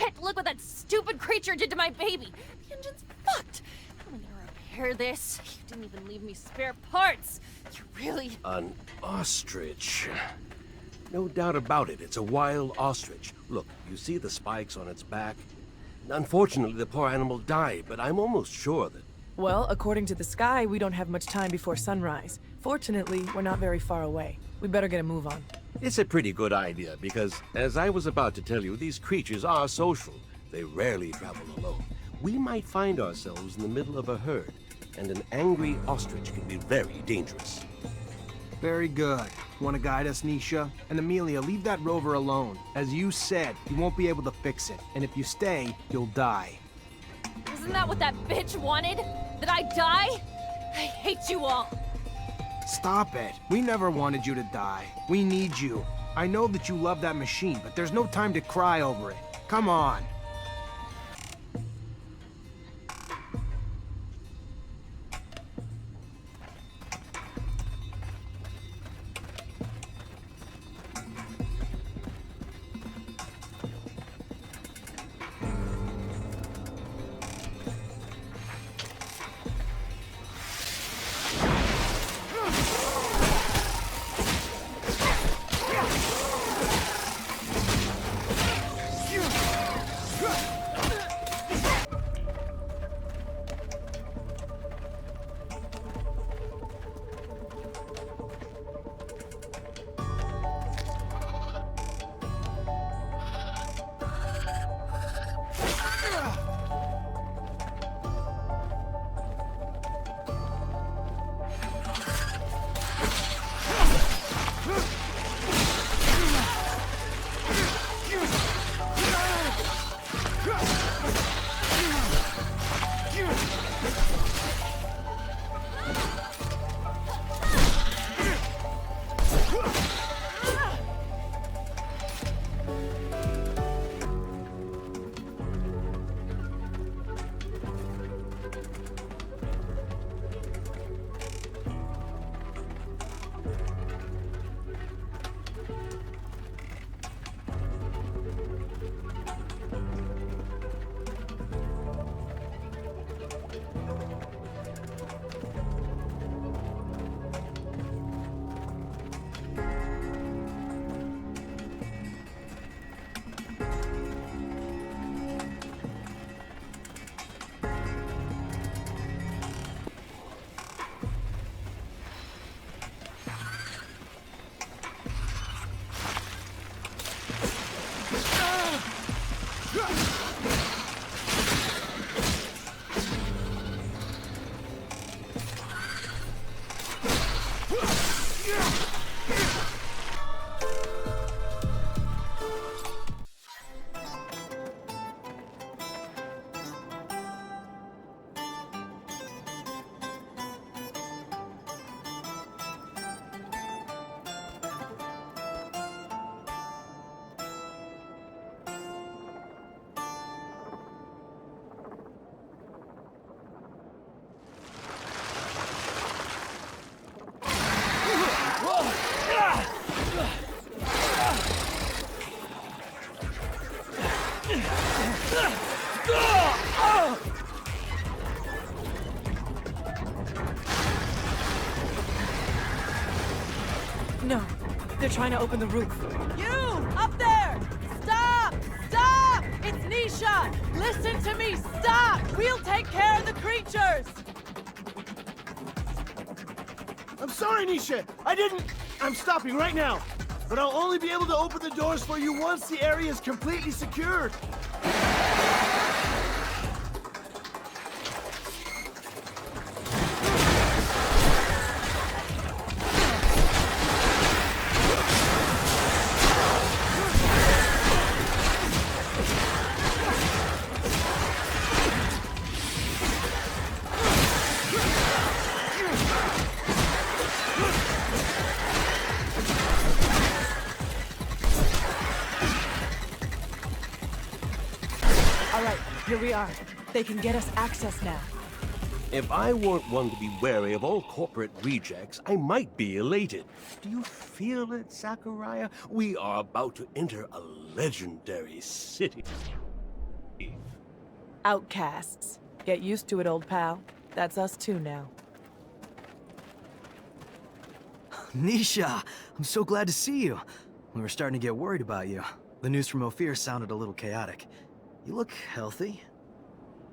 shit! Look what that stupid creature did to my baby! The engine's fucked! I'm gonna repair this. You didn't even leave me spare parts! You really... An ostrich. No doubt about it, it's a wild ostrich. Look, you see the spikes on its back? Unfortunately, the poor animal died, but I'm almost sure that... Well, according to the sky, we don't have much time before sunrise. Fortunately, we're not very far away. We better get a move on. It's a pretty good idea, because, as I was about to tell you, these creatures are social. They rarely travel alone. We might find ourselves in the middle of a herd, and an angry ostrich can be very dangerous. Very good. Want to guide us, Nisha? And Amelia, leave that rover alone. As you said, you won't be able to fix it. And if you stay, you'll die. Isn't that what that bitch wanted? That I die? I hate you all. Stop it. We never wanted you to die. We need you. I know that you love that machine, but there's no time to cry over it. Come on. No, they're trying to open the roof. You! Up there! Stop! Stop! It's Nisha! Listen to me! Stop! We'll take care of the creatures! I'm sorry, Nisha! I'm stopping right now! But I'll only be able to open the doors for you once the area is completely secured! Here we are. They can get us access now. If I weren't one to be wary of all corporate rejects, I might be elated. Do you feel it, Zachariah? We are about to enter a legendary city. Outcasts. Get used to it, old pal. That's us too now. Nisha, I'm so glad to see you. We were starting to get worried about you. The news from Ophir sounded a little chaotic. You look healthy.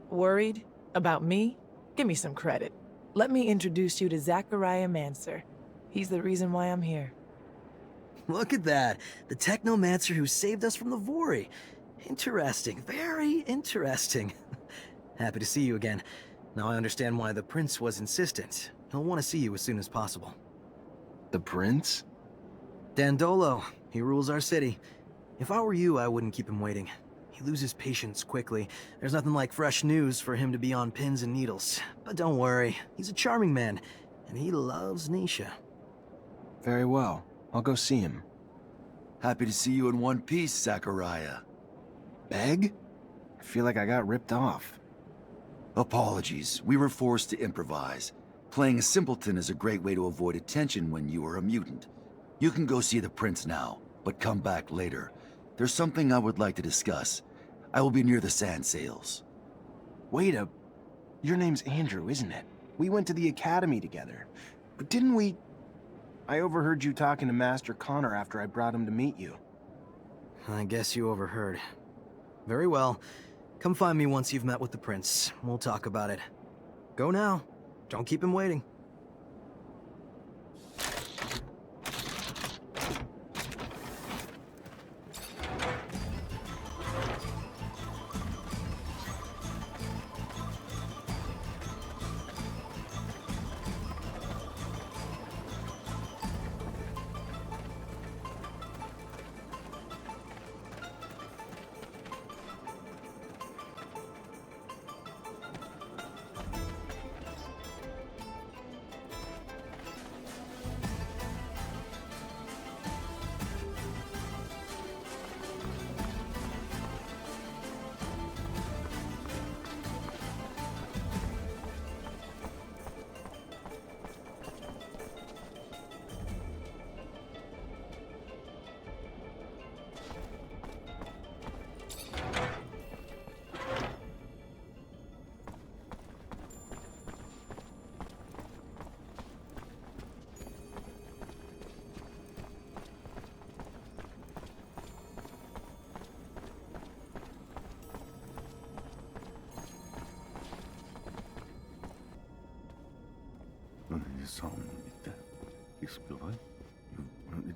Worried? About me? Give me some credit. Let me introduce you to Zachariah Mancer. He's the reason why I'm here. Look at that. The Technomancer who saved us from the Vori. Interesting. Very interesting. Happy to see you again. Now I understand why the Prince was insistent. He'll want to see you as soon as possible. The Prince? Dandolo. He rules our city. If I were you, I wouldn't keep him waiting. He loses patience quickly. There's nothing like fresh news for him to be on pins and needles. But don't worry. He's a charming man. And he loves Nisha. Very well. I'll go see him. Happy to see you in one piece, Zachariah. Beg? I feel like I got ripped off. Apologies. We were forced to improvise. Playing a simpleton is a great way to avoid attention when you are a mutant. You can go see the Prince now, but come back later. There's something I would like to discuss. I will be near the sand sails. Wait a... Your name's Andrew, isn't it? We went to the academy together. But didn't we... I overheard you talking to Master Connor after I brought him to meet you. I guess you overheard. Very well. Come find me once you've met with the Prince. We'll talk about it. Go now. Don't keep him waiting.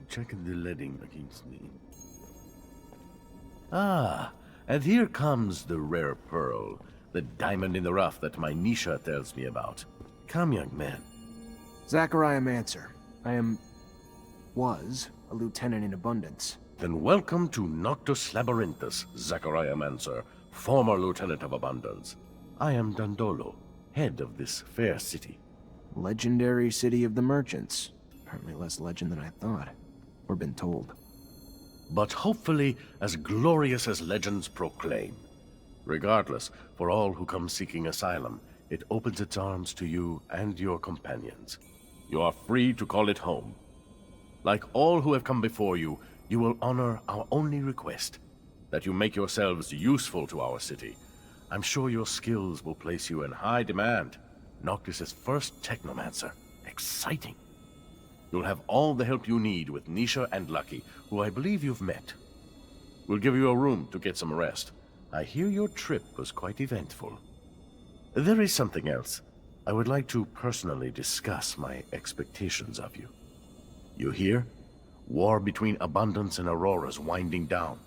Check the leading against me. Ah, and here comes the rare pearl, the diamond in the rough that my Nisha tells me about. Come, young man. Zachariah Mancer. was a lieutenant in Abundance. Then welcome to Noctis Labyrinthus, Zachariah Mancer, former lieutenant of Abundance. I am Dandolo, head of this fair city. Legendary city of the merchants. Apparently less legend than I thought, or been told. But hopefully as glorious as legends proclaim. Regardless, for all who come seeking asylum, it opens its arms to you and your companions. You are free to call it home. Like all who have come before you, you will honor our only request, that you make yourselves useful to our city. I'm sure your skills will place you in high demand. Noctis' first Technomancer. Exciting. You'll have all the help you need with Nisha and Lucky, who I believe you've met. We'll give you a room to get some rest. I hear your trip was quite eventful. There is something else. I would like to personally discuss my expectations of you. You hear? War between Abundance and Aurora's winding down.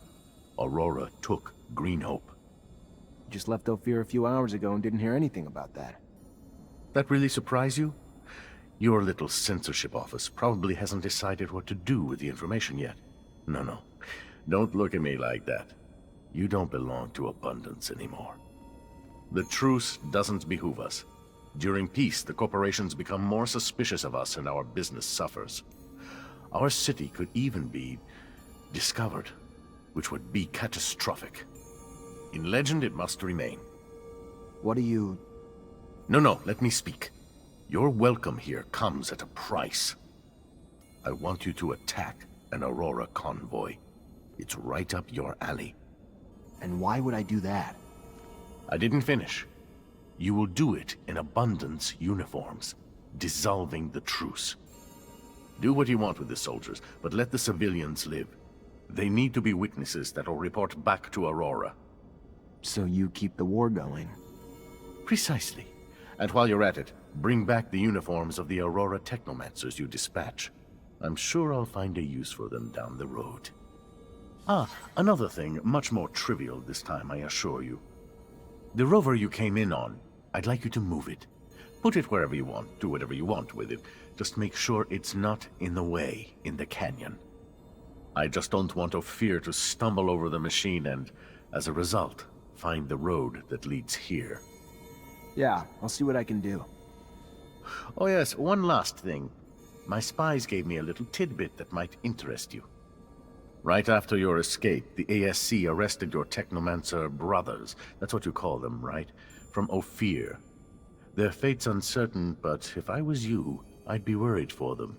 Aurora took Green Hope. Just left Ophir a few hours ago and didn't hear anything about that. That really surprise you? Your little censorship office probably hasn't decided what to do with the information yet. No. Don't look at me like that. You don't belong to Abundance anymore. The truce doesn't behoove us. During peace, the corporations become more suspicious of us and our business suffers. Our city could even be discovered, which would be catastrophic. In legend, it must remain. What do you... No, let me speak. Your welcome here comes at a price. I want you to attack an Aurora convoy. It's right up your alley. And why would I do that? I didn't finish. You will do it in Abundance uniforms, dissolving the truce. Do what you want with the soldiers, but let the civilians live. They need to be witnesses that will report back to Aurora. So you keep the war going. Precisely. And while you're at it, bring back the uniforms of the Aurora Technomancers you dispatch. I'm sure I'll find a use for them down the road. Ah, another thing, much more trivial this time, I assure you. The rover you came in on, I'd like you to move it. Put it wherever you want, do whatever you want with it. Just make sure it's not in the way in the canyon. I just don't want Ophir to stumble over the machine and, as a result, find the road that leads here. Yeah, I'll see what I can do. Oh yes, one last thing. My spies gave me a little tidbit that might interest you. Right after your escape, the ASC arrested your Technomancer brothers. That's what you call them, right? From Ophir. Their fate's uncertain, but if I was you, I'd be worried for them.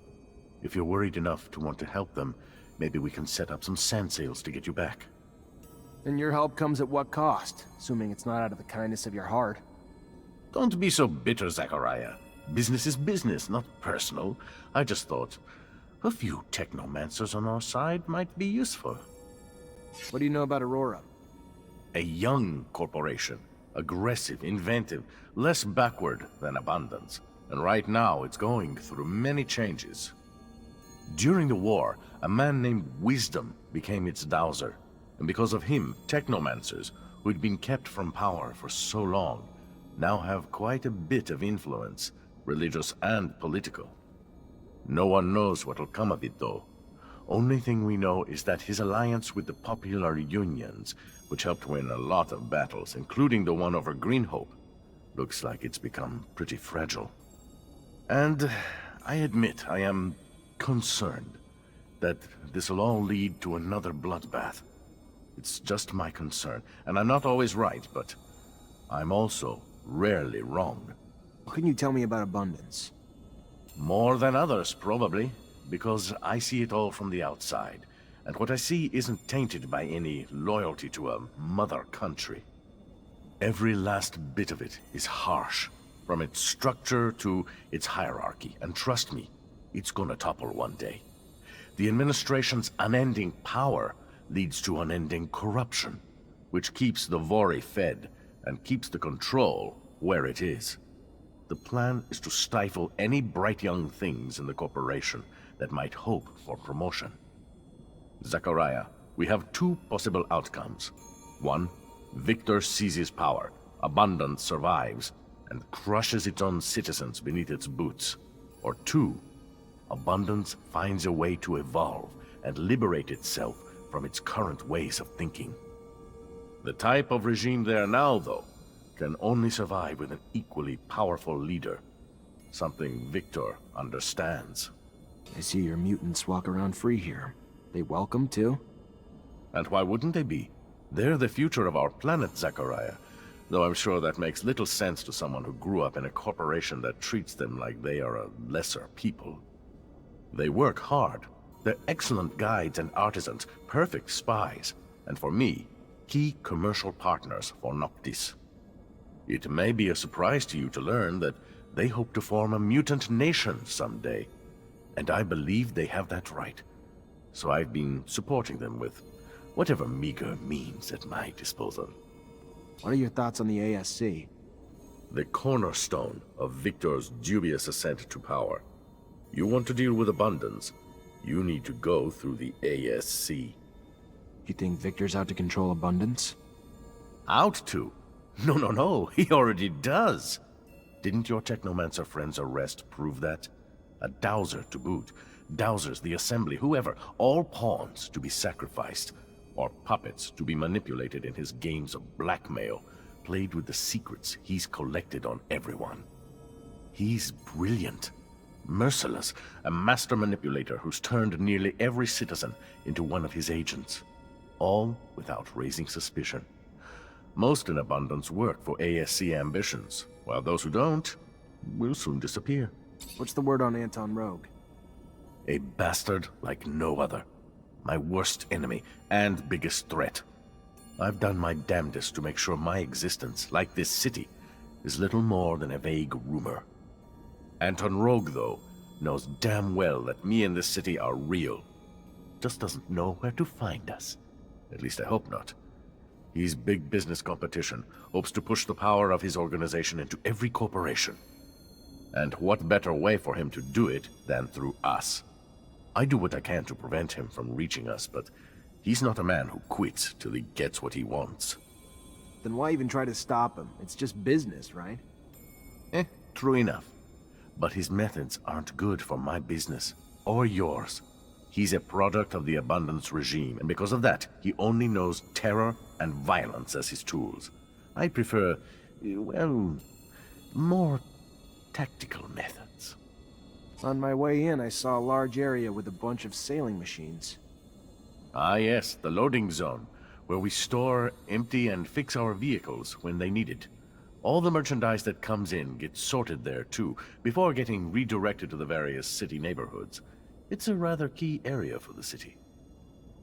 If you're worried enough to want to help them, maybe we can set up some sand sails to get you back. And your help comes at what cost? Assuming it's not out of the kindness of your heart. Don't be so bitter, Zachariah. Business is business, not personal. I just thought a few Technomancers on our side might be useful. What do you know about Aurora? A young corporation. Aggressive, inventive, less backward than Abundance. And right now it's going through many changes. During the war, a man named Wisdom became its dowser. And because of him, Technomancers, who'd been kept from power for so long, now have quite a bit of influence, religious and political. No one knows what'll come of it, though. Only thing we know is that his alliance with the popular unions, which helped win a lot of battles, including the one over Greenhope, looks like it's become pretty fragile. And I admit I am concerned that this'll all lead to another bloodbath. It's just my concern, and I'm not always right, but I'm also rarely wrong. What can you tell me about Abundance? More than others, probably, because I see it all from the outside, and what I see isn't tainted by any loyalty to a mother country. Every last bit of it is harsh, from its structure to its hierarchy, and trust me, it's gonna topple one day. The administration's unending power leads to unending corruption, which keeps the Vori fed and keeps the control where it is. The plan is to stifle any bright young things in the corporation that might hope for promotion. Zachariah, we have two possible outcomes. One, Victor seizes power, Abundance survives, and crushes its own citizens beneath its boots. Or two, Abundance finds a way to evolve and liberate itself from its current ways of thinking. The type of regime there now, though, can only survive with an equally powerful leader. Something Victor understands. I see your mutants walk around free here. They welcome, too? And why wouldn't they be? They're the future of our planet, Zachariah. Though I'm sure that makes little sense to someone who grew up in a corporation that treats them like they are a lesser people. They work hard. They're excellent guides and artisans, perfect spies, and for me, key commercial partners for Noktис. It may be a surprise to you to learn that they hope to form a mutant nation someday, and I believe they have that right. So I've been supporting them with whatever meager means at my disposal. What are your thoughts on the ASC? The cornerstone of Victor's dubious ascent to power. You want to deal with Abundance, you need to go through the ASC. You think Victor's out to control Abundance? Out to? No, he already does. Didn't your Technomancer friend's arrest prove that? A dowser to boot. Dowsers, the Assembly, whoever, all pawns to be sacrificed, or puppets to be manipulated in his games of blackmail, played with the secrets he's collected on everyone. He's brilliant, merciless, a master manipulator who's turned nearly every citizen into one of his agents, all without raising suspicion. Most in Abundance work for ASC ambitions, while those who don't will soon disappear. What's the word on Anton Rogue? A bastard like no other. My worst enemy and biggest threat. I've done my damnedest to make sure my existence, like this city, is little more than a vague rumor. Anton Rogue, though, knows damn well that me and this city are real. Just doesn't know where to find us. At least I hope not. He's big business competition, hopes to push the power of his organization into every corporation. And what better way for him to do it than through us? I do what I can to prevent him from reaching us, but he's not a man who quits till he gets what he wants. Then why even try to stop him? It's just business, right? True enough. But his methods aren't good for my business, or yours. He's a product of the abundance regime, and because of that, he only knows terror and violence as his tools. I prefer, well, more tactical methods. On my way in, I saw a large area with a bunch of sailing machines. Ah yes, the loading zone, where we store, empty, and fix our vehicles when they need it. All the merchandise that comes in gets sorted there too, before getting redirected to the various city neighborhoods. It's a rather key area for the city.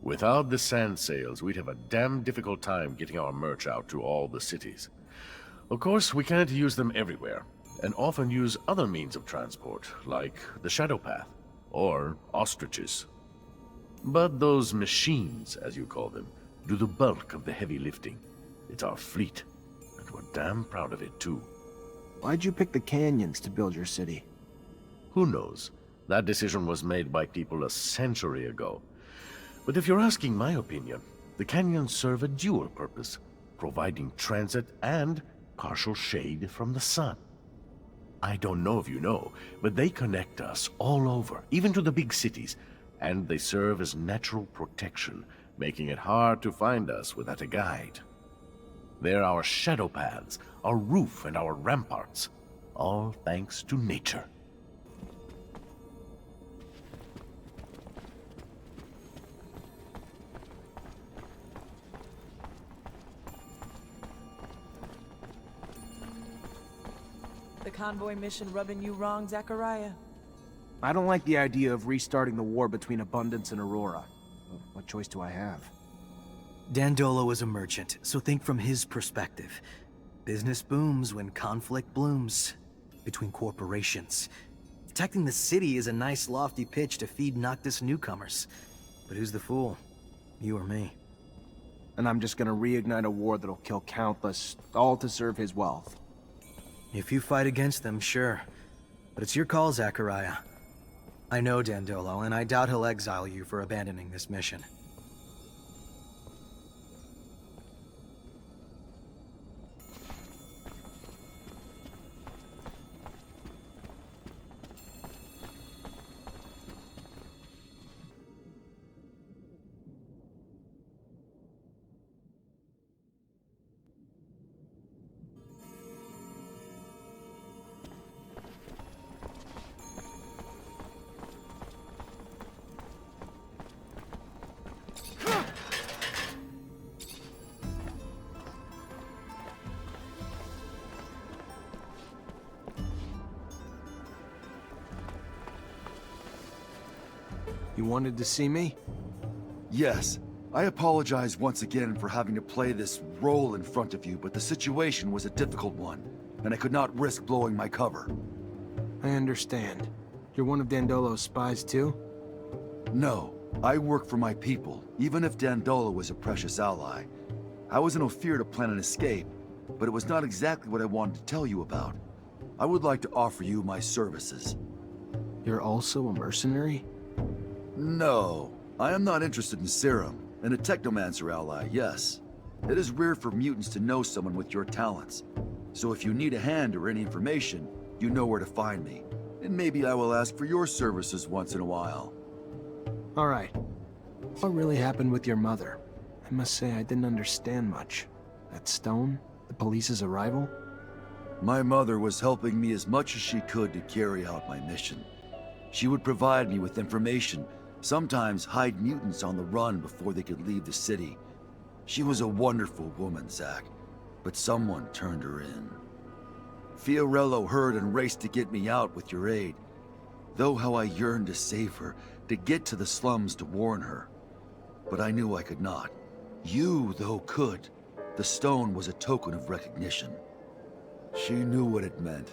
Without the sand sails, we'd have a damn difficult time getting our merch out to all the cities. Of course, we can't use them everywhere, and often use other means of transport, like the Shadow Path, or ostriches. But those machines, as you call them, do the bulk of the heavy lifting. It's our fleet, and we're damn proud of it too. Why'd you pick the canyons to build your city? Who knows? That decision was made by people a century ago. But if you're asking my opinion, the canyons serve a dual purpose, providing transit and partial shade from the sun. I don't know if you know, but they connect us all over, even to the big cities, and they serve as natural protection, making it hard to find us without a guide. They're our shadow paths, our roof, and our ramparts, all thanks to nature. The convoy mission rubbing you wrong, Zachariah? I don't like the idea of restarting the war between Abundance and Aurora. What choice do I have? Dandolo is a merchant, so think from his perspective. Business booms when conflict blooms. Between corporations. Protecting the city is a nice lofty pitch to feed Noctis newcomers. But who's the fool? You or me? And I'm just gonna reignite a war that'll kill countless, all to serve his wealth. If you fight against them, sure. But it's your call, Zachariah. I know Dandolo, and I doubt he'll exile you for abandoning this mission. You wanted to see me? Yes. I apologize once again for having to play this role in front of you, but the situation was a difficult one, and I could not risk blowing my cover. I understand. You're one of Dandolo's spies too? No. I work for my people, even if Dandolo was a precious ally. I was in Ophir to plan an escape, but it was not exactly what I wanted to tell you about. I would like to offer you my services. You're also a mercenary? No. I am not interested in serum, and a Technomancer ally, yes. It is rare for mutants to know someone with your talents. So if you need a hand or any information, you know where to find me. And maybe I will ask for your services once in a while. Alright. What really happened with your mother? I must say I didn't understand much. That stone? The police's arrival? My mother was helping me as much as she could to carry out my mission. She would provide me with information, sometimes hide mutants on the run before they could leave the city. She was a wonderful woman, Zach, but someone turned her in. Fiorello heard and raced to get me out with your aid. Though how I yearned to save her, to get to the slums to warn her. But I knew I could not. You, though, could. The stone was a token of recognition. She knew what it meant.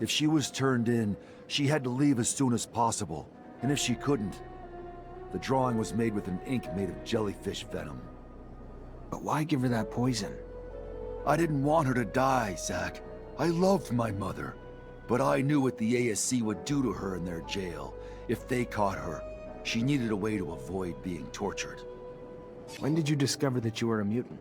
If she was turned in, she had to leave as soon as possible. And if she couldn't, the drawing was made with an ink made of jellyfish venom. But why give her that poison? I didn't want her to die, Zack. I loved my mother. But I knew what the ASC would do to her in their jail. If they caught her, she needed a way to avoid being tortured. When did you discover that you were a mutant?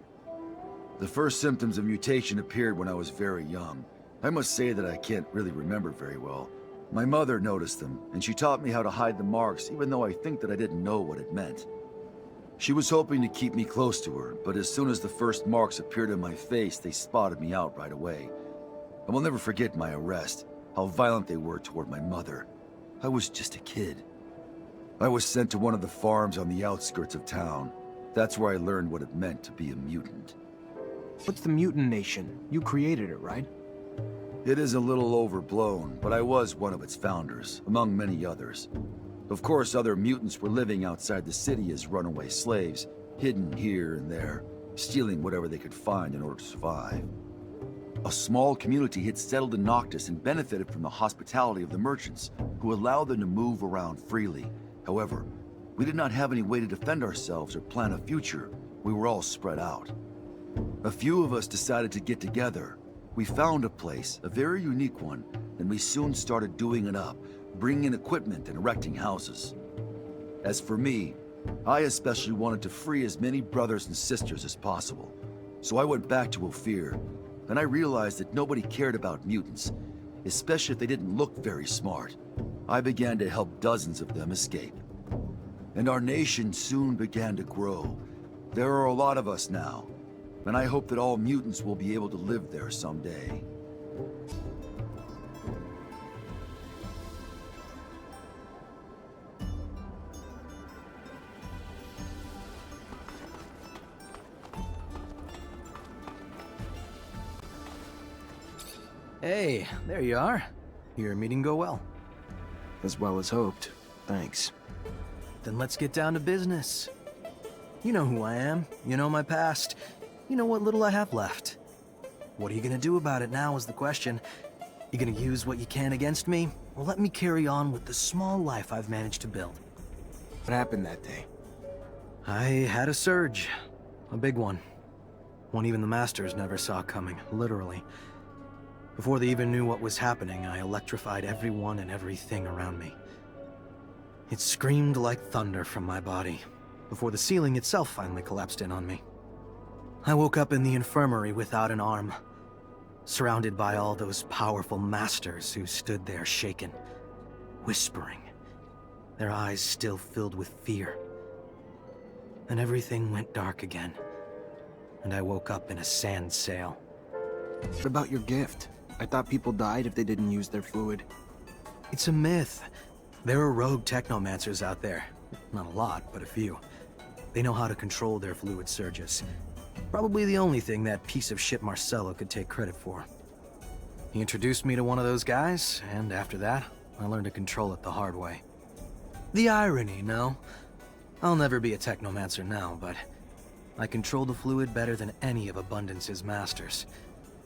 The first symptoms of mutation appeared when I was very young. I must say that I can't really remember very well. My mother noticed them, and she taught me how to hide the marks, even though I think that I didn't know what it meant. She was hoping to keep me close to her, but as soon as the first marks appeared on my face, they spotted me out right away. I will never forget my arrest, how violent they were toward my mother. I was just a kid. I was sent to one of the farms on the outskirts of town. That's where I learned what it meant to be a mutant. What's the Mutant Nation? You created it, right? It is a little overblown, but I was one of its founders, among many others. Of course, other mutants were living outside the city as runaway slaves, hidden here and there, stealing whatever they could find in order to survive. A small community had settled in Noktis and benefited from the hospitality of the merchants, who allowed them to move around freely. However, we did not have any way to defend ourselves or plan a future. We were all spread out. A few of us decided to get together. We found a place, a very unique one, and we soon started doing it up, bringing in equipment and erecting houses. As for me, I especially wanted to free as many brothers and sisters as possible. So I went back to Ophir, and I realized that nobody cared about mutants, especially if they didn't look very smart. I began to help dozens of them escape. And our nation soon began to grow. There are a lot of us now, and I hope that all mutants will be able to live there someday. Hey, there you are. Your meeting go well. As well as hoped. Thanks. Then let's get down to business. You know who I am, you know my past, you know what little I have left. What are you gonna do about it now is the question. You gonna use what you can against me, or let me carry on with the small life I've managed to build? What happened that day? I had a surge. A big one. One even the Masters never saw coming, literally. Before they even knew what was happening, I electrified everyone and everything around me. It screamed like thunder from my body, before the ceiling itself finally collapsed in on me. I woke up in the infirmary without an arm, surrounded by all those powerful masters who stood there shaken, whispering, their eyes still filled with fear. And everything went dark again, and I woke up in a sand sail. What about your gift? I thought people died if they didn't use their fluid. It's a myth. There are rogue Technomancers out there. Not a lot, but a few. They know how to control their fluid surges. Probably the only thing that piece of shit Marcelo could take credit for. He introduced me to one of those guys, and after that, I learned to control it the hard way. The irony, no? I'll never be a Technomancer now, but I control the fluid better than any of Abundance's masters.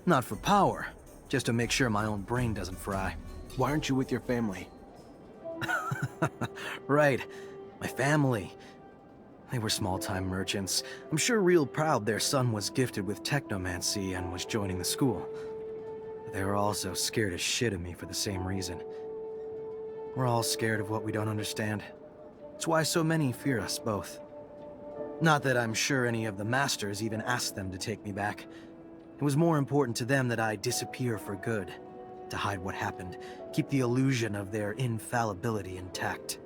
Not for power, just to make sure my own brain doesn't fry. Why aren't you with your family? Right, my family. They were small-time merchants. I'm sure real proud their son was gifted with technomancy and was joining the school. But they were also scared as shit of me for the same reason. We're all scared of what we don't understand. It's why so many fear us both. Not that I'm sure any of the masters even asked them to take me back. It was more important to them that I disappear for good, to hide what happened, keep the illusion of their infallibility intact.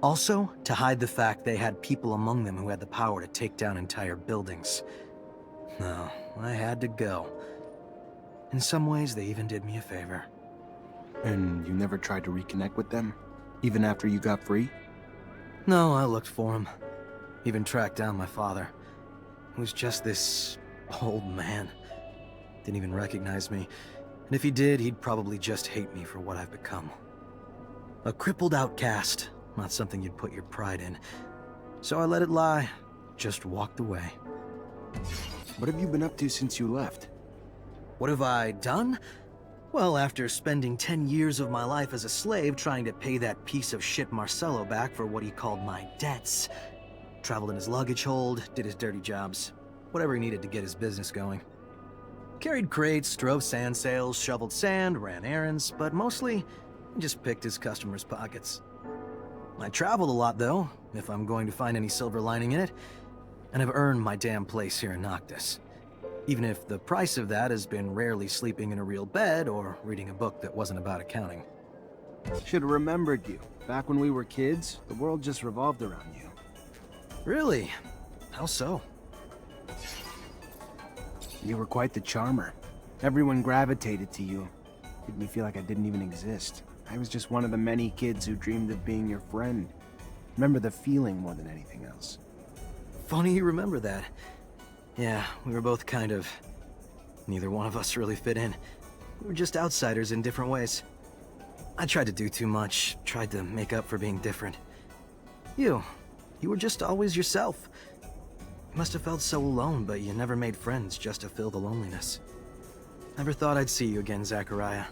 Also, to hide the fact they had people among them who had the power to take down entire buildings. No, I had to go. In some ways, they even did me a favor. And you never tried to reconnect with them? Even after you got free? No, I looked for him. Even tracked down my father. He was just this old man. Didn't even recognize me. And if he did, he'd probably just hate me for what I've become. A crippled outcast. Not something you'd put your pride in. So I let it lie. just walked away. What have you been up to since you left? What have I done? Well, after spending 10 years of my life as a slave trying to pay that piece of shit Marcelo back for what he called my debts, traveled in his luggage hold, did his dirty jobs, whatever he needed to get his business going. Carried crates, drove sand sails, shoveled sand, ran errands, but mostly just picked his customers' pockets. I traveled a lot, though, if I'm going to find any silver lining in it, and have earned my damn place here in Noktis. Even if the price of that has been rarely sleeping in a real bed or reading a book that wasn't about accounting. Should have remembered you. Back when we were kids, the world just revolved around you. Really? How so? You were quite the charmer. Everyone gravitated to you. Made me feel like I didn't even exist. I was just one of the many kids who dreamed of being your friend. Remember the feeling more than anything else. Funny you remember that. Yeah, we were both kind of... Neither one of us really fit in. We were just outsiders in different ways. I tried to do too much, tried to make up for being different. You were just always yourself. You must have felt so alone, but you never made friends just to fill the loneliness. Never thought I'd see you again, Zachariah.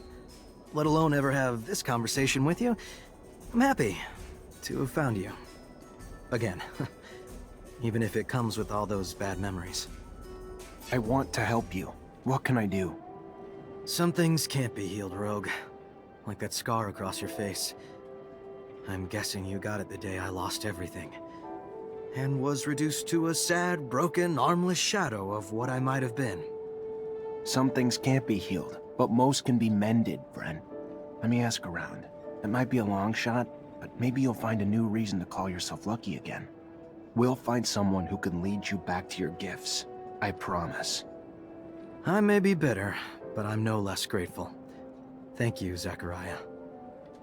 Let alone ever have this conversation with you. I'm happy to have found you. Again. Even if it comes with all those bad memories. I want to help you. What can I do? Some things can't be healed, Rogue. Like that scar across your face. I'm guessing you got it the day I lost everything. And was reduced to a sad, broken, armless shadow of what I might have been. Some things can't be healed, but most can be mended, friend. Let me ask around. It might be a long shot, but maybe you'll find a new reason to call yourself lucky again. We'll find someone who can lead you back to your gifts. I promise. I may be bitter, but I'm no less grateful. Thank you, Zachariah.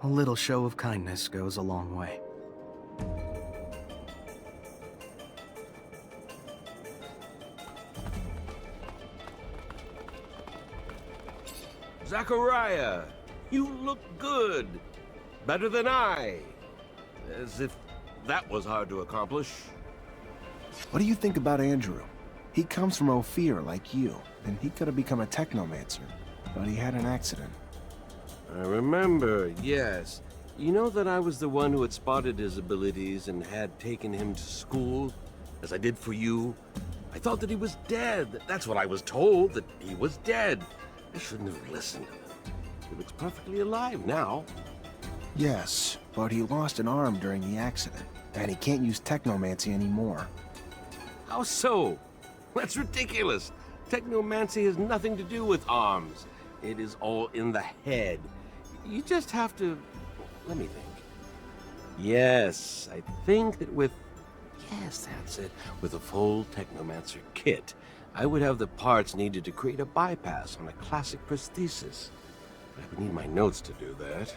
A little show of kindness goes a long way. Zachariah, you look good. Better than I. As if that was hard to accomplish. What do you think about Andrew? He comes from Ophir like you, and he could have become a Technomancer, but he had an accident. I remember, yes. You know that I was the one who had spotted his abilities and had taken him to school, as I did for you? I thought that he was dead. That's what I was told, that he was dead. I shouldn't have listened to them. He looks perfectly alive now. Yes, but he lost an arm during the accident, and he can't use Technomancy anymore. How so? That's ridiculous. Technomancy has nothing to do with arms. It is all in the head. You just have to... Let me think. Yes, I think that with... Yes, that's it. With a full Technomancer kit, I would have the parts needed to create a bypass on a classic prosthesis. But I would need my notes to do that.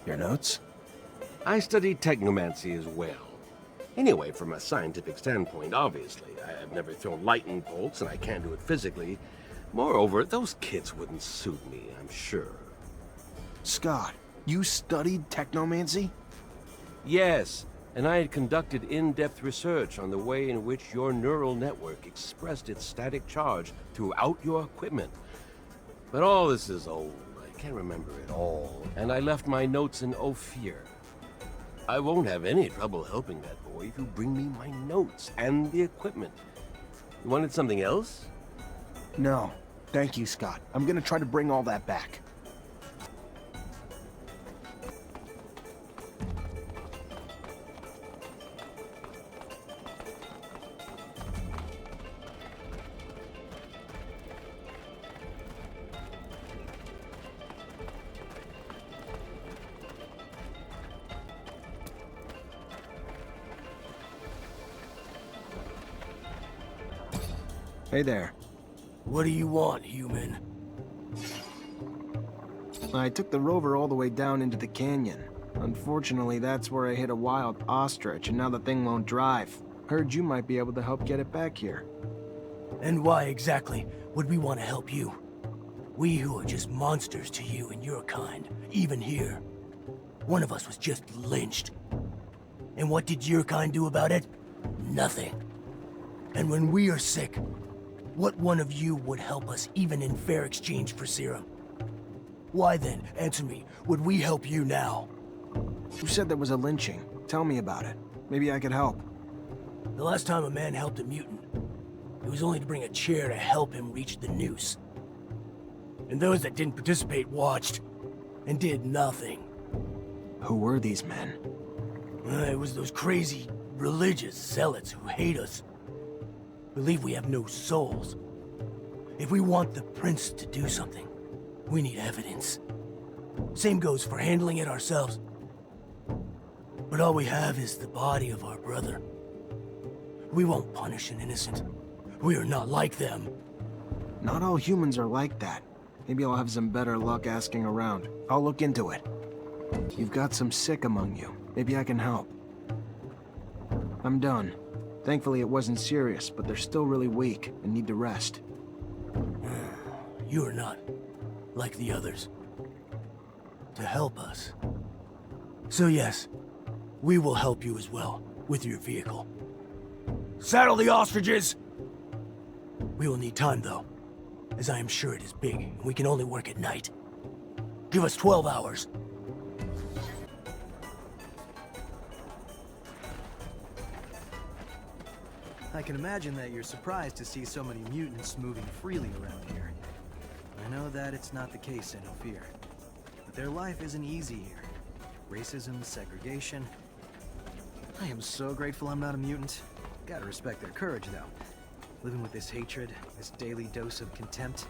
Your notes? I studied Technomancy as well. Anyway, from a scientific standpoint, obviously. I've never thrown lightning bolts, and I can't do it physically. Moreover, those kits wouldn't suit me, I'm sure. Scott, you studied Technomancy? Yes, and I had conducted in-depth research on the way in which your neural network expressed its static charge throughout your equipment. But all this is old. I can't remember it all, and I left my notes in Ophir. I won't have any trouble helping that boy if you bring me my notes and the equipment. You wanted something else? No. Thank you, Scott. I'm gonna try to bring all that back. Hey there. What do you want, human? I took the rover all the way down into the canyon. Unfortunately, that's where I hit a wild ostrich, and now the thing won't drive. Heard you might be able to help get it back here. And why exactly would we want to help you? We who are just monsters to you and your kind, even here. One of us was just lynched. And what did your kind do about it? Nothing. And when we are sick, what one of you would help us even in fair exchange for serum? Why then, answer me, would we help you now? You said there was a lynching. Tell me about it. Maybe I could help. The last time a man helped a mutant, it was only to bring a chair to help him reach the noose. And those that didn't participate watched and did nothing. Who were these men? It was those crazy religious zealots who hate us. Believe we have no souls. If we want the prince to do something, we need evidence. Same goes for handling it ourselves. But all we have is the body of our brother. We won't punish an innocent. We are not like them. Not all humans are like that. Maybe I'll have some better luck asking around. I'll look into it. You've got some sick among you. Maybe I can help. I'm done. Thankfully it wasn't serious, but they're still really weak and need to rest. You are not like the others. To help us. So yes, we will help you as well, with your vehicle. Saddle the ostriches! We will need time though, as I am sure it is big, and we can only work at night. Give us 12 hours. I can imagine that you're surprised to see so many mutants moving freely around here. I know that it's not the case in Ophir, but their life isn't easy here. Racism, segregation. I am so grateful I'm not a mutant. Gotta respect their courage, though. Living with this hatred, this daily dose of contempt,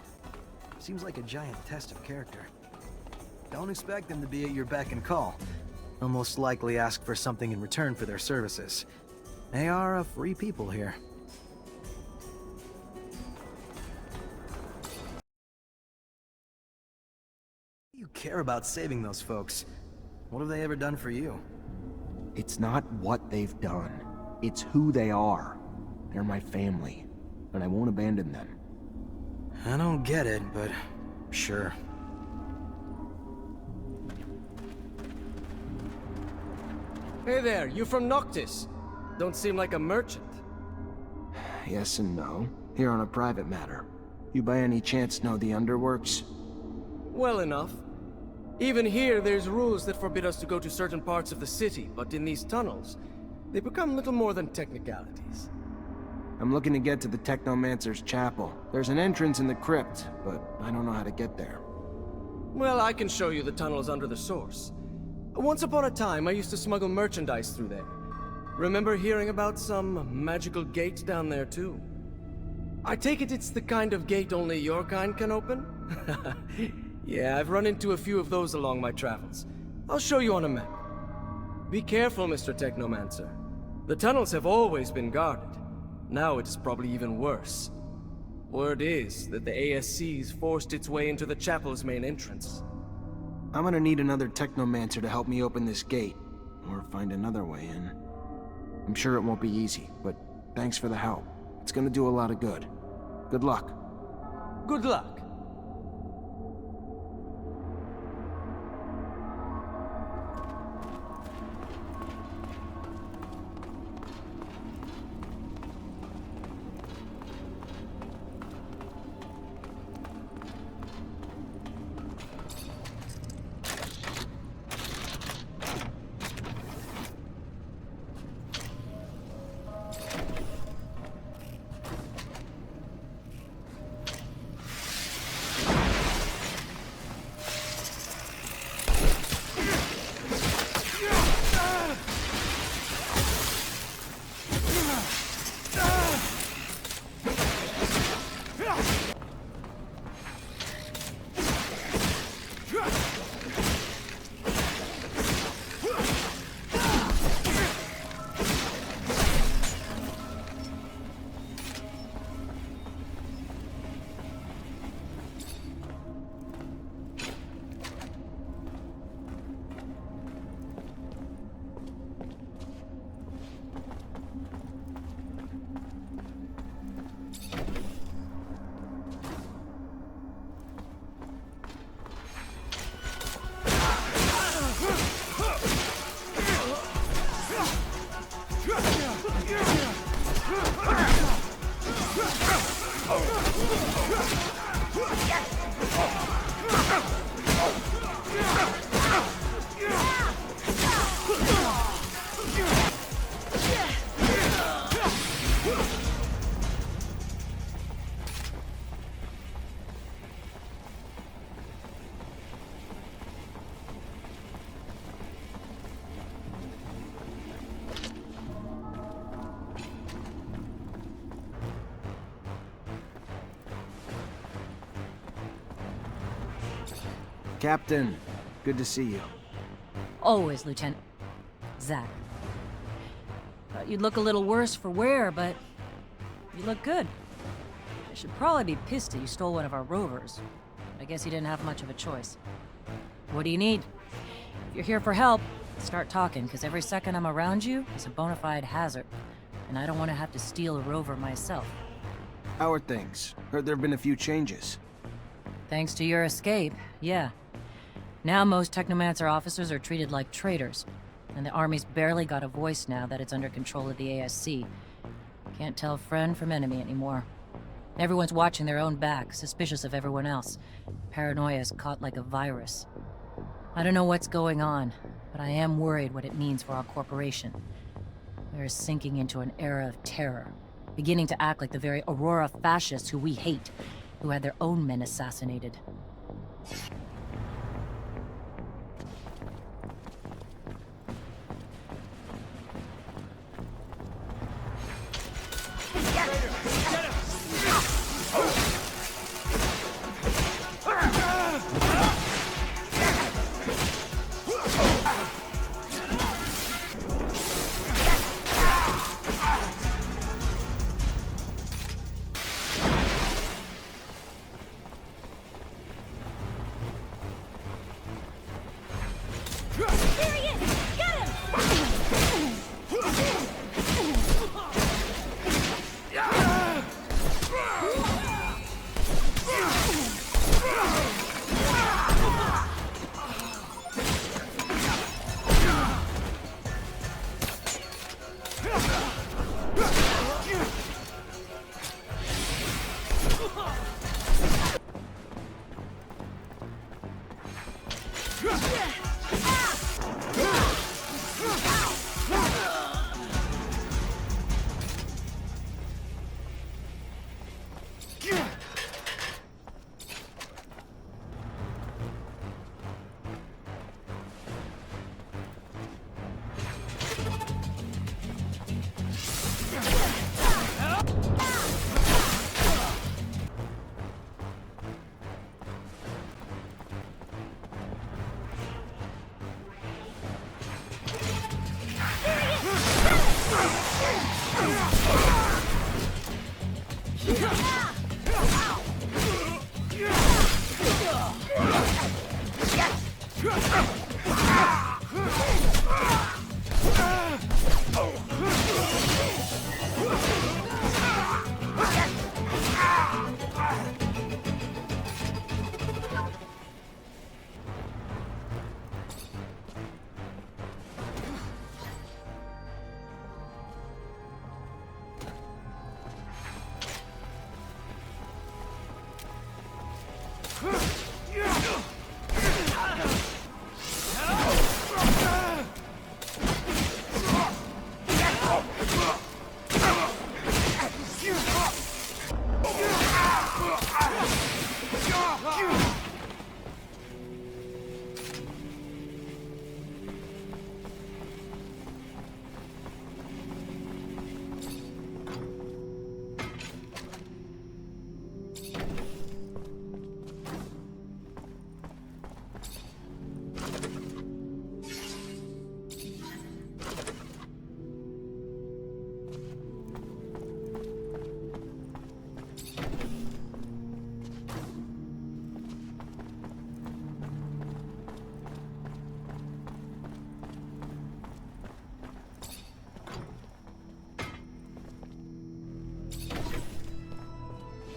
seems like a giant test of character. Don't expect them to be at your beck and call. They'll most likely ask for something in return for their services. They are a free people here. You care about saving those folks. What have they ever done for you? It's not what they've done. It's who they are. They're my family, and I won't abandon them. I don't get it, but sure. Hey there, you from Noktис? Don't seem like a merchant. Yes and no. Here on a private matter. You by any chance know the underworks? Well enough. Even here, there's rules that forbid us to go to certain parts of the city, but in these tunnels, they become little more than technicalities. I'm looking to get to the Technomancer's chapel. There's an entrance in the crypt, but I don't know how to get there. Well, I can show you the tunnels under the source. Once upon a time, I used to smuggle merchandise through there. Remember hearing about some magical gate down there, too? I take it it's the kind of gate only your kind can open? Yeah, I've run into a few of those along my travels. I'll show you on a map. Be careful, Mr. Technomancer. The tunnels have always been guarded. Now it is probably even worse. Word is that the ASC's forced its way into the chapel's main entrance. I'm gonna need another Technomancer to help me open this gate, or find another way in. I'm sure it won't be easy, but thanks for the help. It's gonna do a lot of good. Good luck. Good luck. Captain, good to see you. Always, Lieutenant. Zach. Thought you'd look a little worse for wear, but you look good. I should probably be pissed that you stole one of our rovers. I guess you didn't have much of a choice. What do you need? If you're here for help, start talking, because every second I'm around you is a bona fide hazard. And I don't want to have to steal a rover myself. How are things? Heard there have been a few changes. Thanks to your escape, yeah. Now most Technomancer officers are treated like traitors, and the Army's barely got a voice now that it's under control of the ASC. Can't tell friend from enemy anymore. Everyone's watching their own back, suspicious of everyone else. Paranoia's caught like a virus. I don't know what's going on, but I am worried what it means for our corporation. We're sinking into an era of terror, beginning to act like the very Aurora fascists who we hate, who had their own men assassinated.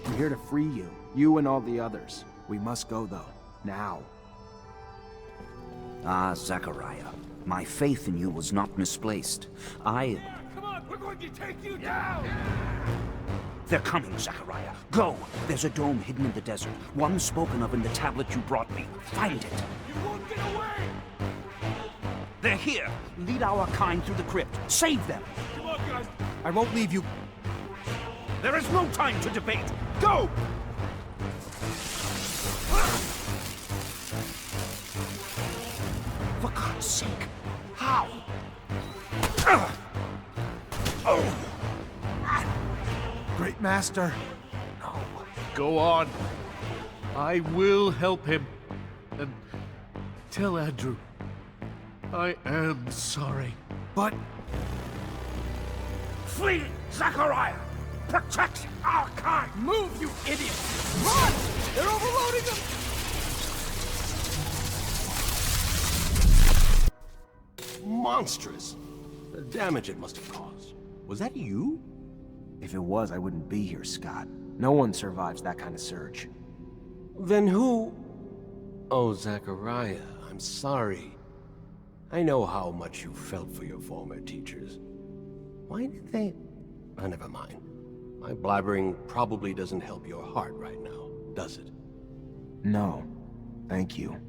I'm here to free you. You and all the others. We must go, though. Now. Ah, Zachariah. My faith in you was not misplaced. Come on, we're going to take you down! They're coming, Zachariah. Go! There's a dome hidden in the desert. One spoken of in the tablet you brought me. Find it. You won't get away! They're here! Lead our kind through the crypt. Save them! Come on, guys! I won't leave you. There is no time to debate! Go! For God's sake, how? Great Master. Go on. I will help him. And Tell Andrew. I am sorry. But Flee, Zachariah! Protect our kind! Move, you idiot! Run! They're overloading them! Monstrous! The damage it must have caused. Was that you? if it was, I wouldn't be here, Scott. No one survives that kind of surge. Then who... Oh, Zachariah, I'm sorry. I know how much you felt for your former teachers. Why did they... Oh, never mind. My blabbering probably doesn't help your heart right now, does it? No. Thank you.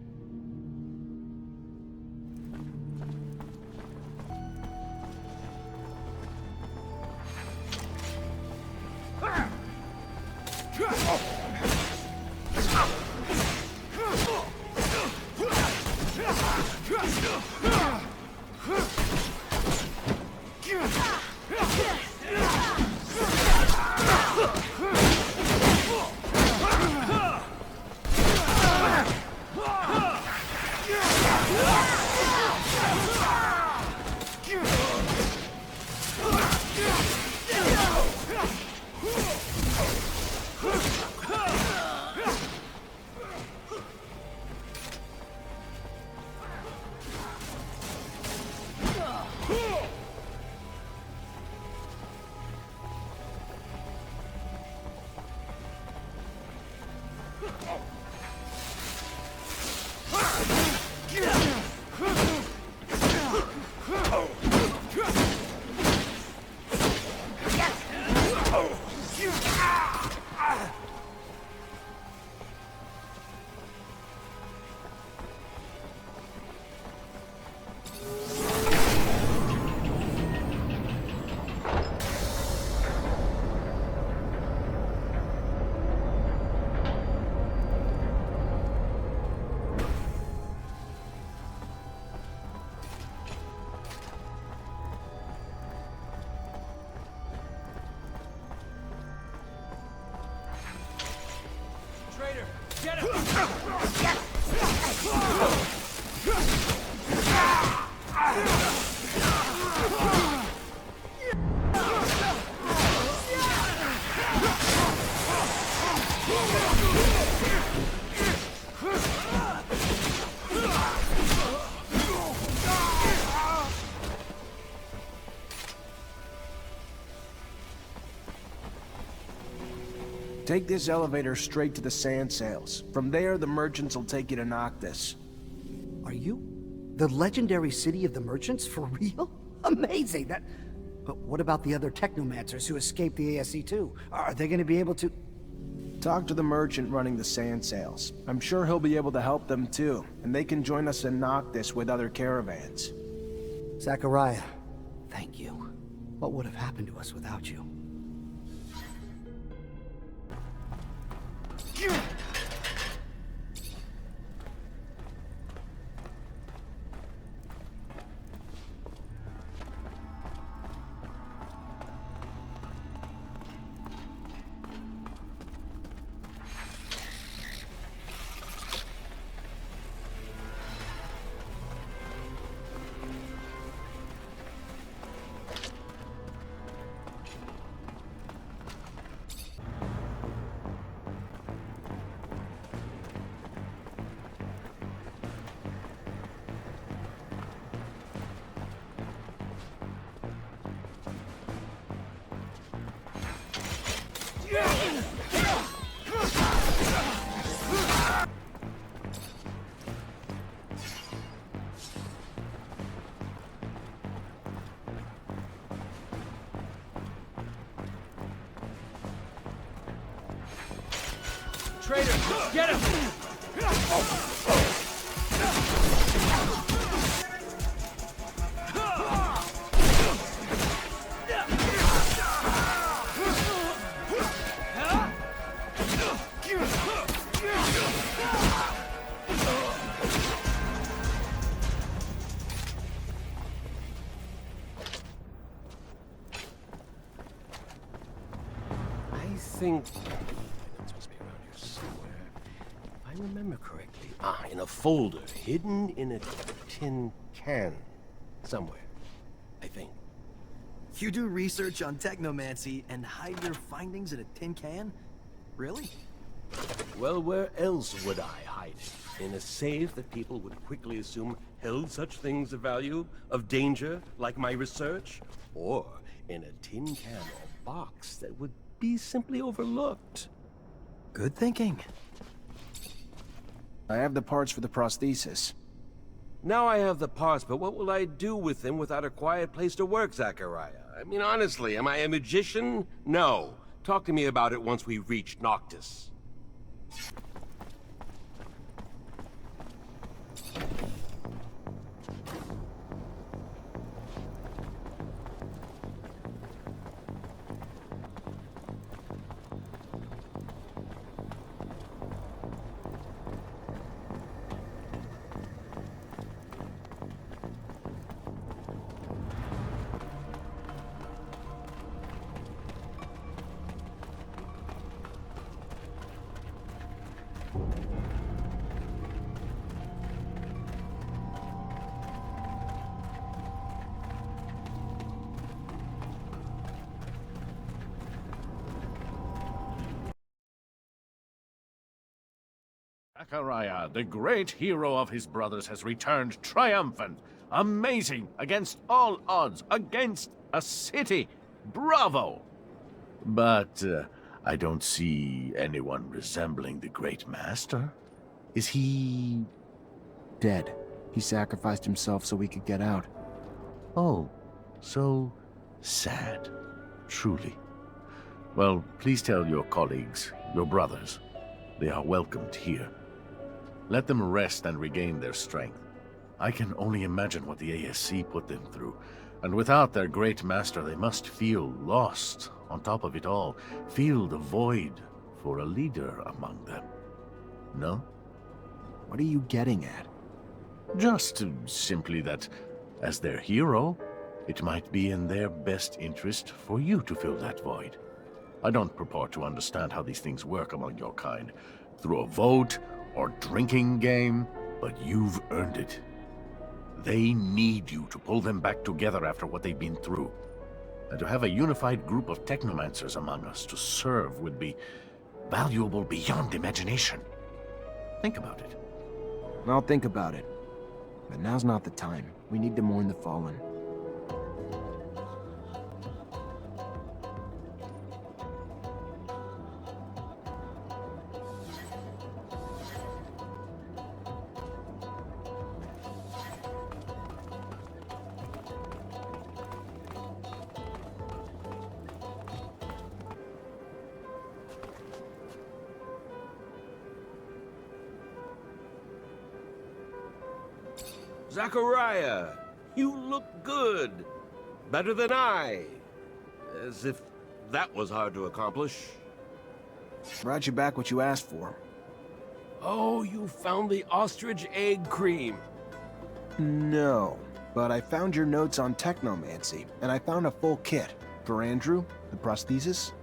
Take this elevator straight to the sand sails. From there, the merchants will take you to Ноктис. Are you the legendary city of the merchants for real? Amazing! But what about the other Technomancers who escaped the ASC too? Are they going to be able to... Talk to the merchant running the sand sails. I'm sure he'll be able to help them too, and they can join us in Ноктис with other caravans. Zachariah, thank you. What would have happened to us without you? Traitor, get him! I think... It's supposed to be around here somewhere. If I remember correctly, Ah, in a folder, hidden in a tin can. Somewhere, I think. You do research on technomancy and hide your findings in a tin can? Really? Well, where else would I hide it? In a safe that people would quickly assume held such things of value, of danger, like my research? Or in a tin can or box that would be simply overlooked? Good thinking. I have the parts for the prosthesis. Now I have the parts, but what will I do with them without a quiet place to work, Zachariah? I mean, honestly, am I a magician? No. Talk to me about it once we reach Noktis. Zachariah, the great hero of his brothers, has returned triumphant. Amazing, against all odds, against a city. Bravo! But I don't see anyone resembling the great master. Is he... Dead. He sacrificed himself so we could get out. Oh, so sad. Truly. Well, please tell your colleagues, your brothers, they are welcomed here. Let them rest and regain their strength. I can only imagine what the ASC put them through, and without their great master they must feel lost. On top of it all, feel the void for a leader among them. No? What are you getting at? Just simply that, as their hero, it might be in their best interest for you to fill that void. I don't purport to understand how these things work among your kind, through a vote or drinking game, but you've earned it. They need you to pull them back together after what they've been through. And to have a unified group of Technomancers among us to serve would be valuable beyond imagination. Think about it. I'll think about it. But now's not the time. We need to mourn the fallen. Zachariah, you look good. Better than I. As if that was hard to accomplish. Brought you back what you asked for. Oh, you found the ostrich egg cream. No, but I found your notes on technomancy, and I found a full kit. For Andrew, the prosthesis.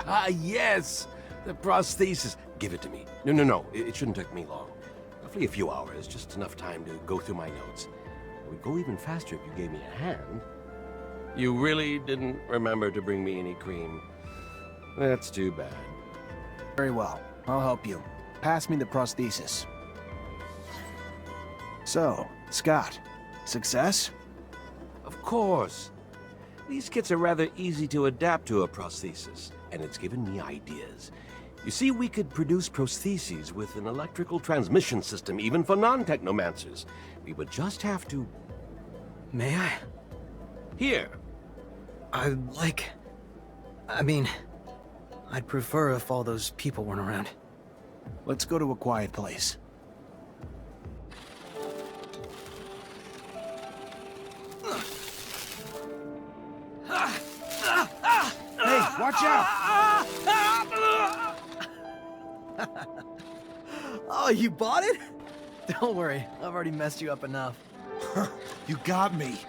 Ah, yes! The prosthesis. Give it to me. No. It shouldn't take me long. Roughly a few hours, just enough time to go through my notes. It would go even faster if you gave me a hand. You really didn't remember to bring me any cream. That's too bad. Very well. I'll help you. Pass me the prosthesis. So, Scott, success? Of course. These kits are rather easy to adapt to a prosthesis, and it's given me ideas. You see, we could produce prostheses with an electrical transmission system, even for non-technomancers. We would just have to... May I? Here. I'd prefer if all those people weren't around. Let's go to a quiet place. Hey, watch out! Oh, you bought it? Don't worry, I've already messed you up enough. You got me.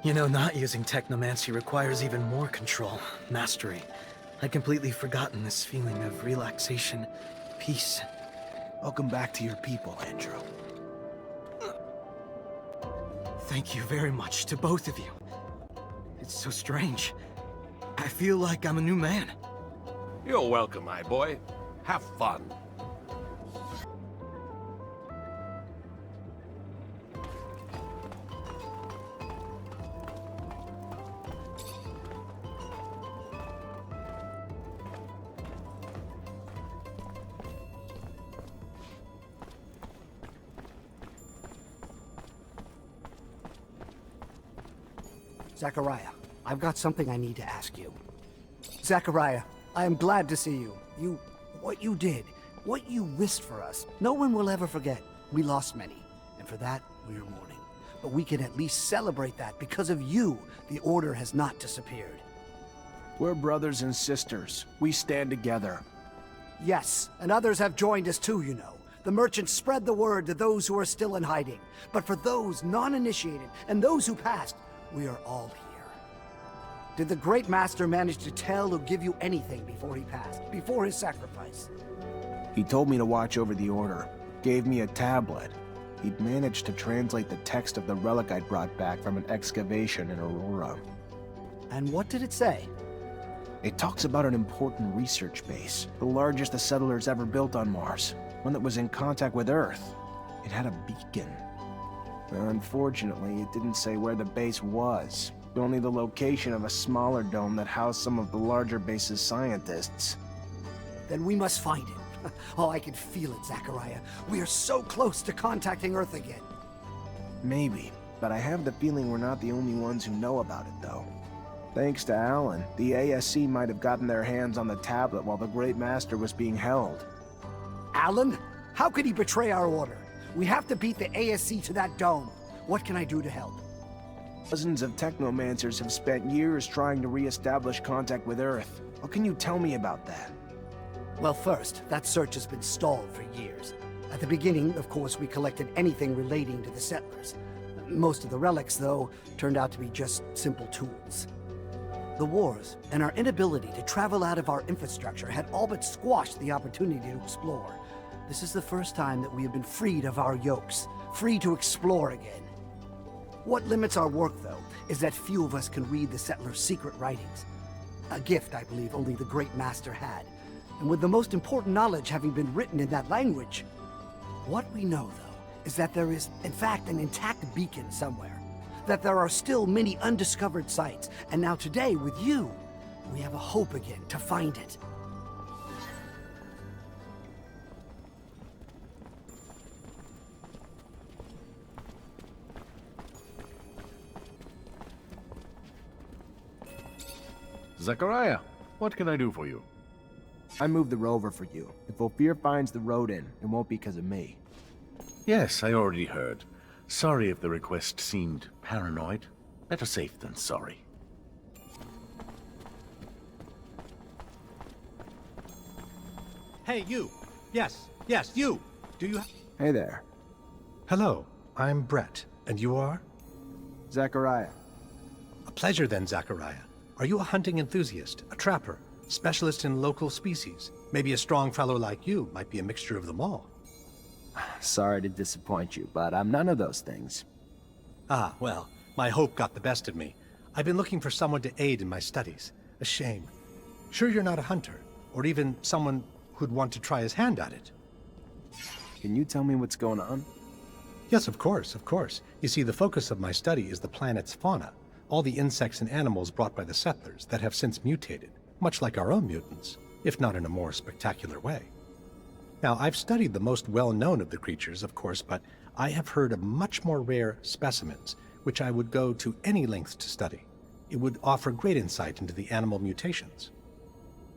You know, not using Technomancy requires even more control, mastery. I'd completely forgotten this feeling of relaxation, peace. Welcome back to your people, Andrew. Thank you very much to both of you. It's so strange. I feel like I'm a new man. You're welcome, my boy. Have fun. Zachariah, I've got something I need to ask you. Zachariah, I am glad to see you. What you did, what you risked for us, no one will ever forget. We lost many, and for that, we are mourning. But we can at least celebrate that because of you, the Order has not disappeared. We're brothers and sisters. We stand together. Yes, and others have joined us too, you know. The merchants spread the word to those who are still in hiding. But for those non-initiated and those who passed, we are all here. Did the Great Master manage to tell or give you anything before he passed, before his sacrifice? He told me to watch over the Order, gave me a tablet. He'd managed to translate the text of the relic I'd brought back from an excavation in Aurora. And what did it say? It talks about an important research base, the largest the settlers ever built on Mars, one that was in contact with Earth. It had a beacon. Unfortunately, it didn't say where the base was, only the location of a smaller dome that housed some of the larger base's scientists. Then we must find it. Oh, I can feel it, Zachariah. We are so close to contacting Earth again. Maybe, but I have the feeling we're not the only ones who know about it, though. Thanks to Alan, the ASC might have gotten their hands on the tablet while the Great Master was being held. Alan? How could he betray our order? We have to beat the ASC to that dome. What can I do to help? Dozens of Technomancers have spent years trying to re-establish contact with Earth. What can you tell me about that? Well, first, that search has been stalled for years. At the beginning, of course, we collected anything relating to the settlers. Most of the relics, though, turned out to be just simple tools. The wars and our inability to travel out of our infrastructure had all but squashed the opportunity to explore. This is the first time that we have been freed of our yokes, free to explore again. What limits our work, though, is that few of us can read the settlers' secret writings. A gift, I believe, only the Great Master had. And with the most important knowledge having been written in that language, what we know, though, is that there is, in fact, an intact beacon somewhere. That there are still many undiscovered sites, and now today, with you, we have a hope again to find it. Zachariah, what can I do for you? I moved the rover for you. If Ophir finds the road in, it won't be because of me. Yes, I already heard. Sorry if the request seemed paranoid. Better safe than sorry. Hey, you! Yes, you! Do you... Hey there. Hello, I'm Brett, and you are? Zachariah. A pleasure then, Zachariah. Are you a hunting enthusiast, a trapper, specialist in local species? Maybe a strong fellow like you might be a mixture of them all. Sorry to disappoint you, but I'm none of those things. Ah, well, my hope got the best of me. I've been looking for someone to aid in my studies. A shame. Sure you're not a hunter, or even someone who'd want to try his hand at it? Can you tell me what's going on? Yes, of course, of course. You see, the focus of my study is the planet's fauna. All the insects and animals brought by the settlers that have since mutated, much like our own mutants, if not in a more spectacular way. Now, I've studied the most well-known of the creatures, of course, but I have heard of much more rare specimens, which I would go to any lengths to study. It would offer great insight into the animal mutations.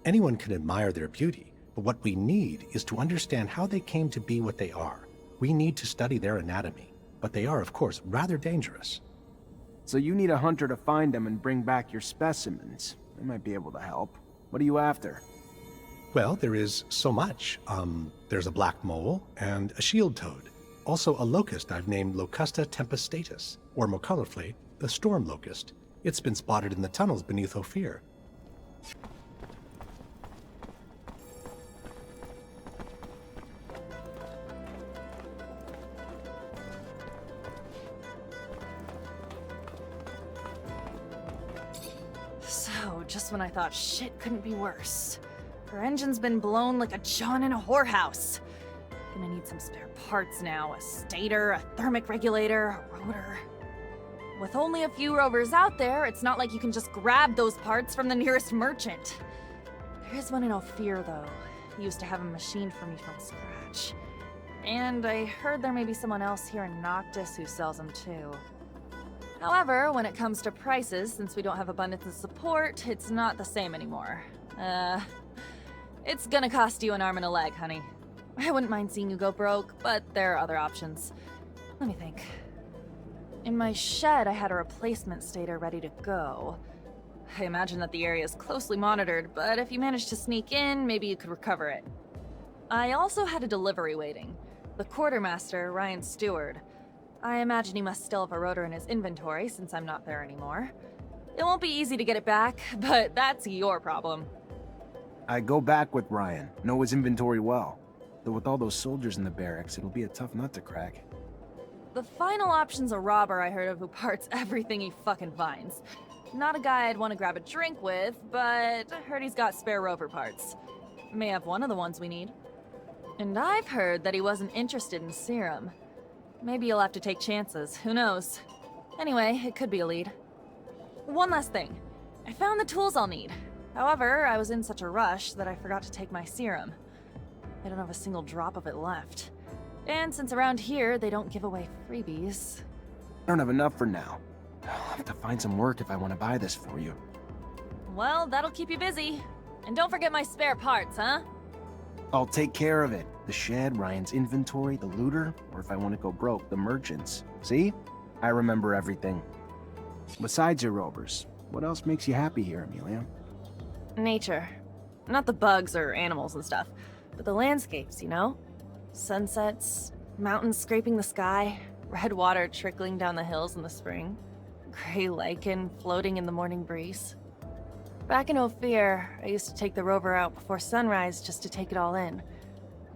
Anyone can admire their beauty, but what we need is to understand how they came to be what they are. We need to study their anatomy, but they are, of course, rather dangerous. So you need a hunter to find them and bring back your specimens. I might be able to help. What are you after? Well, there is so much. There's a black mole and a shield toad. Also a locust I've named Locusta tempestatus, or more colorfully, the storm locust. It's been spotted in the tunnels beneath Ophir. just when I thought shit couldn't be worse. Her engine's been blown like a John in a whorehouse. Gonna need some spare parts now. A stator, a thermic regulator, a rotor. With only a few rovers out there, it's not like you can just grab those parts from the nearest merchant. There is one in Ophir, though. He used to have a machine for me from scratch. And I heard there may be someone else here in Noktис who sells them too. However, when it comes to prices, since we don't have abundance of support, it's not the same anymore. It's gonna cost you an arm and a leg, honey. I wouldn't mind seeing you go broke, but there are other options. Let me think. In my shed, I had a replacement stator ready to go. I imagine that the area is closely monitored, but if you manage to sneak in, maybe you could recover it. I also had a delivery waiting. The quartermaster, Ryan Stewart. I imagine he must still have a rotor in his inventory since I'm not there anymore. It won't be easy to get it back, but that's your problem. I go back with Ryan. Know his inventory well. Though with all those soldiers in the barracks, it'll be a tough nut to crack. The final option's a robber I heard of who parts everything he fucking finds. Not a guy I'd want to grab a drink with, but I heard he's got spare rover parts. May have one of the ones we need. And I've heard that he wasn't interested in serum. Maybe you'll have to take chances, who knows? Anyway, it could be a lead. One last thing. I found the tools I'll need. However, I was in such a rush that I forgot to take my serum. I don't have a single drop of it left. And since around here, they don't give away freebies. I don't have enough for now. I'll have to find some work if I want to buy this for you. Well, that'll keep you busy. And don't forget my spare parts, huh? I'll take care of it. The shed, Ryan's inventory, the looter, or if I want to go broke, the merchants. See? I remember everything. Besides your rovers, what else makes you happy here, Amelia? Nature. Not the bugs or animals and stuff, but the landscapes, you know? Sunsets, mountains scraping the sky, red water trickling down the hills in the spring, gray lichen floating in the morning breeze. Back in Ophir, I used to take the rover out before sunrise just to take it all in.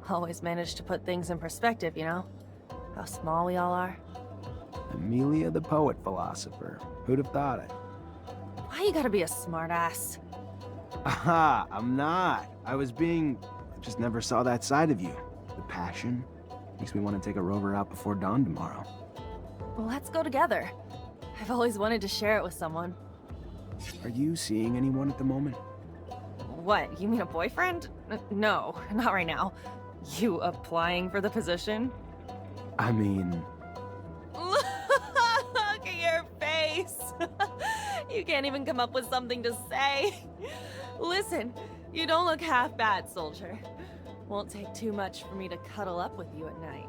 Always managed to put things in perspective, you know? How small we all are. Amelia the poet philosopher. Who'd have thought it? Why you gotta be a smartass? Aha, I'm not. I just never saw that side of you. The passion. Makes me want to take a rover out before dawn tomorrow. Well, let's go together. I've always wanted to share it with someone. Are you seeing anyone at the moment? What, you mean a boyfriend? No, not right now. You applying for the position? I mean... Look at your face! You can't even come up with something to say. Listen, you don't look half bad, soldier. Won't take too much for me to cuddle up with you at night.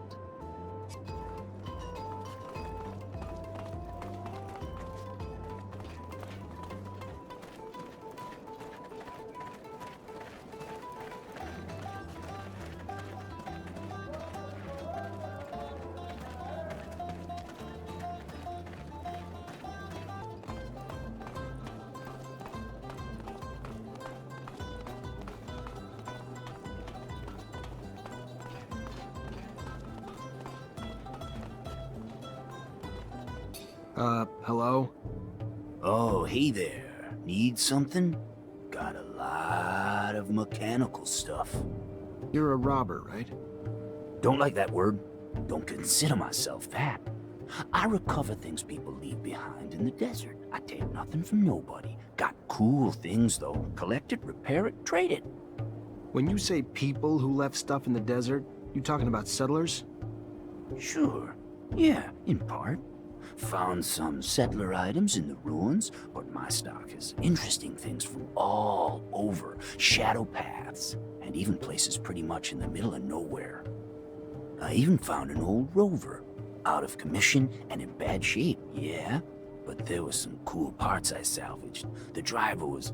Hello? Oh, hey there. Need something? Got a lot of mechanical stuff. You're a robber, right? Don't like that word. Don't consider myself that. I recover things people leave behind in the desert. I take nothing from nobody. Got cool things, though. Collect it, repair it, trade it. When you say people who left stuff in the desert, you talking about settlers? Sure. Yeah, in part. Found some settler items in the ruins, but my stock is interesting things from all over. Shadow paths, and even places pretty much in the middle of nowhere. I even found an old rover, out of commission and in bad shape, yeah? But there was some cool parts I salvaged. The driver was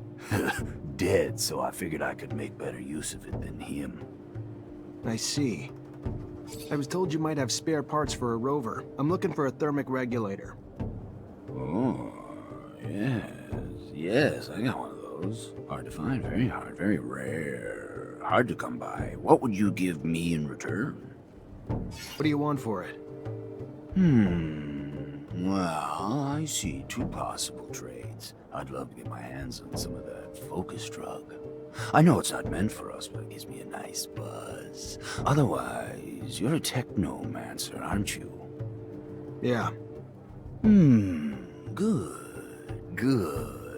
dead, so I figured I could make better use of it than him. I see. I was told you might have spare parts for a rover. I'm looking for a thermic regulator. Oh, yes, I got one of those. Hard to find, very hard, very rare. Hard to come by. What would you give me in return? What do you want for it? Well, I see two possible trades. I'd love to get my hands on some of that focus drug. I know it's not meant for us, but it gives me a nice buzz. Otherwise, you're a Technomancer, aren't you? Yeah. Good.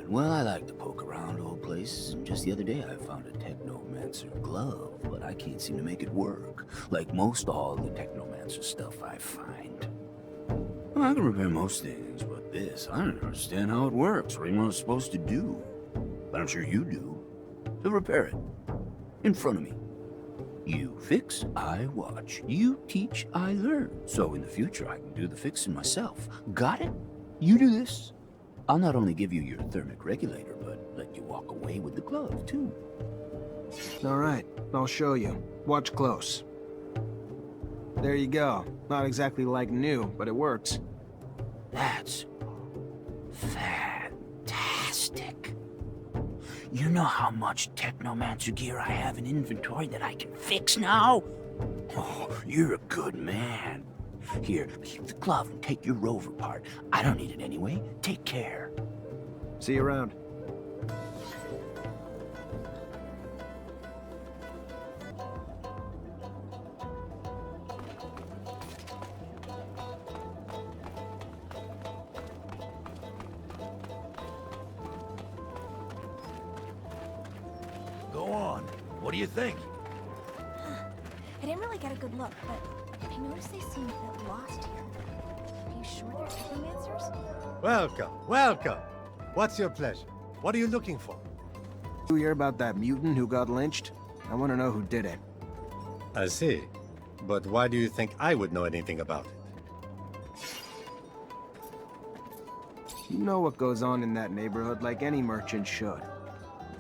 Well, I like to poke around old places, and just the other day I found a Technomancer glove, but I can't seem to make it work, like most all the Technomancer stuff I find. Well, I can repair most things, but this, I don't understand how it works, or even what it's supposed to do. But I'm sure you do. So repair it. In front of me. You fix, I watch. You teach, I learn. So in the future, I can do the fixing myself. Got it? You do this. I'll not only give you your thermic regulator, but let you walk away with the glove, too. All right, I'll show you. Watch close. There you go. Not exactly like new, but it works. That's fantastic. You know how much Technomancer gear I have in inventory that I can fix now? Oh, you're a good man. Here, keep the glove and take your rover part. I don't need it anyway. Take care. See you around. Go on. What do you think? I didn't really get a good look, but I noticed they seemed a bit lost here. Are you sure they're Technomancers? Welcome. What's your pleasure? What are you looking for? You hear about that mutant who got lynched? I want to know who did it. I see. But why do you think I would know anything about it? You know what goes on in that neighborhood like any merchant should.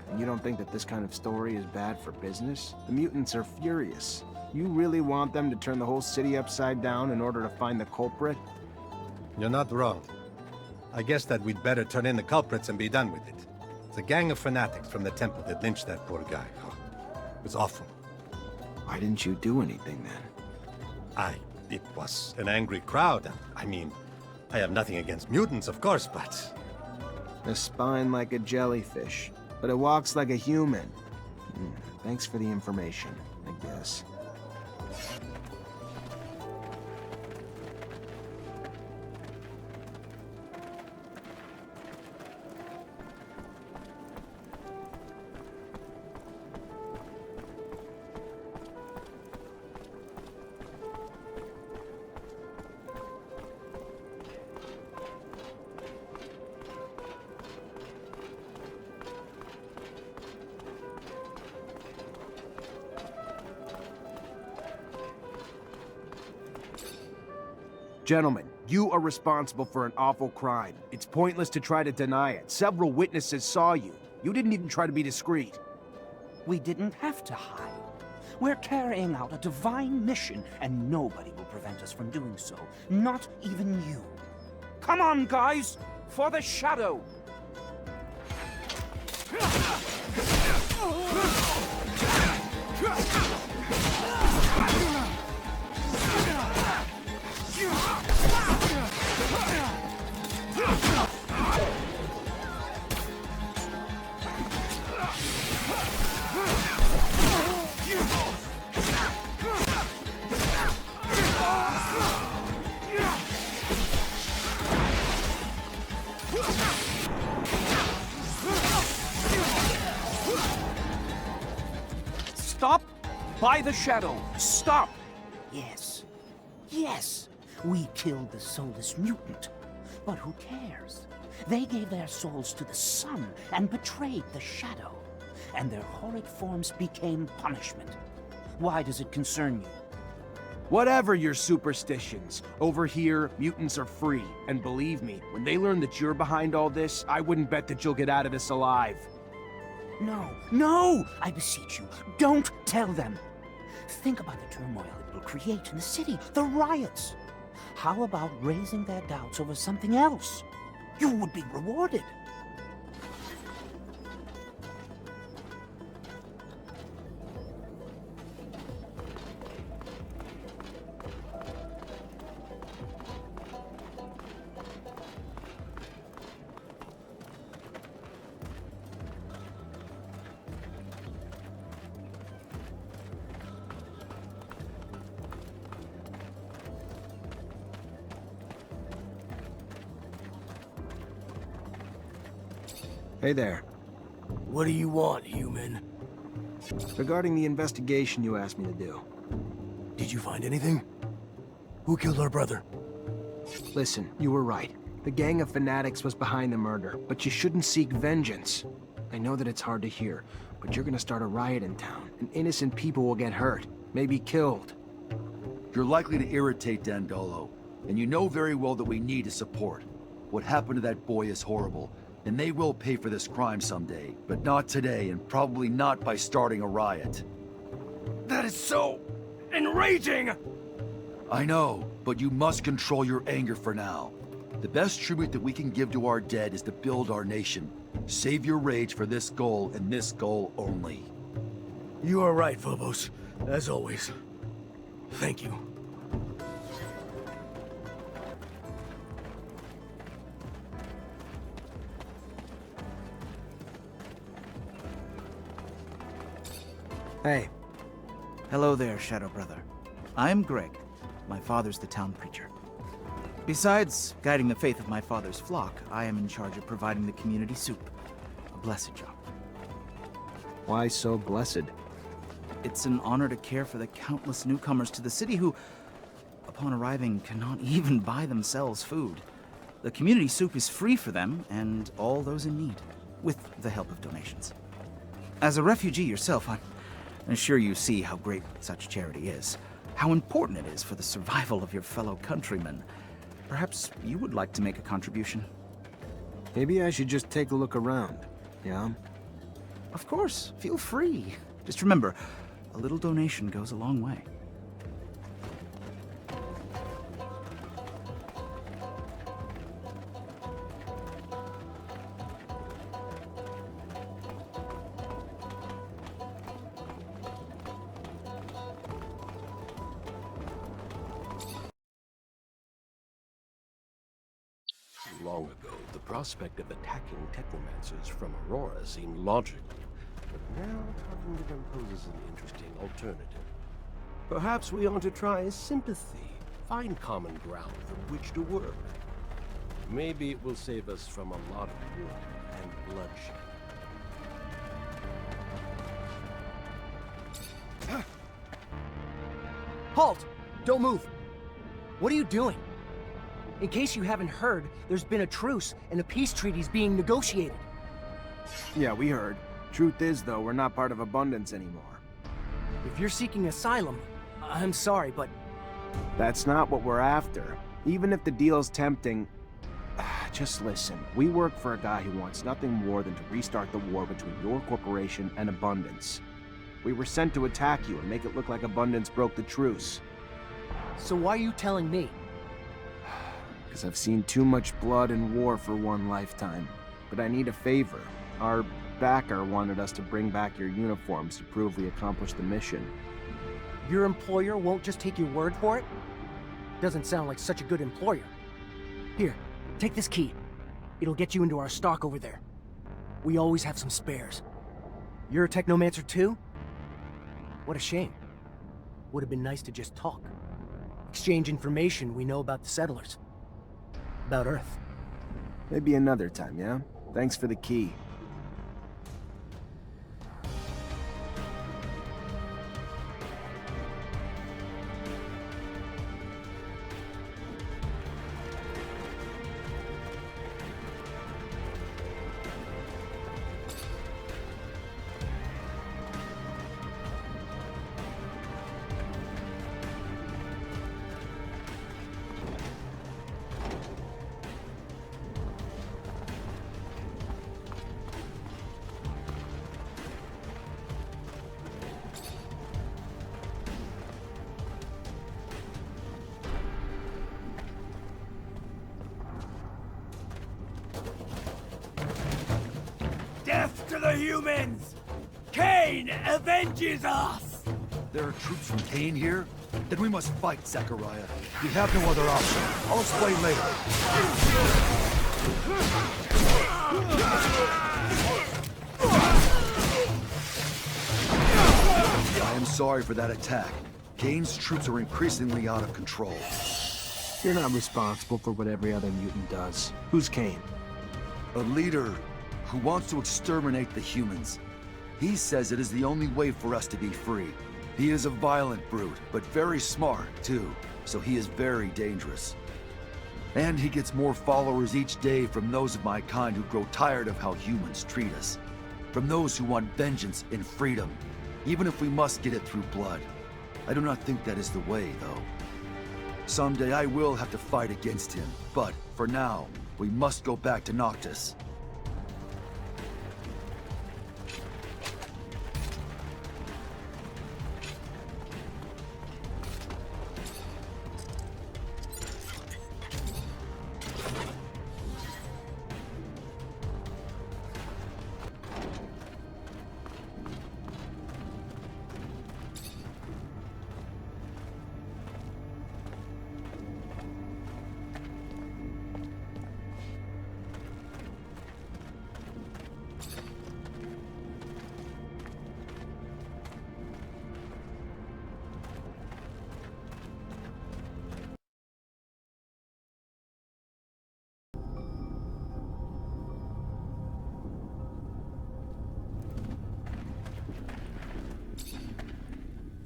And you don't think that this kind of story is bad for business? The mutants are furious. You really want them to turn the whole city upside down in order to find the culprit? You're not wrong. I guess that we'd better turn in the culprits and be done with it. It's a gang of fanatics from the temple that lynched that poor guy. Oh, it was awful. Why didn't you do anything then? It was an angry crowd. I mean, I have nothing against mutants, of course, but... A spine like a jellyfish, but it walks like a human. Thanks for the information, I guess. Gentlemen, you are responsible for an awful crime. It's pointless to try to deny it. Several witnesses saw you. You didn't even try to be discreet. We didn't have to hide. We're carrying out a divine mission, and nobody will prevent us from doing so. Not even you. Come on, guys! For the shadow! Stop! By the shadow! Stop! Yes. Yes! We killed the soulless mutant. But who cares? They gave their souls to the sun and betrayed the shadow. And their horrid forms became punishment. Why does it concern you? Whatever your superstitions, over here, mutants are free. And believe me, when they learn that you're behind all this, I wouldn't bet that you'll get out of this alive. No, no! I beseech you, don't tell them! Think about the turmoil it will create in the city, the riots. How about raising their doubts over something else? You would be rewarded. Hey there. What do you want, human? Regarding the investigation you asked me to do. Did you find anything? Who killed our brother? Listen, you were right. The gang of fanatics was behind the murder, but you shouldn't seek vengeance. I know that it's hard to hear, but you're gonna start a riot in town, and innocent people will get hurt, maybe killed. You're likely to irritate Dandolo, and you know very well that we need his support. What happened to that boy is horrible, and they will pay for this crime someday, but not today, and probably not by starting a riot. That is so enraging! I know, but you must control your anger for now. The best tribute that we can give to our dead is to build our nation. Save your rage for this goal, and this goal only. You are right, Phobos. As always. Thank you. Hey. Hello there, Shadow Brother. I'm Greg. My father's the town preacher. Besides guiding the faith of my father's flock, I am in charge of providing the community soup. A blessed job. Why so blessed? It's an honor to care for the countless newcomers to the city who, upon arriving, cannot even buy themselves food. The community soup is free for them and all those in need, with the help of donations. As a refugee yourself, I'm sure you see how great such charity is, how important it is for the survival of your fellow countrymen. Perhaps you would like to make a contribution. Maybe I should just take a look around, yeah? Of course, feel free. Just remember, a little donation goes a long way. Long ago, the prospect of attacking Technomancers from Aurora seemed logical, but now talking to them poses an interesting alternative. Perhaps we ought to try sympathy, find common ground from which to work. Maybe it will save us from a lot of war and bloodshed. Halt! Don't move! What are you doing? In case you haven't heard, there's been a truce, and a peace treaty's being negotiated. Yeah, we heard. Truth is, though, we're not part of Abundance anymore. If you're seeking asylum, I'm sorry, but... That's not what we're after. Even if the deal's tempting... Just listen. We work for a guy who wants nothing more than to restart the war between your corporation and Abundance. We were sent to attack you and make it look like Abundance broke the truce. So why are you telling me? Because I've seen too much blood and war for one lifetime. But I need a favor. Our backer wanted us to bring back your uniforms to prove we accomplished the mission. Your employer won't just take your word for it? Doesn't sound like such a good employer. Here, take this key. It'll get you into our stock over there. We always have some spares. You're a Technomancer too? What a shame. Would have been nice to just talk. Exchange information we know about the settlers. About Earth. Maybe another time, yeah? Thanks for the key. Death to the humans! Cain avenges us! There are troops from Cain here? Then we must fight, Zachariah. We have no other option. I'll explain later. I am sorry for that attack. Cain's troops are increasingly out of control. You're not responsible for what every other mutant does. Who's Cain? A leader who wants to exterminate the humans. He says it is the only way for us to be free. He is a violent brute, but very smart, too, so he is very dangerous. And he gets more followers each day from those of my kind who grow tired of how humans treat us. From those who want vengeance and freedom, even if we must get it through blood. I do not think that is the way, though. Someday I will have to fight against him, but for now, we must go back to Noktis.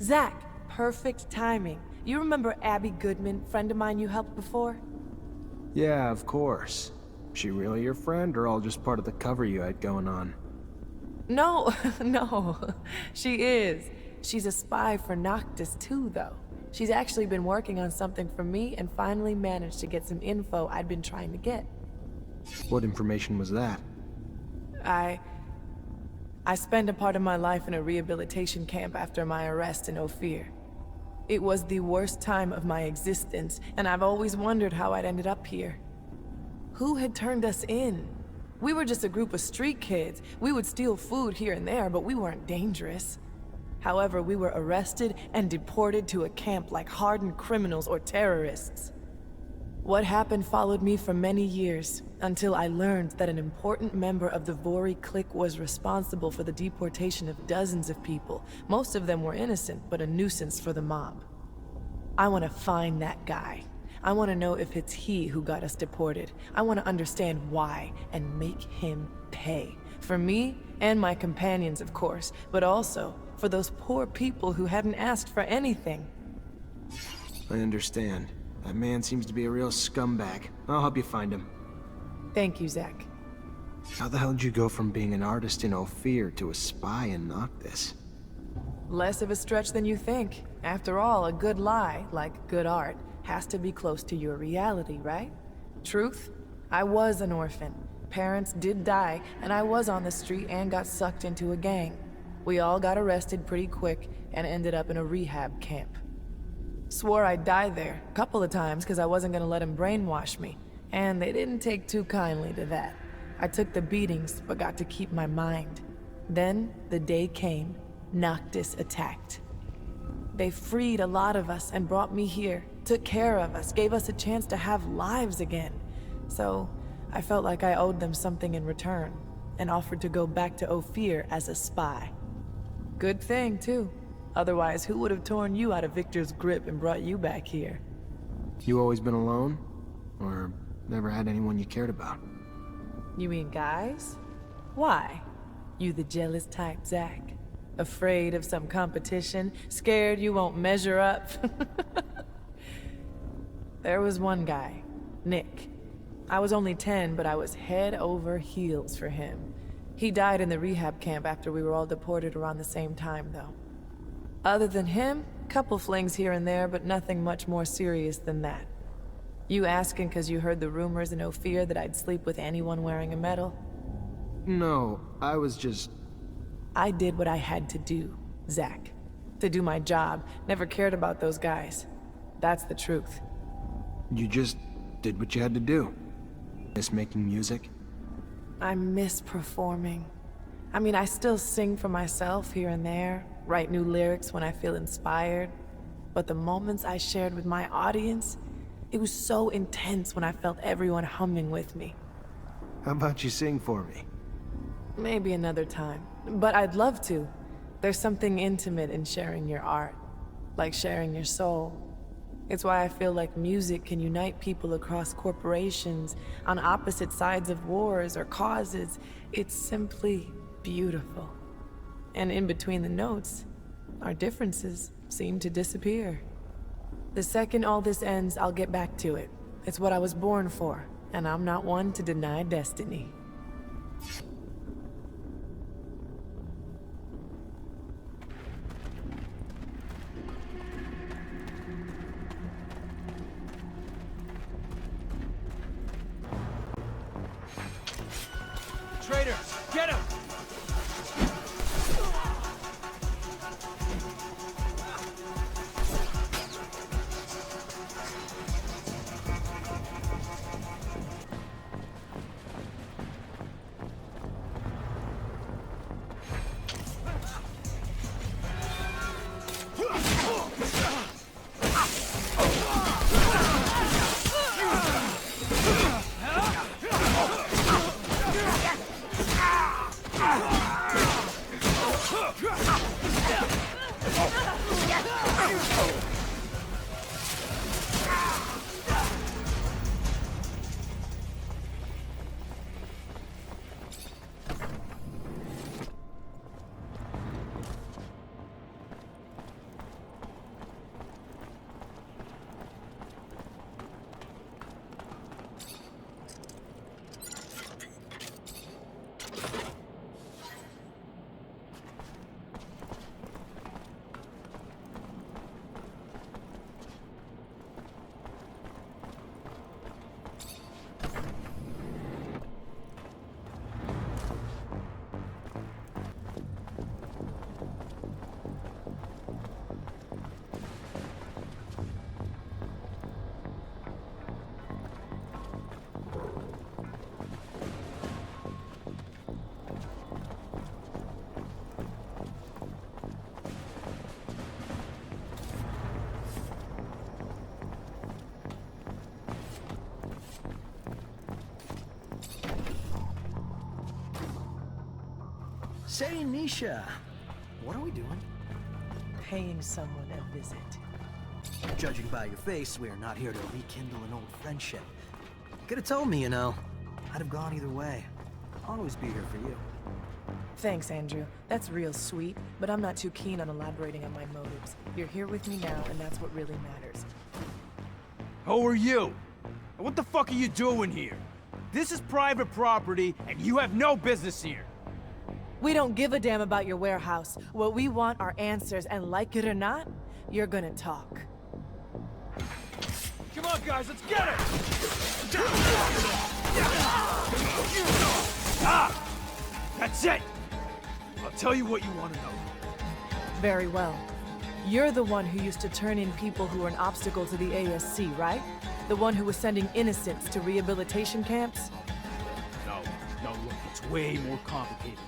Zach, perfect timing. You remember Abby Goodman, friend of mine you helped before? Yeah, of course. She really your friend, or all just part of the cover you had going on? No, no, she is. She's a spy for Noktis too, though. She's actually been working on something for me and finally managed to get some info I'd been trying to get. What information was that? I spent a part of my life in a rehabilitation camp after my arrest in Ophir. It was the worst time of my existence, and I've always wondered how I'd ended up here. Who had turned us in? We were just a group of street kids. We would steal food here and there, but we weren't dangerous. However, we were arrested and deported to a camp like hardened criminals or terrorists. What happened followed me for many years, until I learned that an important member of the Vori clique was responsible for the deportation of dozens of people. Most of them were innocent, but a nuisance for the mob. I want to find that guy. I want to know if it's he who got us deported. I want to understand why, and make him pay. For me, and my companions, of course, but also for those poor people who hadn't asked for anything. I understand. That man seems to be a real scumbag. I'll help you find him. Thank you, Zach. How the hell did you go from being an artist in Ophir to a spy in Noktis? Less of a stretch than you think. After all, a good lie, like good art, has to be close to your reality, right? Truth? I was an orphan. Parents did die, and I was on the street and got sucked into a gang. We all got arrested pretty quick and ended up in a rehab camp. Swore I'd die there a couple of times because I wasn't gonna let him brainwash me, and they didn't take too kindly to that. I took the beatings, but got to keep my mind. Then, the day came. Noktis attacked. They freed a lot of us and brought me here, took care of us, gave us a chance to have lives again. So, I felt like I owed them something in return, and offered to go back to Ophir as a spy. Good thing, too. Otherwise, who would have torn you out of Victor's grip and brought you back here? You always been alone? Or never had anyone you cared about? You mean guys? Why? You the jealous type, Zach? Afraid of some competition? Scared you won't measure up? There was one guy, Nick. I was only 10, but I was head over heels for him. He died in the rehab camp after we were all deported around the same time, though. Other than him, couple flings here and there, but nothing much more serious than that. You asking because you heard the rumors in Ophir that I'd sleep with anyone wearing a medal? No, I was just... I did what I had to do, Zach. To do my job. Never cared about those guys. That's the truth. You just did what you had to do. Miss making music? I miss performing. I mean, I still sing for myself here and there, write new lyrics when I feel inspired. But the moments I shared with my audience, it was so intense when I felt everyone humming with me. How about you sing for me? Maybe another time. But I'd love to. There's something intimate in sharing your art. Like sharing your soul. It's why I feel like music can unite people across corporations, on opposite sides of wars or causes. It's simply beautiful. And in between the notes, our differences seem to disappear. The second all this ends, I'll get back to it. It's what I was born for, and I'm not one to deny destiny. Traitor, get him! Say, Nisha, what are we doing? Paying someone a visit. Judging by your face, we're not here to rekindle an old friendship. Could have told me, you know. I'd have gone either way. I'll always be here for you. Thanks, Andrew. That's real sweet, but I'm not too keen on elaborating on my motives. You're here with me now, and that's what really matters. Who are you? And what the fuck are you doing here? This is private property, and you have no business here. We don't give a damn about your warehouse. What we want are answers, and like it or not, you're gonna talk. Come on, guys, let's get it! Ah! That's it! I'll tell you what you want to know. Very well. You're the one who used to turn in people who were an obstacle to the ASC, right? The one who was sending innocents to rehabilitation camps? No, look, it's way more complicated.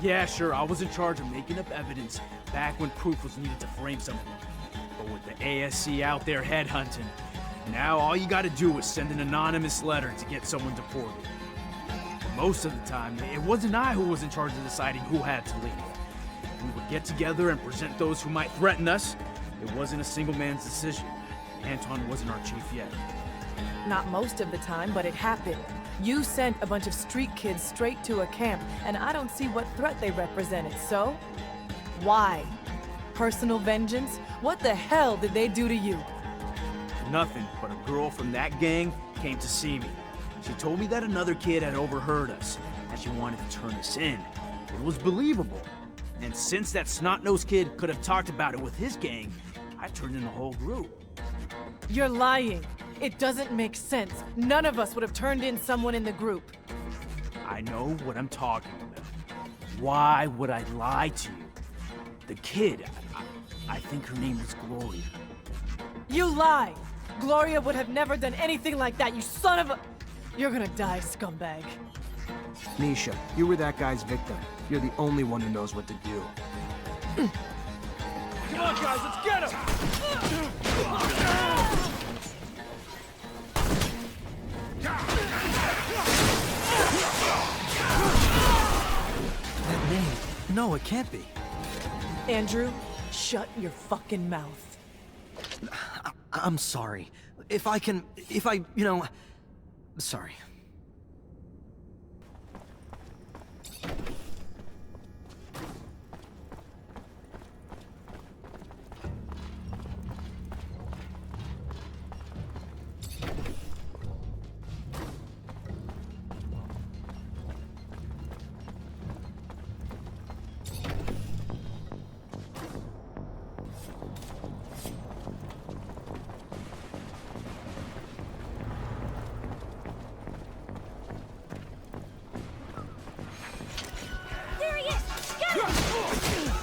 Yeah, sure, I was in charge of making up evidence back when proof was needed to frame someone. But with the ASC out there headhunting, now all you gotta do is send an anonymous letter to get someone deported. But most of the time, it wasn't I who was in charge of deciding who had to leave. We would get together and present those who might threaten us. It wasn't a single man's decision. Anton wasn't our chief yet. Not most of the time, but it happened. You sent a bunch of street kids straight to a camp, and I don't see what threat they represented, so? Why? Personal vengeance? What the hell did they do to you? Nothing, but a girl from that gang came to see me. She told me that another kid had overheard us, and she wanted to turn us in. It was believable. And since that snot-nosed kid could have talked about it with his gang, I turned in the whole group. You're lying. It doesn't make sense. None of us would have turned in someone in the group. I know what I'm talking about. Why would I lie to you? The kid, I think her name was Gloria. You lie! Gloria would have never done anything like that, you son of a... You're gonna die, scumbag. Nisha, you were that guy's victim. You're the only one who knows what to do. Come on, guys, let's get him! That name? No, it can't be. Andrew, shut your fucking mouth. I'm sorry. Sorry. There he is! Get him!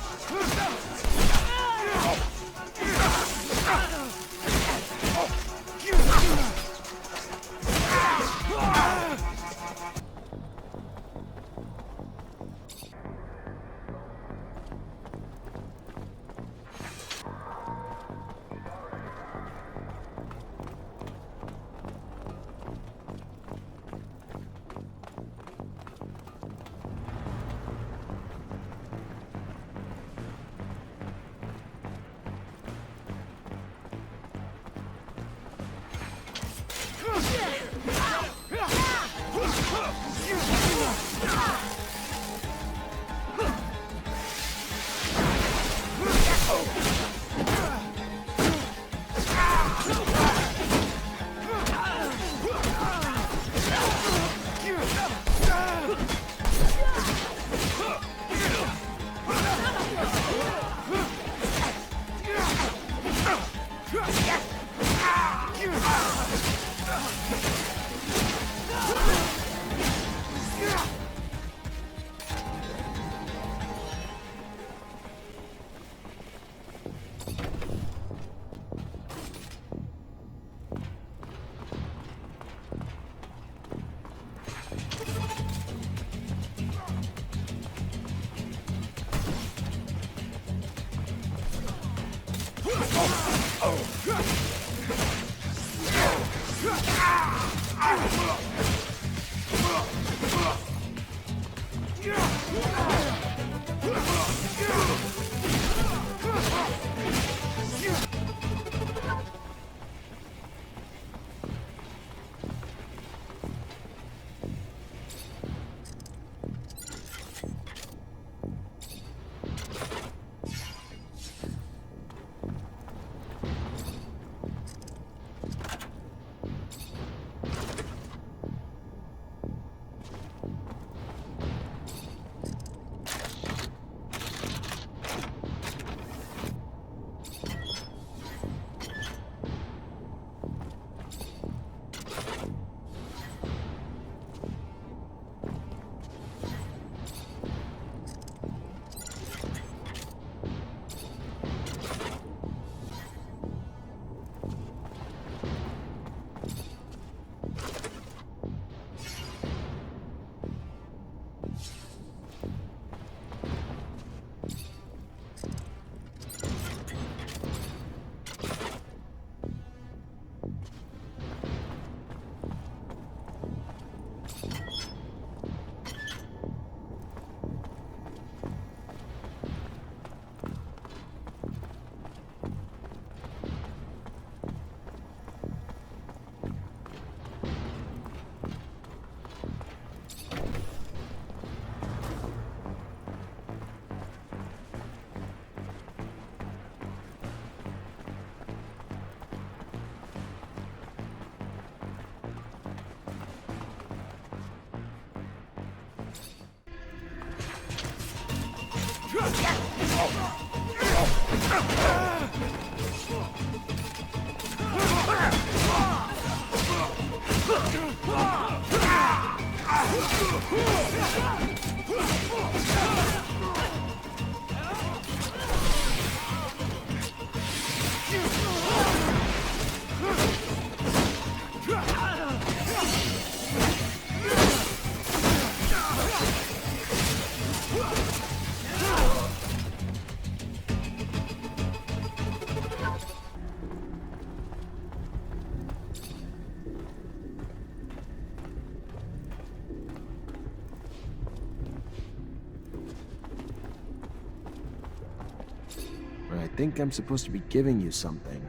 I think I'm supposed to be giving you something.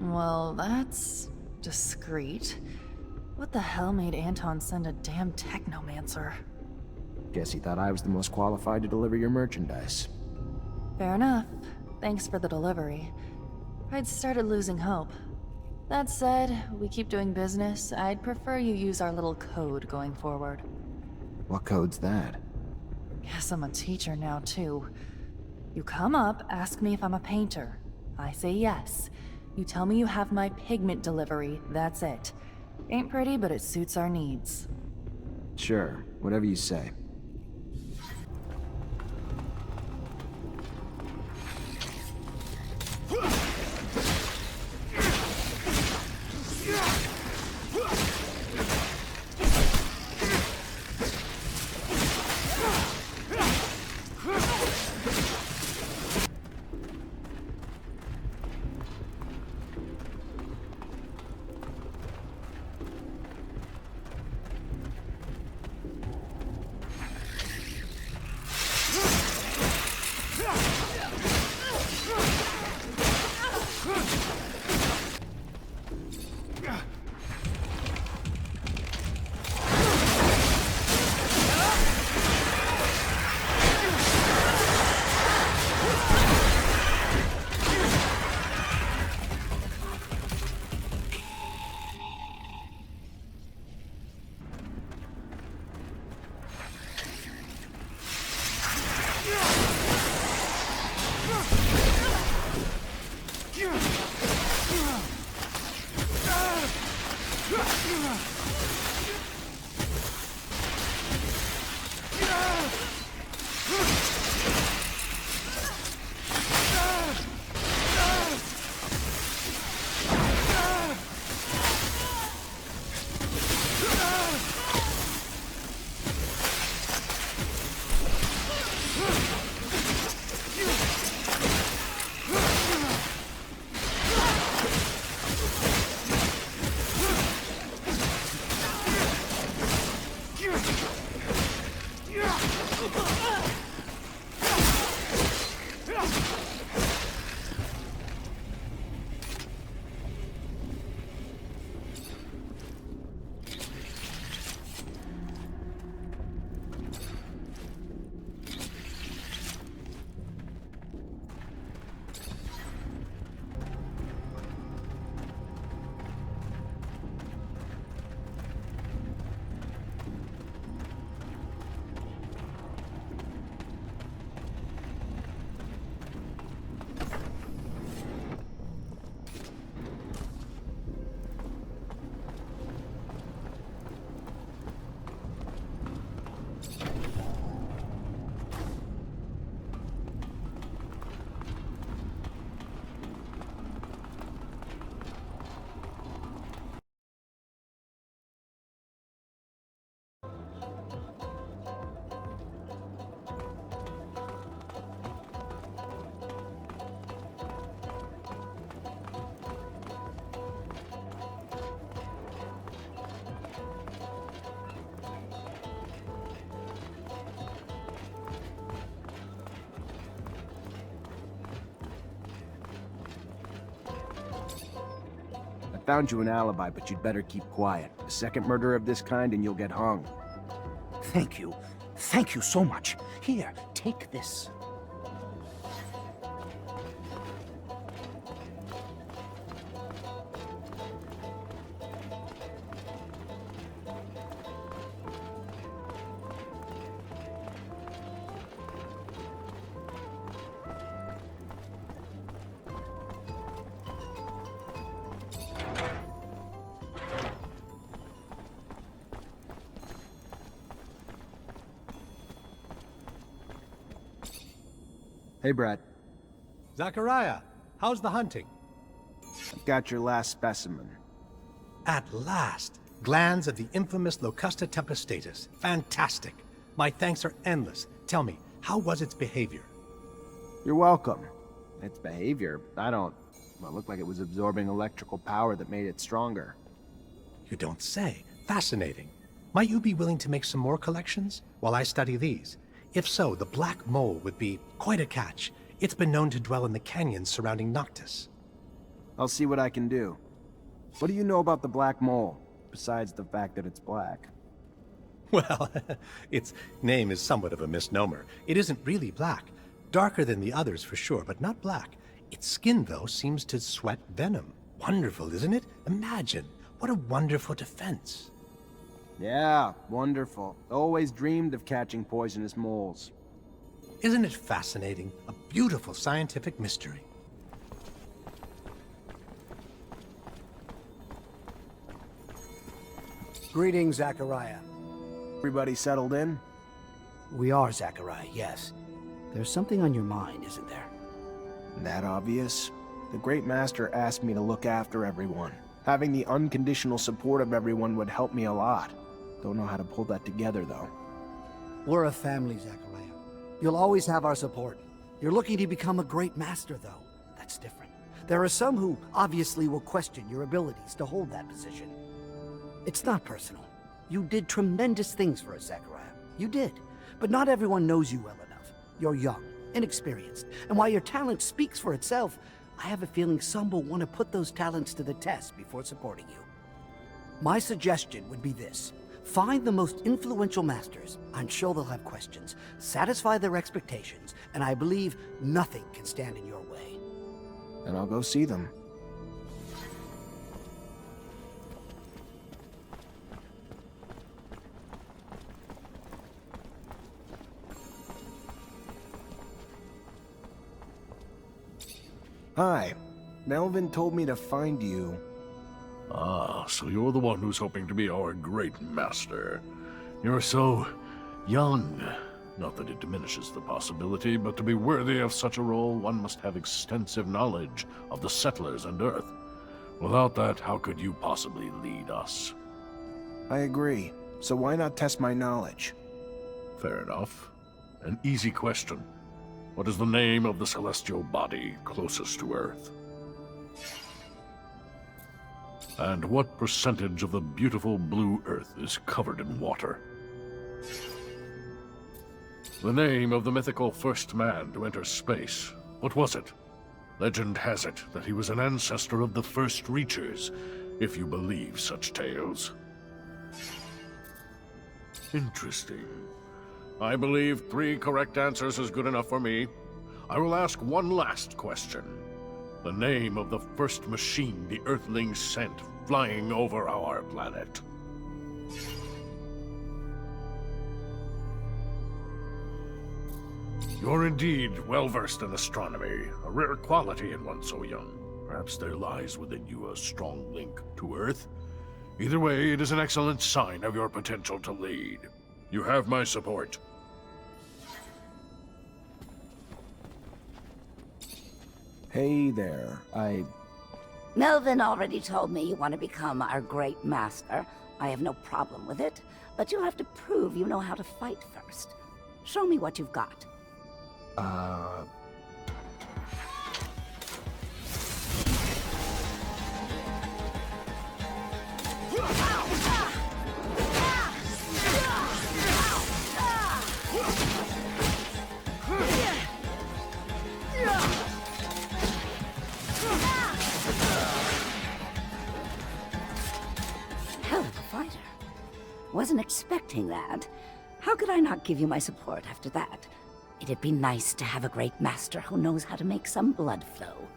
Well, that's discreet. What the hell made Anton send a damn Technomancer? Guess he thought I was the most qualified to deliver your merchandise. Fair enough. Thanks for the delivery. I'd started losing hope. That said, we keep doing business. I'd prefer you use our little code going forward. What code's that? Guess I'm a teacher now, too. You come up, ask me if I'm a painter. I say yes. You tell me you have my pigment delivery, that's it. Ain't pretty, but it suits our needs. Sure, whatever you say. Found you an alibi, but you'd better keep quiet. A second murder of this kind and you'll get hung. Thank you. Thank you so much. Here, take this. Hey, Brett. Zachariah, how's the hunting? I've got your last specimen. At last! Glands of the infamous Locusta tempestatus. Fantastic. My thanks are endless. Tell me, how was its behavior? You're welcome. Its behavior, well, it looked like it was absorbing electrical power that made it stronger. You don't say. Fascinating. Might you be willing to make some more collections while I study these? If so, the black mole would be quite a catch. It's been known to dwell in the canyons surrounding Noktис. I'll see what I can do. What do you know about the black mole, besides the fact that it's black? Well, its name is somewhat of a misnomer. It isn't really black. Darker than the others for sure, but not black. Its skin, though, seems to sweat venom. Wonderful, isn't it? Imagine. What a wonderful defense. Yeah, wonderful. Always dreamed of catching poisonous moles. Isn't it fascinating? A beautiful scientific mystery. Greetings, Zachariah. Everybody settled in? We are, Zachariah, yes. There's something on your mind, isn't there? That obvious? The Great Master asked me to look after everyone. Having the unconditional support of everyone would help me a lot. Don't know how to pull that together, though. We're a family, Zachariah. You'll always have our support. You're looking to become a great master, though. That's different. There are some who obviously will question your abilities to hold that position. It's not personal. You did tremendous things for us, Zachariah. You did. But not everyone knows you well enough. You're young, inexperienced, and while your talent speaks for itself, I have a feeling some will want to put those talents to the test before supporting you. My suggestion would be this. Find the most influential masters. I'm sure they'll have questions. Satisfy their expectations, and I believe nothing can stand in your way. And I'll go see them. Hi. Melvin told me to find you. Ah, so you're the one who's hoping to be our great master. You're so young. Not that it diminishes the possibility, but to be worthy of such a role, one must have extensive knowledge of the settlers and Earth. Without that, how could you possibly lead us? I agree. So why not test my knowledge? Fair enough. An easy question. What is the name of the celestial body closest to Earth? And what percentage of the beautiful blue Earth is covered in water? The name of the mythical first man to enter space. What was it? Legend has it that he was an ancestor of the first Reachers, if you believe such tales. Interesting. I believe 3 correct answers is good enough for me. I will ask one last question. The name of the first machine the Earthlings sent flying over our planet. You're indeed well-versed in astronomy, a rare quality in one so young. Perhaps there lies within you a strong link to Earth. Either way, it is an excellent sign of your potential to lead. You have my support. Hey there, Melvin already told me you want to become our great master. I have no problem with it, but you'll have to prove you know how to fight first. Show me what you've got. Hell of a fighter. Wasn't expecting that. How could I not give you my support after that? It'd be nice to have a great master who knows how to make some blood flow.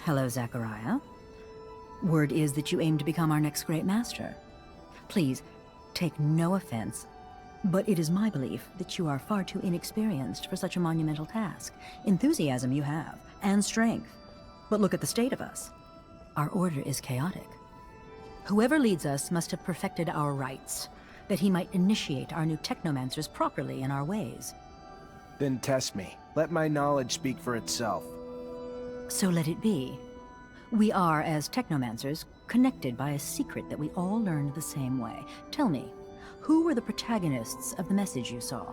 Hello, Zachariah. Word is that you aim to become our next great master. Please, take no offense, but it is my belief that you are far too inexperienced for such a monumental task. Enthusiasm you have, and strength. But look at the state of us. Our order is chaotic. Whoever leads us must have perfected our rites, that he might initiate our new Technomancers properly in our ways. Then test me. Let my knowledge speak for itself. So let it be. We are, as Technomancers, connected by a secret that we all learned the same way. Tell me, who were the protagonists of the message you saw?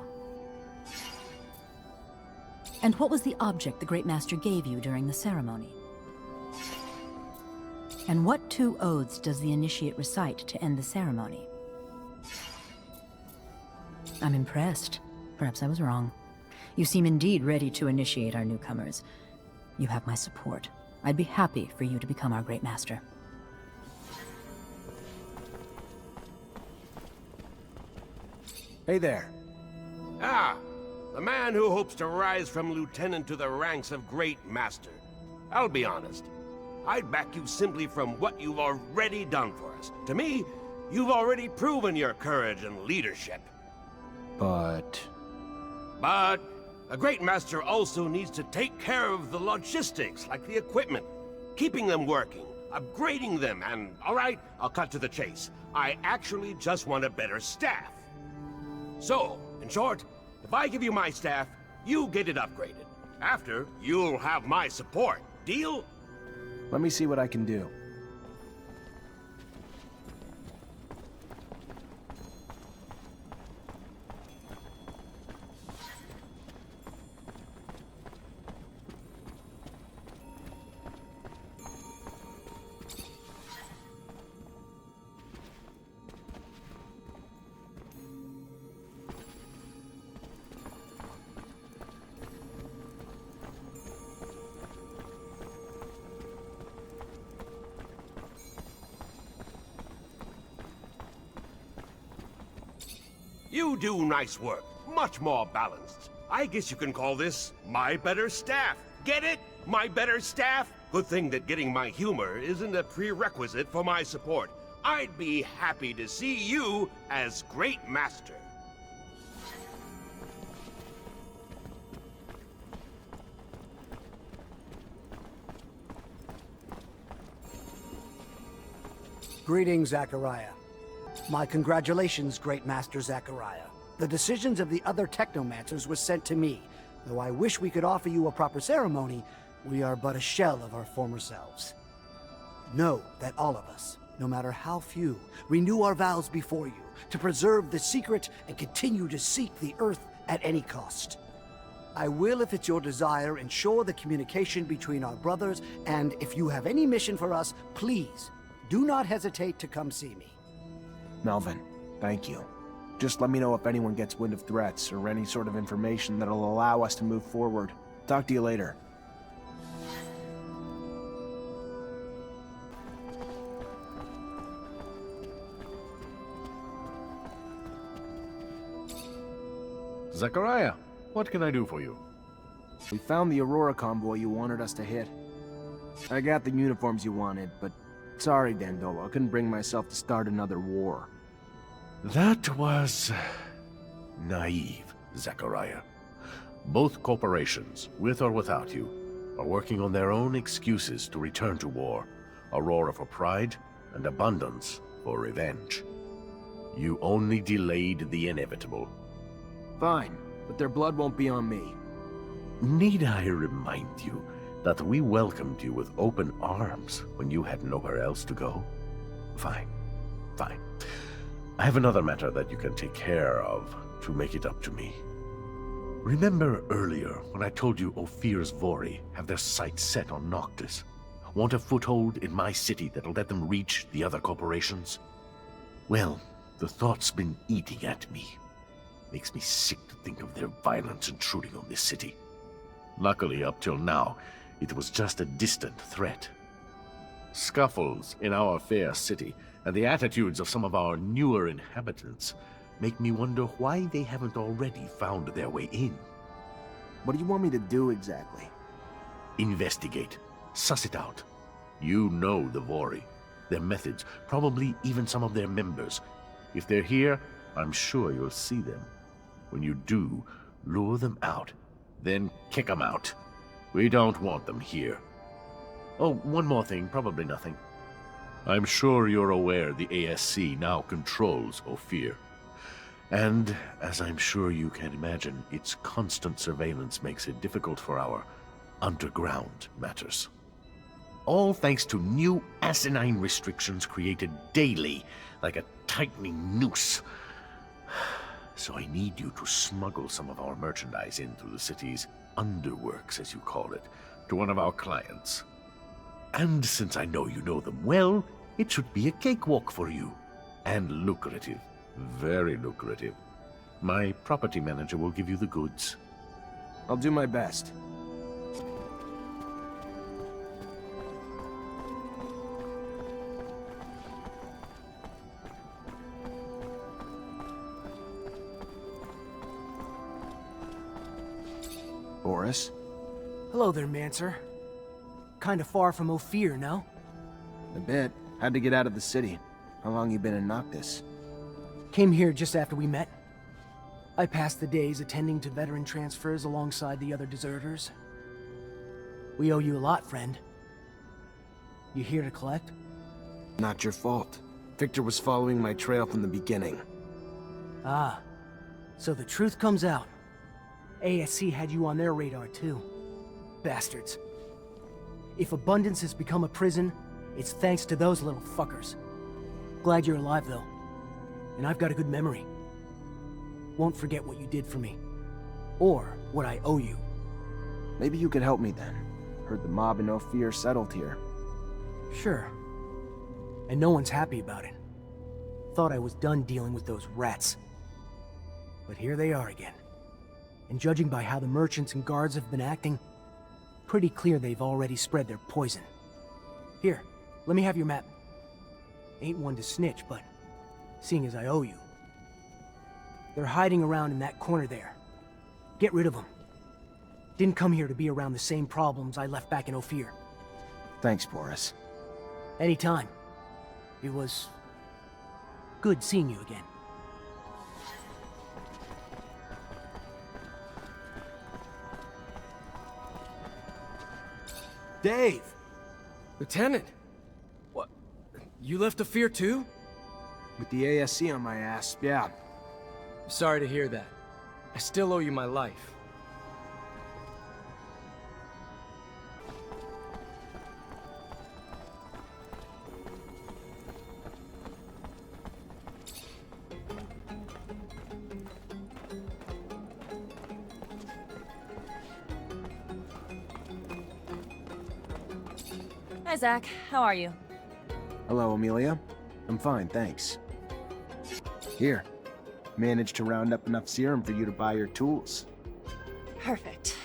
And what was the object the Great Master gave you during the ceremony? And what 2 oaths does the initiate recite to end the ceremony? I'm impressed. Perhaps I was wrong. You seem indeed ready to initiate our newcomers. You have my support. I'd be happy for you to become our great master. Hey there. Ah, the man who hopes to rise from lieutenant to the ranks of great master. I'll be honest. I'd back you simply from what you've already done for us. To me, you've already proven your courage and leadership. But a great master also needs to take care of the logistics, like the equipment, keeping them working, upgrading them, and alright, I'll cut to the chase. I actually just want a better staff. So, in short, if I give you my staff, you get it upgraded. After, you'll have my support. Deal? let me see what I can do. You do nice work. Much more balanced. I guess you can call this my better staff. Get it? My better staff? Good thing that getting my humor isn't a prerequisite for my support. I'd be happy to see you as great master. Greetings, Zachariah. My congratulations, Great Master Zachariah. The decisions of the other Technomancers were sent to me. Though I wish we could offer you a proper ceremony, we are but a shell of our former selves. Know that all of us, no matter how few, renew our vows before you to preserve the secret and continue to seek the Earth at any cost. I will, if it's your desire, ensure the communication between our brothers, and if you have any mission for us, please, do not hesitate to come see me. Melvin, thank you. Just let me know if anyone gets wind of threats or any sort of information that'll allow us to move forward. Talk to you later. Zachariah, what can I do for you? We found the Aurora convoy you wanted us to hit. I got the uniforms you wanted, but sorry, Dandolo, I couldn't bring myself to start another war. That was naive, Zachariah. Both corporations, with or without you, are working on their own excuses to return to war. Aurora for pride, and Abundance for revenge. You only delayed the inevitable. Fine, but their blood won't be on me. Need I remind you that we welcomed you with open arms when you had nowhere else to go? Fine, fine. I have another matter that you can take care of to make it up to me. Remember earlier when I told you Ophir's Vori have their sights set on Noktис? Want a foothold in my city that'll let them reach the other corporations? Well, the thought's been eating at me. Makes me sick to think of their violence intruding on this city. Luckily, up till now, it was just a distant threat. Scuffles in our fair city and the attitudes of some of our newer inhabitants make me wonder why they haven't already found their way in. What do you want me to do exactly? Investigate. Suss it out. You know the Vori, their methods, probably even some of their members. If they're here, I'm sure you'll see them. When you do, lure them out, then kick them out. We don't want them here. Oh, one more thing, probably nothing. I'm sure you're aware the ASC now controls Ophir. And, as I'm sure you can imagine, its constant surveillance makes it difficult for our underground matters. All thanks to new asinine restrictions created daily, like a tightening noose. So I need you to smuggle some of our merchandise in through the city's underworks, as you call it, to one of our clients. And since I know you know them well, it should be a cakewalk for you. And lucrative. Very lucrative. My property manager will give you the goods. I'll do my best. Boris? Hello there, Mancer. Kinda far from Ophir, no? A bit. Had to get out of the city. How long you been in Ноктис? Came here just after we met. I passed the days attending to veteran transfers alongside the other deserters. We owe you a lot, friend. You here to collect? Not your fault. Victor was following my trail from the beginning. Ah, so the truth comes out. ASC had you on their radar too. Bastards. If Abundance has become a prison, it's thanks to those little fuckers. Glad you're alive though. And I've got a good memory. Won't forget what you did for me. Or what I owe you. Maybe you could help me then. Heard the mob in Ophir settled here. Sure. And no one's happy about it. Thought I was done dealing with those rats. But here they are again. And judging by how the merchants and guards have been acting, pretty clear they've already spread their poison. Here, let me have your map. Ain't one to snitch, but seeing as I owe you. They're hiding around in that corner there. Get rid of them. Didn't come here to be around the same problems I left back in Ophir. Thanks, Boris. Anytime. It was good seeing you again. Dave! Lieutenant! What? You left Ophir too? With the ASC on my ass, yeah. Sorry to hear that. I still owe you my life. Hi, Zach. How are you? Hello, Amelia. I'm fine, thanks. Here. Managed to round up enough serum for you to buy your tools. Perfect.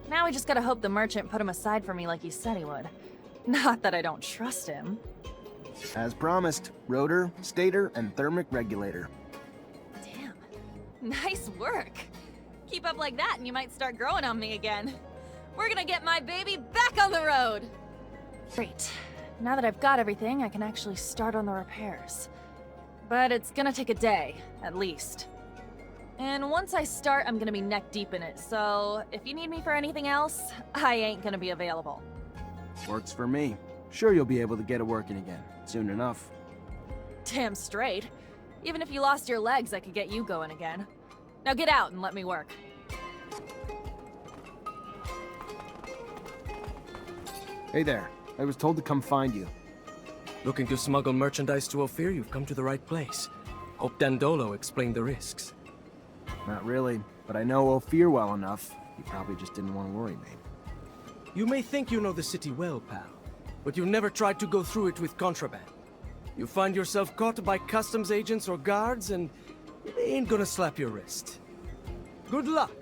Now we just gotta hope the merchant put him aside for me like he said he would. Not that I don't trust him. As promised, rotor, stator, and thermic regulator. Damn. Nice work. Keep up like that and you might start growing on me again. We're gonna get my baby back on the road! Great. Now that I've got everything, I can actually start on the repairs. But it's gonna take a day, at least. And once I start, I'm gonna be neck deep in it, so if you need me for anything else, I ain't gonna be available. Works for me. Sure you'll be able to get it working again, soon enough. Damn straight. Even if you lost your legs, I could get you going again. Now get out and let me work. Hey there. I was told to come find you. Looking to smuggle merchandise to Ophir, you've come to the right place. Hope Dandolo explained the risks. Not really, but I know Ophir well enough. He probably just didn't want to worry me. You may think you know the city well, pal, but you've never tried to go through it with contraband. You find yourself caught by customs agents or guards, and they ain't gonna slap your wrist. Good luck!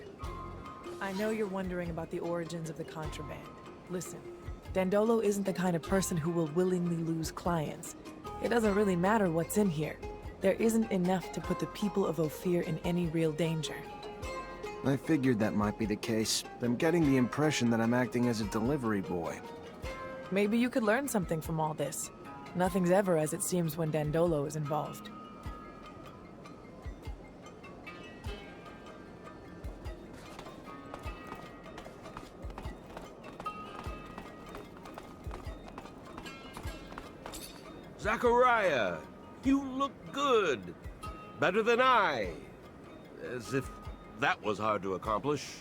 I know you're wondering about the origins of the contraband. Listen, Dandolo isn't the kind of person who will willingly lose clients. It doesn't really matter what's in here. There isn't enough to put the people of Ophir in any real danger. I figured that might be the case. I'm getting the impression that I'm acting as a delivery boy. Maybe you could learn something from all this. Nothing's ever as it seems when Dandolo is involved. Zachariah, you look good. Better than I. As if that was hard to accomplish.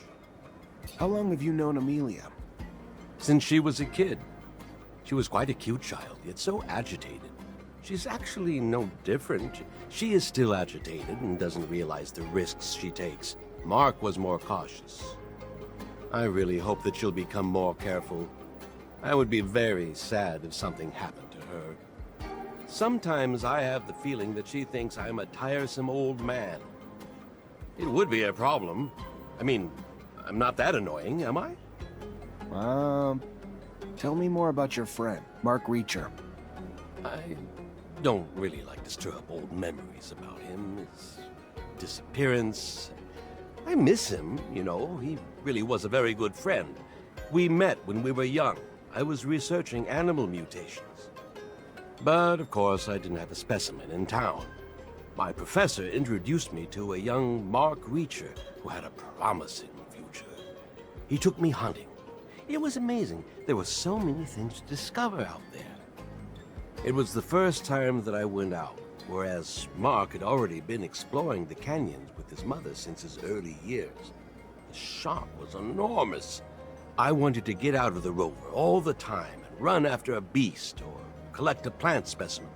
How long have you known Amelia? Since she was a kid. She was quite a cute child, yet so agitated. She's actually no different. She is still agitated and doesn't realize the risks she takes. Mark was more cautious. I really hope that she'll become more careful. I would be very sad if something happened to her. Sometimes I have the feeling that she thinks I'm a tiresome old man. It would be a problem. I mean, I'm not that annoying, am I? Tell me more about your friend, Mark Reacher. I don't really like to stir up old memories about him. His disappearance. I miss him, you know. He really was a very good friend. We met when we were young. I was researching animal mutations. But, of course, I didn't have a specimen in town. My professor introduced me to a young Mark Reacher who had a promising future. He took me hunting. It was amazing. There were so many things to discover out there. It was the first time that I went out, whereas Mark had already been exploring the canyons with his mother since his early years. The shock was enormous. I wanted to get out of the rover all the time and run after a beast or collect a plant specimen.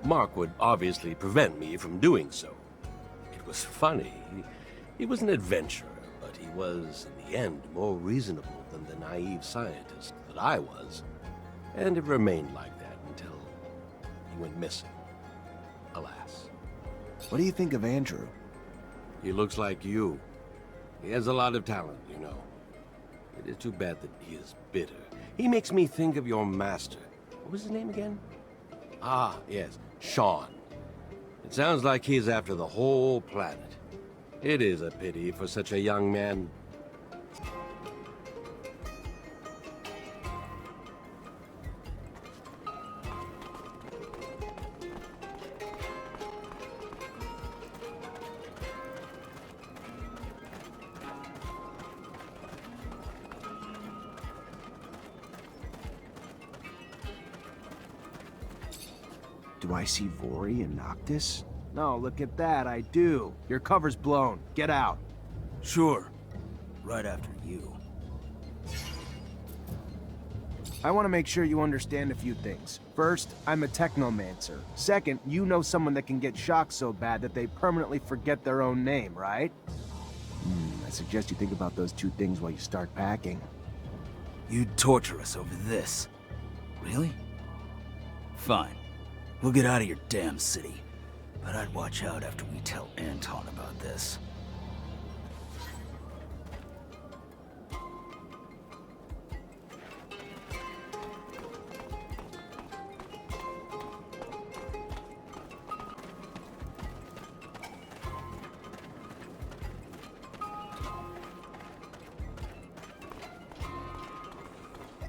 Mark would obviously prevent me from doing so. It was funny. He was an adventurer, but he was, in the end, more reasonable than the naive scientist that I was. And it remained like that until he went missing. Alas. What do you think of Andrew? He looks like you. He has a lot of talent, you know. It is too bad that he is bitter. He makes me think of your master. What was his name again? Ah, yes, Sean. It sounds like he's after the whole planet. It is a pity for such a young man. Do I see Vori and Ноктис? No, look at that, I do. Your cover's blown. Get out. Sure. Right after you. I want to make sure you understand a few things. First, I'm a Technomancer. Second, you know someone that can get shocked so bad that they permanently forget their own name, right? I suggest you think about those two things while you start packing. You'd torture us over this. Really? Fine. We'll get out of your damn city. But I'd watch out after we tell Anton about this.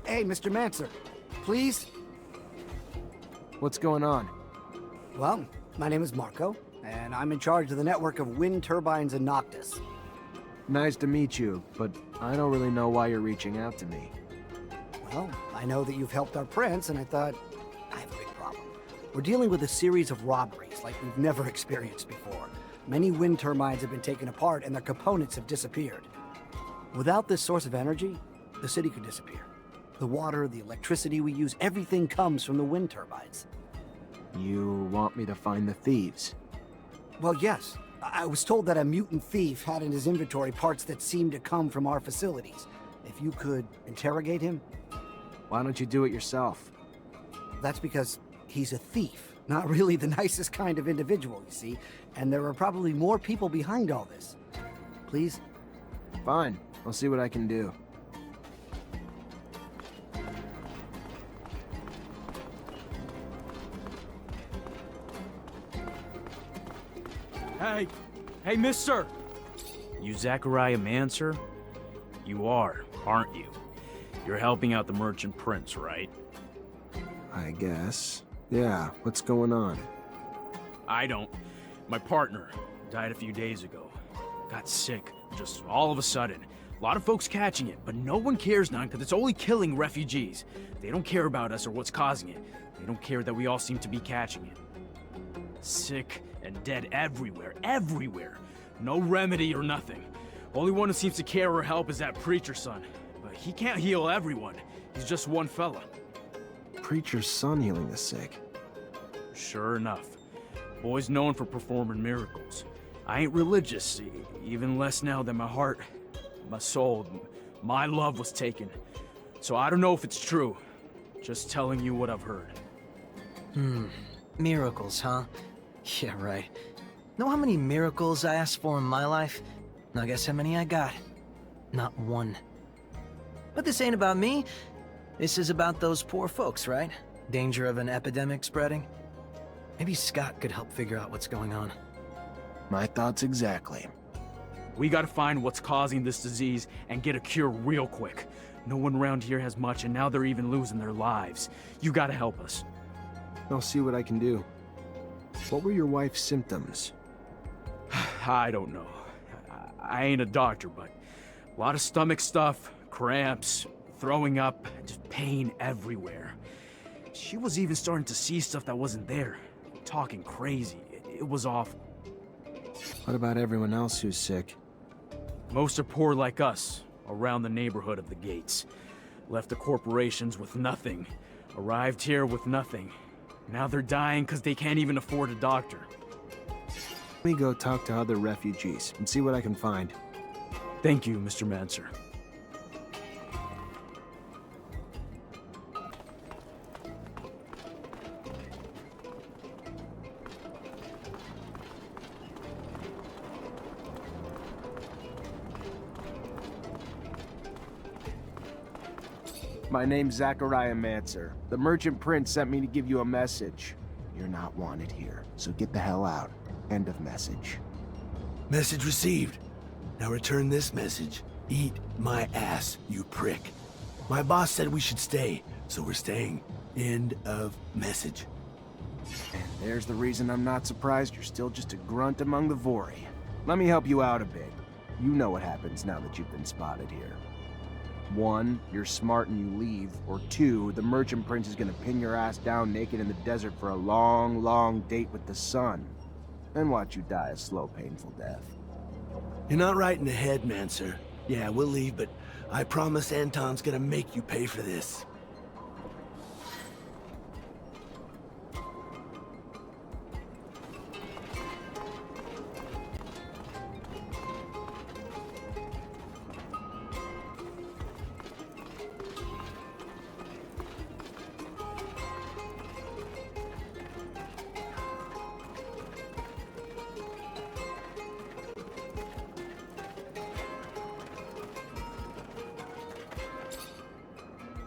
Hey, Mr. Mancer, please? What's going on? Well, my name is Marco, and I'm in charge of the network of wind turbines in Ноктис. Nice to meet you, but I don't really know why you're reaching out to me. Well, I know that you've helped our prince, and I thought, I have a big problem. We're dealing with a series of robberies like we've never experienced before. Many wind turbines have been taken apart, and their components have disappeared. Without this source of energy, the city could disappear. The water, the electricity we use, everything comes from the wind turbines. You want me to find the thieves? Well, yes. I was told that a mutant thief had in his inventory parts that seemed to come from our facilities. If you could interrogate him? Why don't you do it yourself? That's because he's a thief. Not really the nicest kind of individual, you see. And there are probably more people behind all this. Please? Fine. I'll see what I can do. Hey, mister! You Zachariah Mancer? You are, aren't you? You're helping out the merchant prince, right? I guess. Yeah, what's going on? I don't. My partner died a few days ago. Got sick, just all of a sudden. A lot of folks catching it, but no one cares now because it's only killing refugees. They don't care about us or what's causing it. They don't care that we all seem to be catching it. Sick and dead everywhere, everywhere. No remedy or nothing. Only one who seems to care or help is that preacher's son. But he can't heal everyone. He's just one fella. Preacher's son healing the sick. Sure enough. Boy's known for performing miracles. I ain't religious, even less now that my heart, my soul, my love was taken. So I don't know if it's true. Just telling you what I've heard. Miracles, huh? Yeah, right. Know how many miracles I asked for in my life? Now guess how many I got? Not one. But this ain't about me. This is about those poor folks, right? Danger of an epidemic spreading? Maybe Scott could help figure out what's going on. My thoughts exactly. We gotta find what's causing this disease and get a cure real quick. No one around here has much, and now they're even losing their lives. You gotta help us. I'll see what I can do. What were your wife's symptoms? I don't know. I ain't a doctor, but a lot of stomach stuff, cramps, throwing up, just pain everywhere. She was even starting to see stuff that wasn't there. Talking crazy. It was awful. What about everyone else who's sick? Most are poor like us, around the neighborhood of the gates. Left the corporations with nothing. Arrived here with nothing. Now they're dying because they can't even afford a doctor. Let me go talk to other refugees and see what I can find. Thank you, Mr. Mancer. My name's Zachariah Mancer. The Merchant Prince sent me to give you a message. You're not wanted here, so get the hell out. End of message. Message received. Now return this message. Eat my ass, you prick. My boss said we should stay, so we're staying. End of message. And there's the reason I'm not surprised you're still just a grunt among the Vori. Let me help you out a bit. You know what happens now that you've been spotted here. 1, you're smart and you leave, or 2, the Merchant Prince is gonna pin your ass down naked in the desert for a long, long date with the sun, and watch you die a slow, painful death. You're not right in the head, Mancer. Yeah, we'll leave, but I promise Anton's gonna make you pay for this.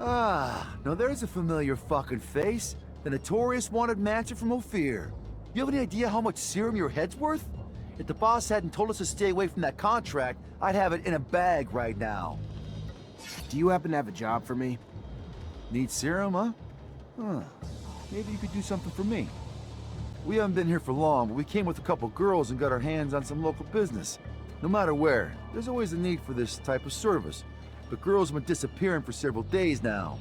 Ah, now there's a familiar fucking face. The notorious wanted Mancer from Ophir. You have any idea how much serum your head's worth? If the boss hadn't told us to stay away from that contract, I'd have it in a bag right now. Do you happen to have a job for me? Need serum, huh? Maybe you could do something for me. We haven't been here for long, but we came with a couple girls and got our hands on some local business. No matter where, there's always a need for this type of service. But girls have been disappearing for several days now.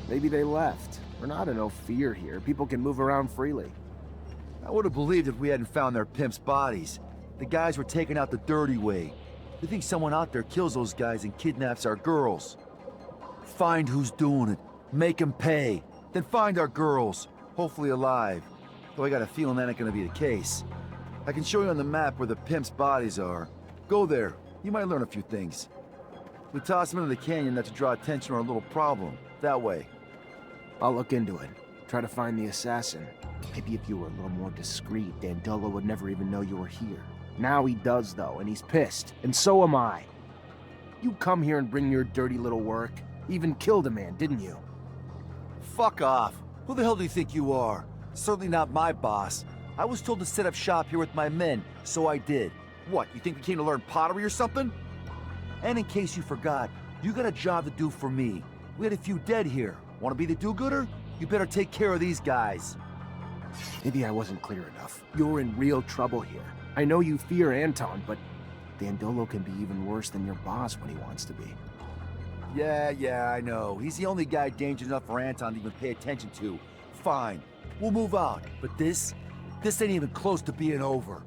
Maybe they left. We're not in Ophir here. People can move around freely. I would have believed if we hadn't found their pimps' bodies. The guys were taken out the dirty way. They think someone out there kills those guys and kidnaps our girls. Find who's doing it. Make them pay. Then find our girls. Hopefully alive. Though I got a feeling that ain't gonna be the case. I can show you on the map where the pimps' bodies are. Go there. You might learn a few things. We toss them into the canyon not to draw attention or a little problem. That way. I'll look into it. Try to find the assassin. Maybe if you were a little more discreet, Dandolo would never even know you were here. Now he does, though, and he's pissed. And so am I. You come here and bring your dirty little work. Even killed a man, didn't you? Fuck off. Who the hell do you think you are? Certainly not my boss. I was told to set up shop here with my men, so I did. What, you think we came to learn pottery or something? And in case you forgot, you got a job to do for me. We had a few dead here. Want to be the do-gooder? You better take care of these guys. Maybe I wasn't clear enough. You're in real trouble here. I know you fear Anton, but Dandolo can be even worse than your boss when he wants to be. Yeah, I know. He's the only guy dangerous enough for Anton to even pay attention to. Fine, we'll move out. But this ain't even close to being over.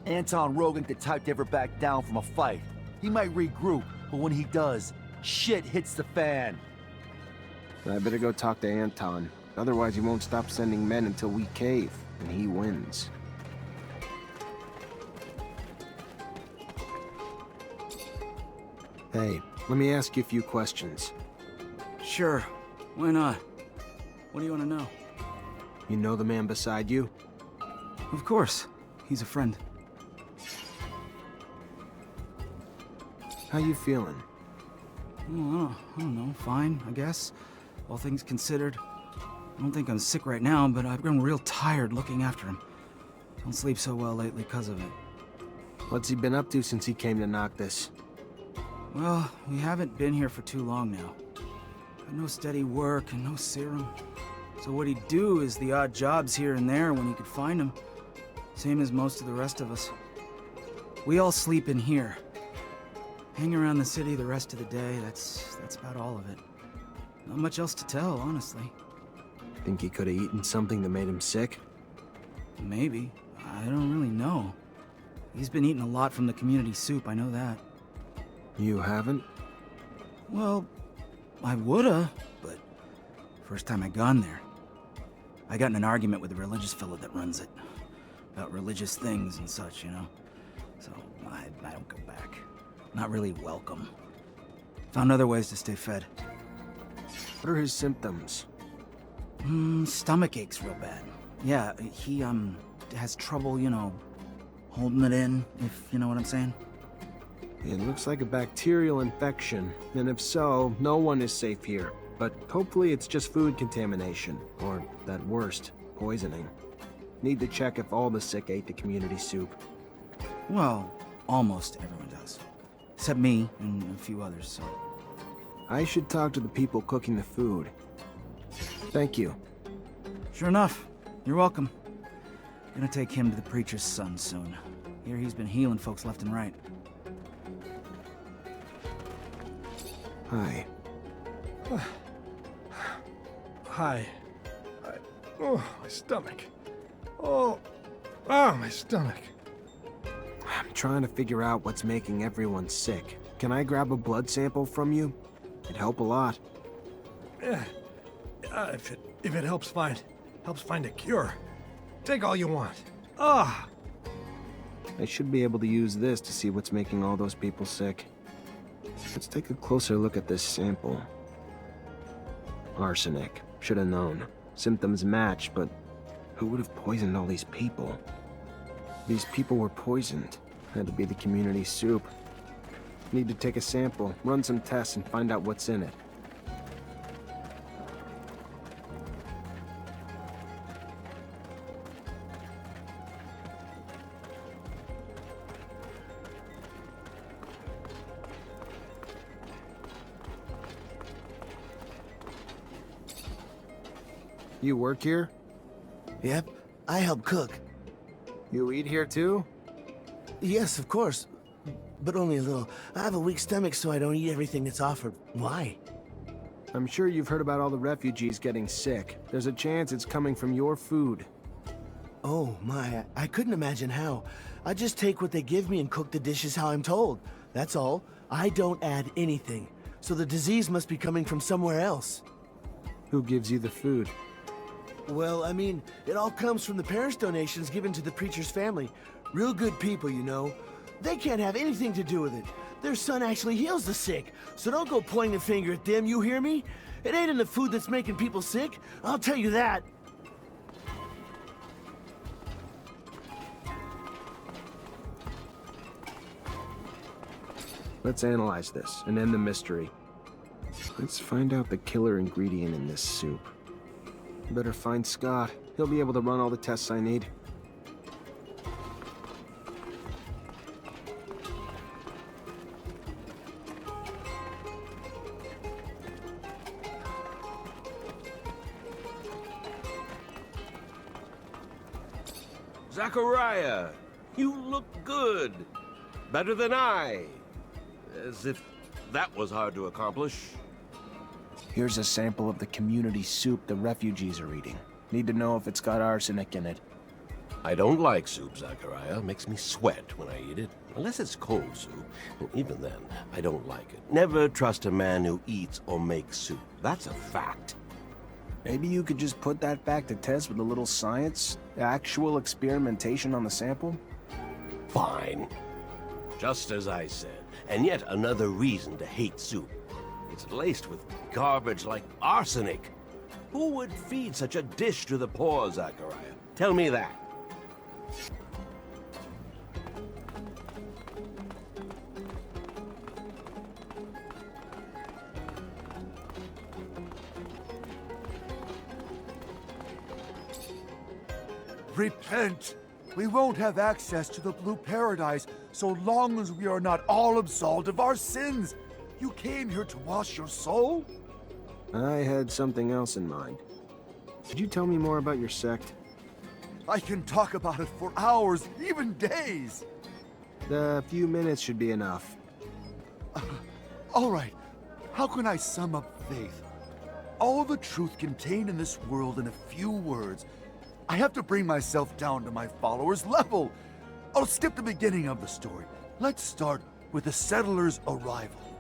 Anton Rogan could type to ever back down from a fight. He might regroup, but when he does, shit hits the fan. I better go talk to Anton. Otherwise he won't stop sending men until we cave, and he wins. Hey, let me ask you a few questions. Sure, why not? What do you want to know? You know the man beside you? Of course. He's a friend. How you feeling? I don't know. Fine, I guess. All things considered. I don't think I'm sick right now, but I've grown real tired looking after him. Don't sleep so well lately because of it. What's he been up to since he came to Noktis? Well, we haven't been here for too long now. Got no steady work and no serum. So what he'd do is the odd jobs here and there when he could find them. Same as most of the rest of us. We all sleep in here. Hang around the city the rest of the day, that's about all of it. Not much else to tell, honestly. Think he could have eaten something that made him sick? Maybe. I don't really know. He's been eating a lot from the community soup, I know that. You haven't? Well, I woulda, but first time I gone there, I got in an argument with the religious fellow that runs it. About religious things and such, you know? So, I don't go back. Not really welcome. Found other ways to stay fed. What are his symptoms? Stomach aches real bad. Yeah, he, has trouble, you know, holding it in, if you know what I'm saying. It looks like a bacterial infection, and if so, no one is safe here. But hopefully it's just food contamination, or at worst, poisoning. Need to check if all the sick ate the community soup. Well, almost everyone does. Except me and a few others, so... I should talk to the people cooking the food. Thank you. Sure enough. You're welcome. Gonna take him to the preacher's son soon. Hear he's been healing folks left and right. Hi. Hi. Oh, my stomach. Oh, my stomach. I'm trying to figure out what's making everyone sick. Can I grab a blood sample from you? It'd help a lot. Yeah. If it helps find a cure. Take all you want. Ah! I should be able to use this to see what's making all those people sick. Let's take a closer look at this sample. Arsenic. Should have known. Symptoms match, but who would have poisoned all these people? These people were poisoned. Had to be the community soup. Need to take a sample, run some tests, and find out what's in it. You work here? Yep, I help cook. You eat here too? Yes, of course. But only a little. I have a weak stomach, so I don't eat everything that's offered. Why? I'm sure you've heard about all the refugees getting sick. There's a chance it's coming from your food. Oh my, I couldn't imagine how. I just take what they give me and cook the dishes how I'm told. That's all. I don't add anything. So the disease must be coming from somewhere else. Who gives you the food? Well, I mean, it all comes from the parents' donations given to the preacher's family. Real good people, you know. They can't have anything to do with it. Their son actually heals the sick, so don't go pointing a finger at them, you hear me? It ain't in the food that's making people sick, I'll tell you that. Let's analyze this and end the mystery. Let's find out the killer ingredient in this soup. Better find Scott. He'll be able to run all the tests I need. Zachariah, you look good. Better than I. As if that was hard to accomplish. Here's a sample of the community soup the refugees are eating. Need to know if it's got arsenic in it. I don't like soup, Zachariah. Makes me sweat when I eat it. Unless it's cold soup. And even then, I don't like it. Never trust a man who eats or makes soup. That's a fact. Maybe you could just put that fact to test with a little science? Actual experimentation on the sample? Fine. Just as I said. And yet another reason to hate soup. It's laced with garbage like arsenic. Who would feed such a dish to the poor, Zachariah? Tell me that. Repent! We won't have access to the Blue Paradise so long as we are not all absolved of our sins. You came here to wash your soul? I had something else in mind. Could you tell me more about your sect? I can talk about it for hours, even days. A few minutes should be enough. All right. How can I sum up faith? All the truth contained in this world in a few words. I have to bring myself down to my followers' level. I'll skip the beginning of the story. Let's start with the settlers' arrival.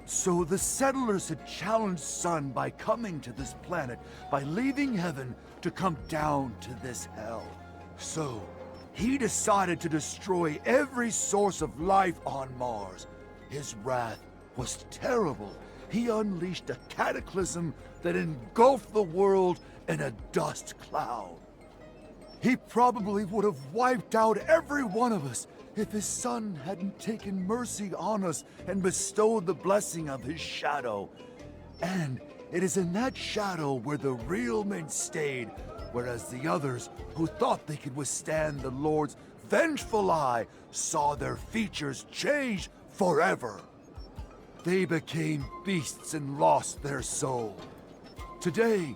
So the settlers had challenged Sun by coming to this planet, by leaving heaven to come down to this hell. So he decided to destroy every source of life on Mars. His wrath was terrible. He unleashed a cataclysm that engulfed the world in a dust cloud. He probably would have wiped out every one of us if his son hadn't taken mercy on us and bestowed the blessing of his shadow. And it is in that shadow where the real men stayed, whereas the others, who thought they could withstand the Lord's vengeful eye, saw their features change forever. They became beasts and lost their soul. Today,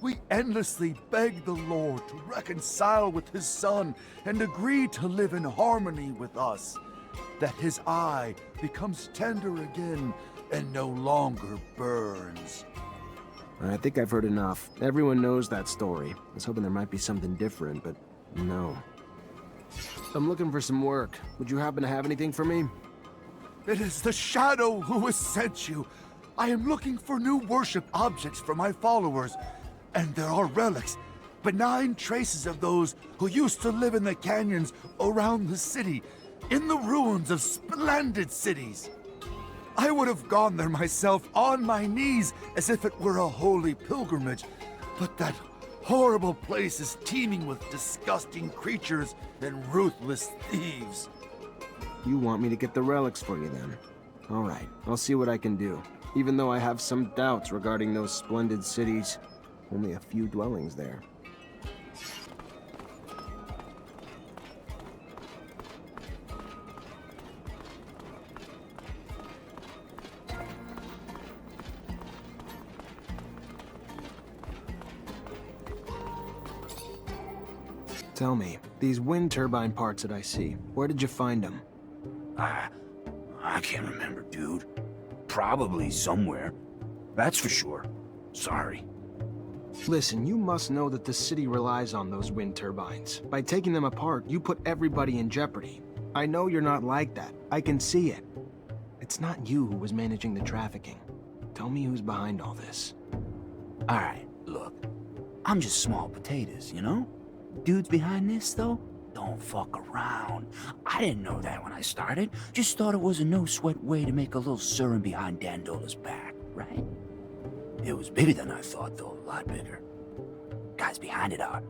we endlessly beg the Lord to reconcile with his son and agree to live in harmony with us, that his eye becomes tender again and no longer burns. I think I've heard enough. Everyone knows that story. I was hoping there might be something different, but no. I'm looking for some work. Would you happen to have anything for me? It is the Shadow who has sent you. I am looking for new worship objects for my followers. And there are relics, benign traces of those who used to live in the canyons around the city, in the ruins of splendid cities. I would have gone there myself on my knees as if it were a holy pilgrimage, but that horrible place is teeming with disgusting creatures and ruthless thieves. You want me to get the relics for you then? All right, I'll see what I can do. Even though I have some doubts regarding those splendid cities, only a few dwellings there. Tell me, these wind turbine parts that I see, where did you find them? I can't remember, dude. Probably somewhere. That's for sure. Sorry. Listen, you must know that the city relies on those wind turbines. By taking them apart, you put everybody in jeopardy. I know you're not like that. I can see it. It's not you who was managing the trafficking. Tell me who's behind all this. Alright, look. I'm just small potatoes, you know? Dudes behind this, though? Don't fuck around. I didn't know that when I started. Just thought it was a no-sweat way to make a little serum behind Dandola's back, right? It was bigger than I thought, though. A lot bigger. Guys behind it are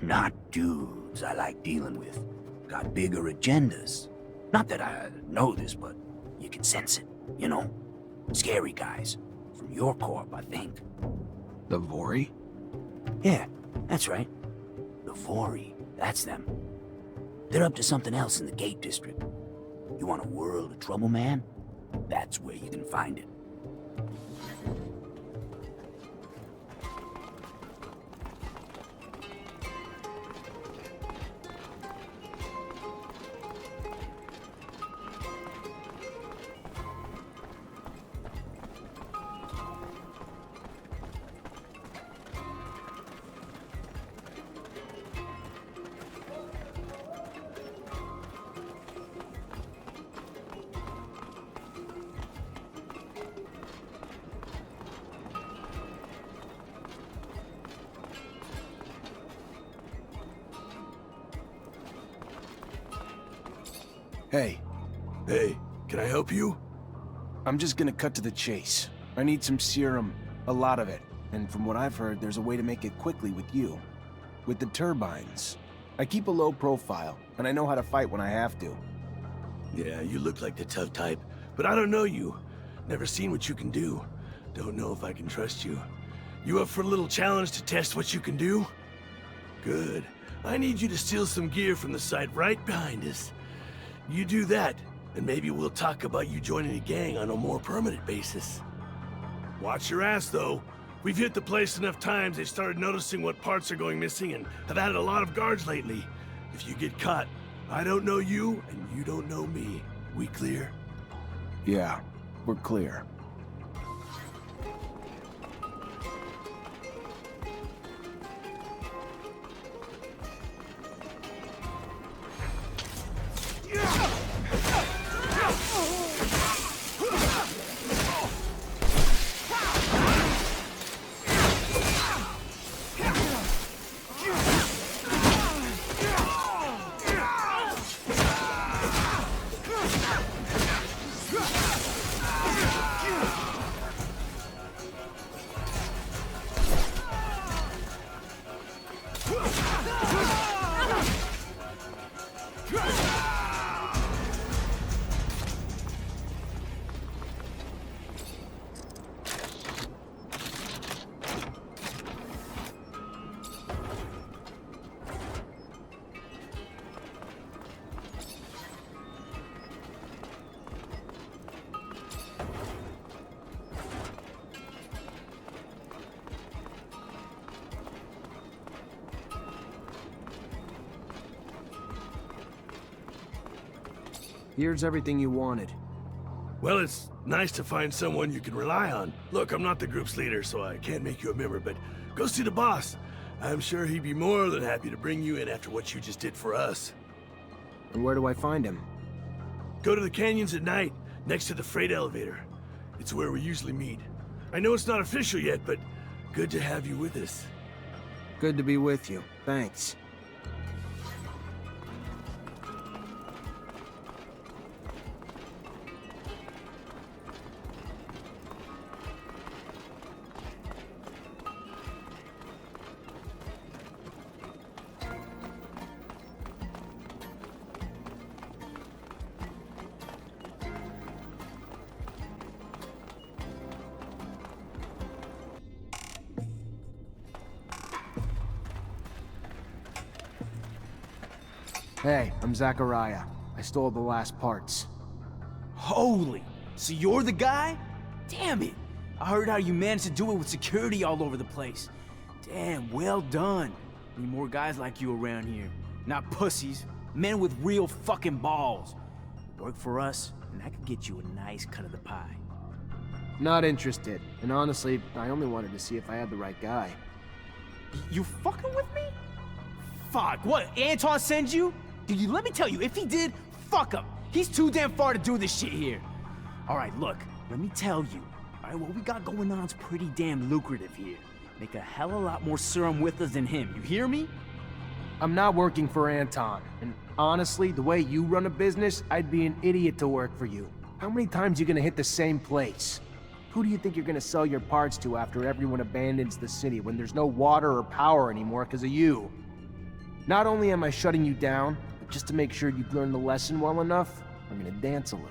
not dudes I like dealing with. Got bigger agendas. Not that I know this, but you can sense it, you know? Scary guys. From your corp, I think. The Vori? Yeah, that's right. The Vori. That's them. They're up to something else in the Gate District. You want a world of trouble, man? That's where you can find it. Hey. Hey, can I help you? I'm just gonna cut to the chase. I need some serum, a lot of it. And from what I've heard, there's a way to make it quickly with you. With the turbines. I keep a low profile, and I know how to fight when I have to. Yeah, you look like the tough type, but I don't know you. Never seen what you can do. Don't know if I can trust you. You up for a little challenge to test what you can do? Good. I need you to steal some gear from the site right behind us. You do that, and maybe we'll talk about you joining a gang on a more permanent basis. Watch your ass, though. We've hit the place enough times they started noticing what parts are going missing and have added a lot of guards lately. If you get caught, I don't know you, and you don't know me. We clear? Yeah, we're clear. Here's everything you wanted. Well, it's nice to find someone you can rely on. Look, I'm not the group's leader, so I can't make you a member, but go see the boss. I'm sure he'd be more than happy to bring you in after what you just did for us. And where do I find him? Go to the canyons at night, next to the freight elevator. It's where we usually meet. I know it's not official yet, but good to have you with us. Good to be with you. Thanks. Hey, I'm Zachariah. I stole the last parts. Holy! So you're the guy? Damn it! I heard how you managed to do it with security all over the place. Damn, well done. Need more guys like you around here. Not pussies. Men with real fucking balls. Work for us, and I could get you a nice cut of the pie. Not interested. And honestly, I only wanted to see if I had the right guy. You fucking with me? Fuck, what, Anton sends you? Dude, let me tell you, if he did, fuck him. He's too damn far to do this shit here. Alright, look, let me tell you. Alright, what we got going on is pretty damn lucrative here. Make a hell of a lot more serum with us than him, you hear me? I'm not working for Anton, and honestly, the way you run a business, I'd be an idiot to work for you. How many times are you gonna hit the same place? Who do you think you're gonna sell your parts to after everyone abandons the city when there's no water or power anymore because of you? Not only am I shutting you down, but just to make sure you've learned the lesson well enough, I'm gonna dance a little.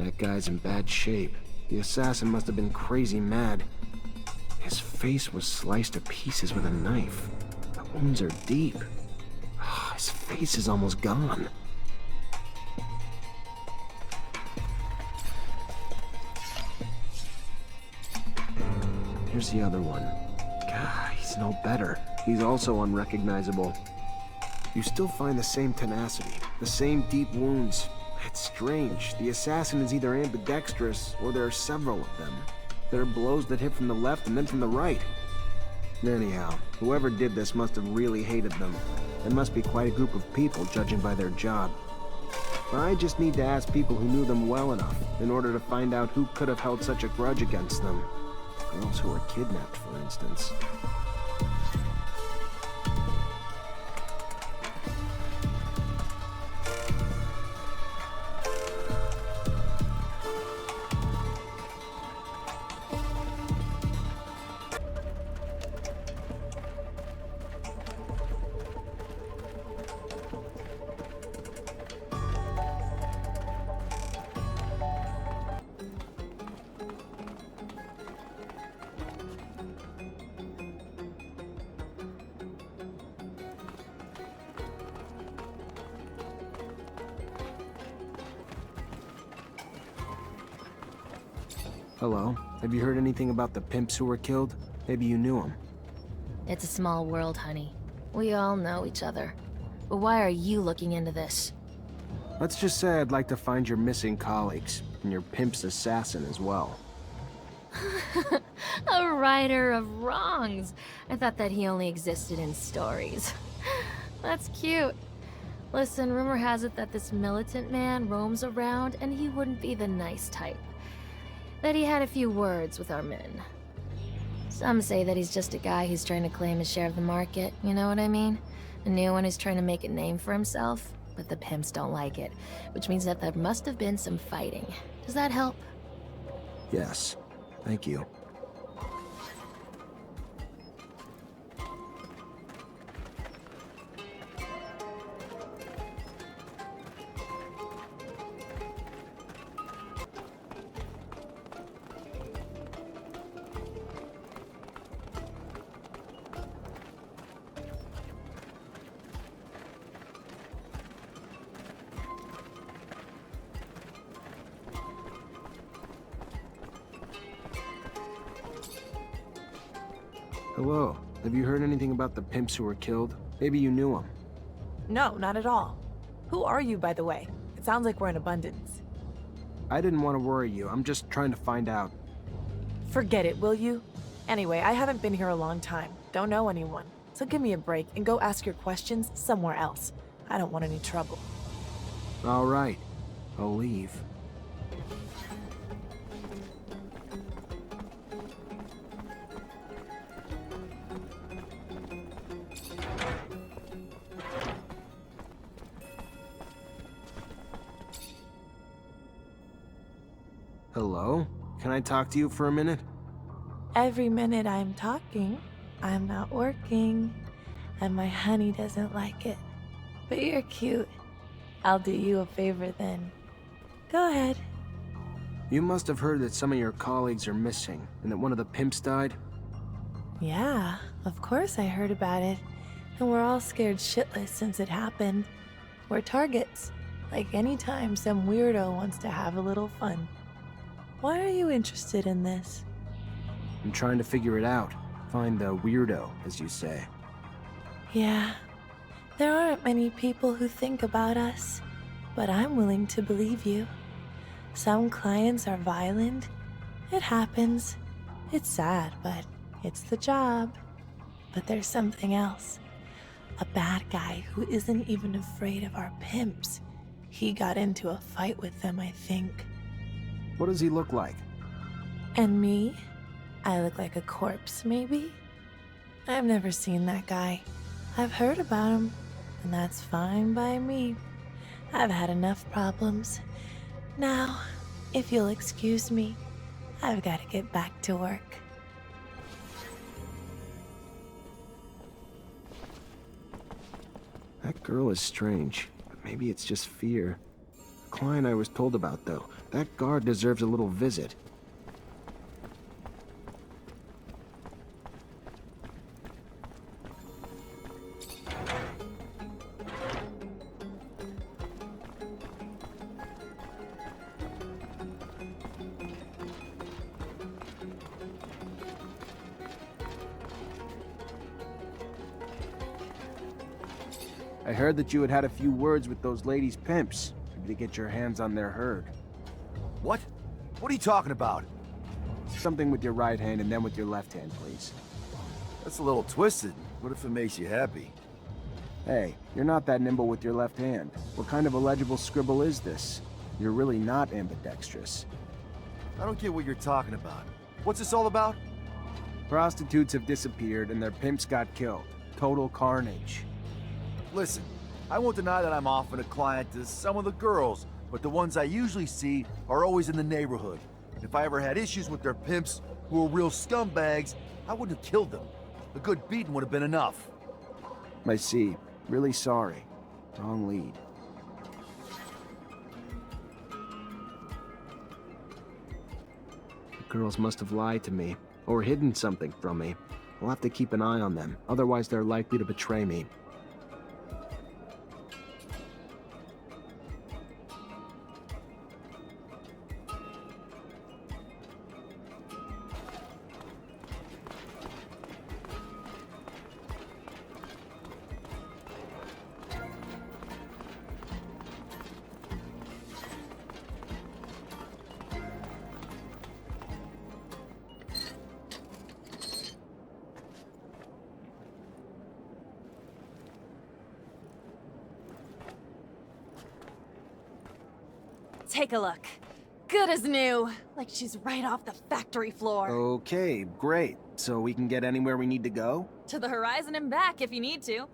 That guy's in bad shape. The assassin must have been crazy mad. His face was sliced to pieces with a knife. The wounds are deep. His face is almost gone. Here's the other one. God, he's no better. He's also unrecognizable. You still find the same tenacity, the same deep wounds. It's strange. The assassin is either ambidextrous, or there are several of them. There are blows that hit from the left and then from the right. Anyhow, whoever did this must have really hated them. There must be quite a group of people, judging by their job. I just need to ask people who knew them well enough, in order to find out who could have held such a grudge against them. Girls who were kidnapped, for instance. Hello. Have you heard anything about the pimps who were killed? Maybe you knew them. It's a small world, honey. We all know each other. But why are you looking into this? Let's just say I'd like to find your missing colleagues, and your pimp's assassin as well. A righter of wrongs. I thought that he only existed in stories. That's cute. Listen, rumor has it that this militant man roams around, and he wouldn't be the nice type. That he had a few words with our men. Some say that he's just a guy who's trying to claim his share of the market, you know what I mean? A new one who's trying to make a name for himself, but the pimps don't like it, which means that there must have been some fighting. Does that help? Yes. Thank you. Hello. Have you heard anything about the pimps who were killed? Maybe you knew them. No, not at all. Who are you, by the way? It sounds like we're in abundance. I didn't want to worry you. I'm just trying to find out. Forget it, will you? Anyway, I haven't been here a long time. Don't know anyone. So give me a break and go ask your questions somewhere else. I don't want any trouble. All right. I'll leave. Hello? Can I talk to you for a minute? Every minute I'm talking, I'm not working. And my honey doesn't like it. But you're cute. I'll do you a favor then. Go ahead. You must have heard that some of your colleagues are missing, and that one of the pimps died? Yeah, of course I heard about it. And we're all scared shitless since it happened. We're targets. Like any time some weirdo wants to have a little fun. Why are you interested in this? I'm trying to figure it out. Find the weirdo, as you say. Yeah. There aren't many people who think about us. But I'm willing to believe you. Some clients are violent. It happens. It's sad, but it's the job. But there's something else. A bad guy who isn't even afraid of our pimps. He got into a fight with them, I think. What does he look like? And me? I look like a corpse, maybe? I've never seen that guy. I've heard about him, and that's fine by me. I've had enough problems. Now, if you'll excuse me, I've got to get back to work. That girl is strange, but maybe it's just fear. client I was told about, though. That guard deserves a little visit. I heard that you had had a few words with those ladies' pimps, maybe to get your hands on their herd. What? What are you talking about? Something with your right hand and then with your left hand, please. That's a little twisted. What if it makes you happy? Hey, you're not that nimble with your left hand. What kind of illegible scribble is this? You're really not ambidextrous. I don't get what you're talking about. What's this all about? Prostitutes have disappeared and their pimps got killed. Total carnage. Listen, I won't deny that I'm often a client to some of the girls, but the ones I usually see are always in the neighborhood. If I ever had issues with their pimps, who were real scumbags, I wouldn't have killed them. A good beating would have been enough. I see. Really sorry. Wrong lead. The girls must have lied to me, or hidden something from me. I'll have to keep an eye on them, otherwise they're likely to betray me. Take a look. Good as new. Like she's right off the factory floor. Okay, great. So we can get anywhere we need to go? To the horizon and back if you need to.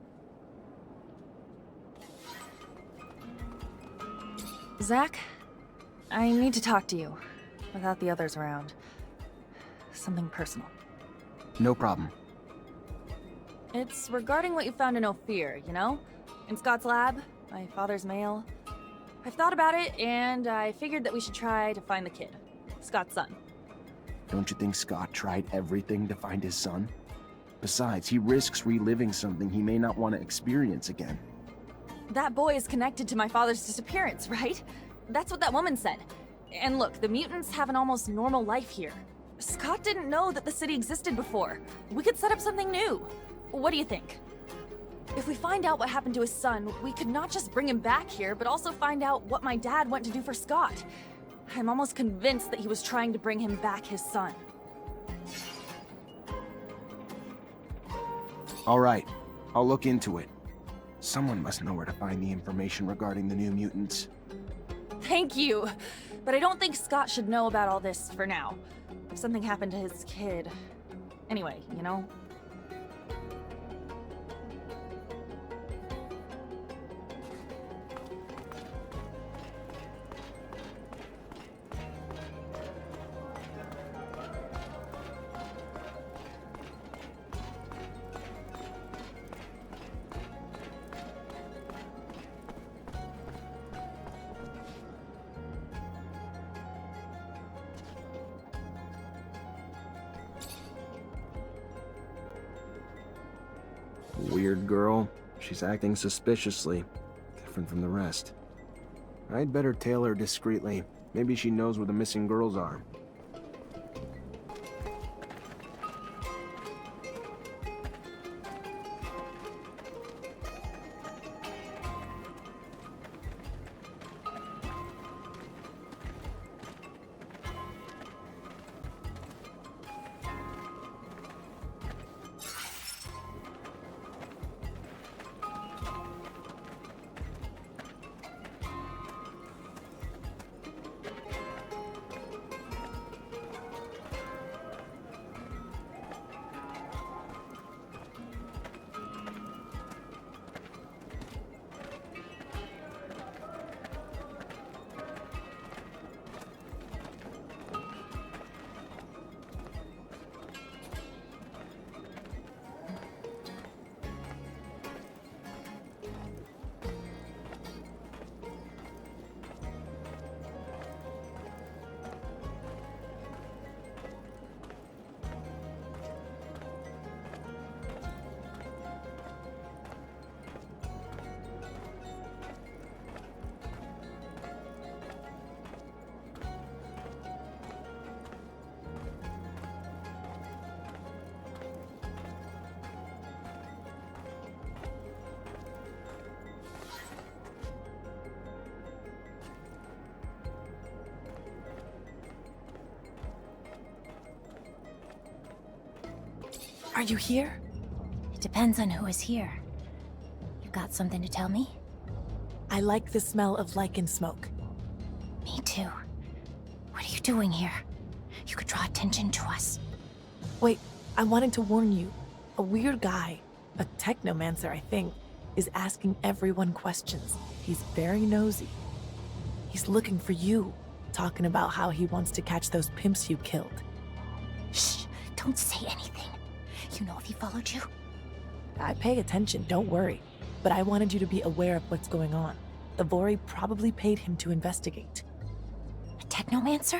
Zach, I need to talk to you. Without the others around. Something personal. No problem. It's regarding what you found in Ophir, you know? In Scott's lab, my father's mail. I've thought about it, and I figured that we should try to find the kid. Scott's son. Don't you think Scott tried everything to find his son? Besides, he risks reliving something he may not want to experience again. That boy is connected to my father's disappearance, right? That's what that woman said. And look, the mutants have an almost normal life here. Scott didn't know that the city existed before. We could set up something new. What do you think? If we find out what happened to his son, we could not just bring him back here, but also find out what my dad went to do for Scott. I'm almost convinced that he was trying to bring him back his son. All right, I'll look into it. Someone must know where to find the information regarding the new mutants. Thank you! But I don't think Scott should know about all this for now. If something happened to his kid... Anyway, you know? Weird girl. She's acting suspiciously. Different from the rest. I'd better tail her discreetly. Maybe she knows where the missing girls are. Are you here? It depends on who is here. You got something to tell me? I like the smell of lichen smoke. Me too. What are you doing here? You could draw attention to us. Wait, I wanted to warn you. A weird guy, a Technomancer, I think, is asking everyone questions. He's very nosy. He's looking for you, talking about how he wants to catch those pimps you killed. Shh, don't say anything. You know if he followed you? I pay attention, don't worry. But I wanted you to be aware of what's going on. The Vori probably paid him to investigate. A Technomancer?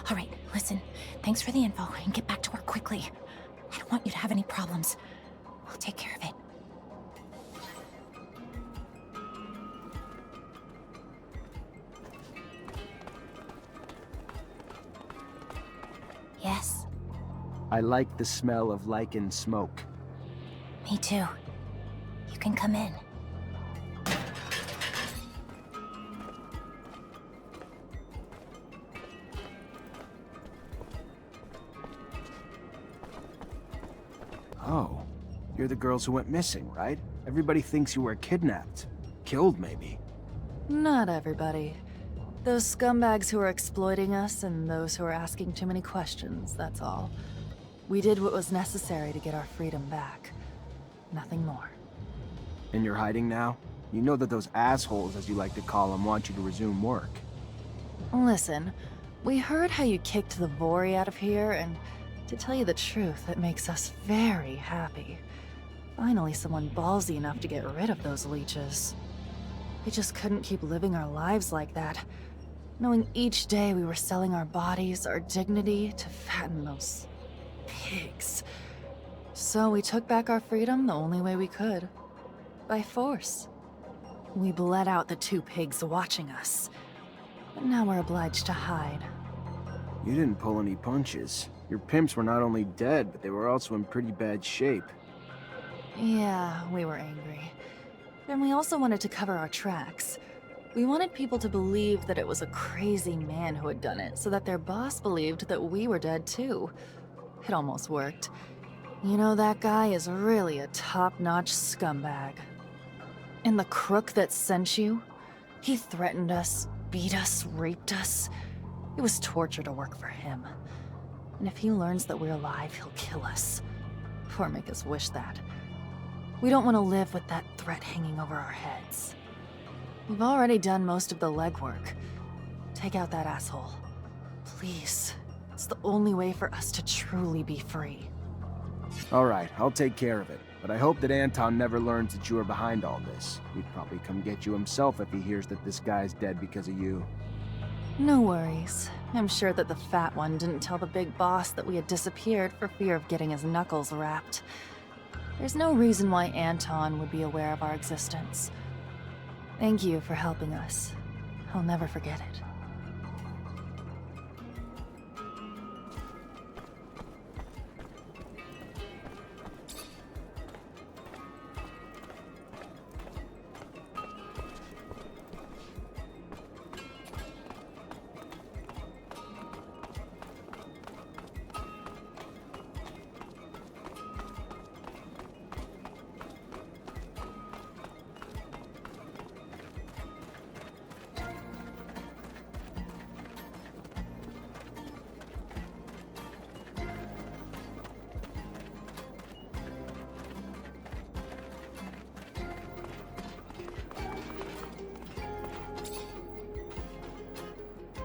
All right, listen. Thanks for the info, and get back to work quickly. I don't want you to have any problems. We'll take care of it. Yes? I like the smell of lichen smoke. Me too. You can come in. Oh, you're the girls who went missing, right? Everybody thinks you were kidnapped. Killed, maybe. Not everybody. Those scumbags who are exploiting us and those who are asking too many questions, that's all. We did what was necessary to get our freedom back. Nothing more. And you're hiding now? You know that those assholes, as you like to call them, want you to resume work. Listen, we heard how you kicked the Vori out of here, and to tell you the truth, it makes us very happy. Finally, someone ballsy enough to get rid of those leeches. We just couldn't keep living our lives like that, knowing each day we were selling our bodies, our dignity, to fatten those pigs. So we took back our freedom the only way we could. By force. We bled out the 2 pigs watching us. But now we're obliged to hide. You didn't pull any punches. Your pimps were not only dead, but they were also in pretty bad shape. Yeah, we were angry. And we also wanted to cover our tracks. We wanted people to believe that it was a crazy man who had done it, so that their boss believed that we were dead too. It almost worked. You know, that guy is really a top-notch scumbag. And the crook that sent you? He threatened us, beat us, raped us. It was torture to work for him. And if he learns that we're alive, he'll kill us. Or make us wish that. We don't want to live with that threat hanging over our heads. We've already done most of the legwork. Take out that asshole. Please. It's the only way for us to truly be free. Alright, I'll take care of it. But I hope that Anton never learns that you are behind all this. He'd probably come get you himself if he hears that this guy's dead because of you. No worries. I'm sure that the fat one didn't tell the big boss that we had disappeared for fear of getting his knuckles wrapped. There's no reason why Anton would be aware of our existence. Thank you for helping us. I'll never forget it.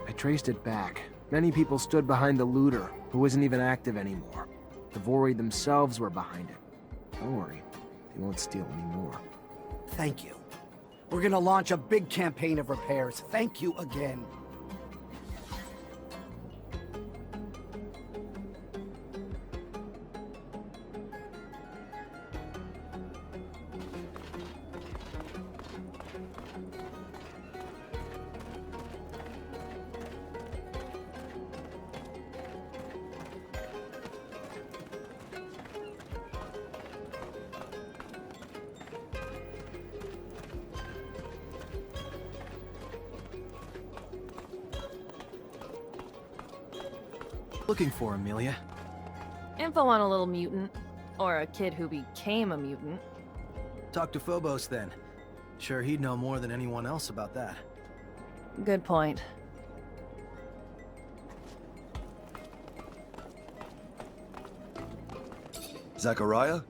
I traced it back. Many people stood behind the looter, who isn't even active anymore. The Vori themselves were behind it. Don't worry, they won't steal anymore. Thank you. We're gonna launch a big campaign of repairs. Thank you again. Looking for Amelia? Info on a little mutant. Or a kid who became a mutant. Talk to Phobos then. Sure, he'd know more than anyone else about that. Good point. Zachariah?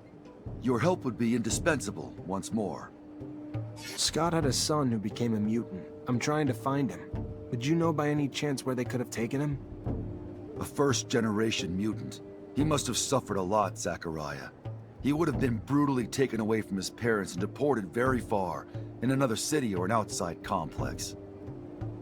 Your help would be indispensable once more. Scott had a son who became a mutant. I'm trying to find him. Would you know by any chance where they could have taken him? A first-generation mutant. He must have suffered a lot, Zachariah. He would have been brutally taken away from his parents and deported very far, in another city or an outside complex.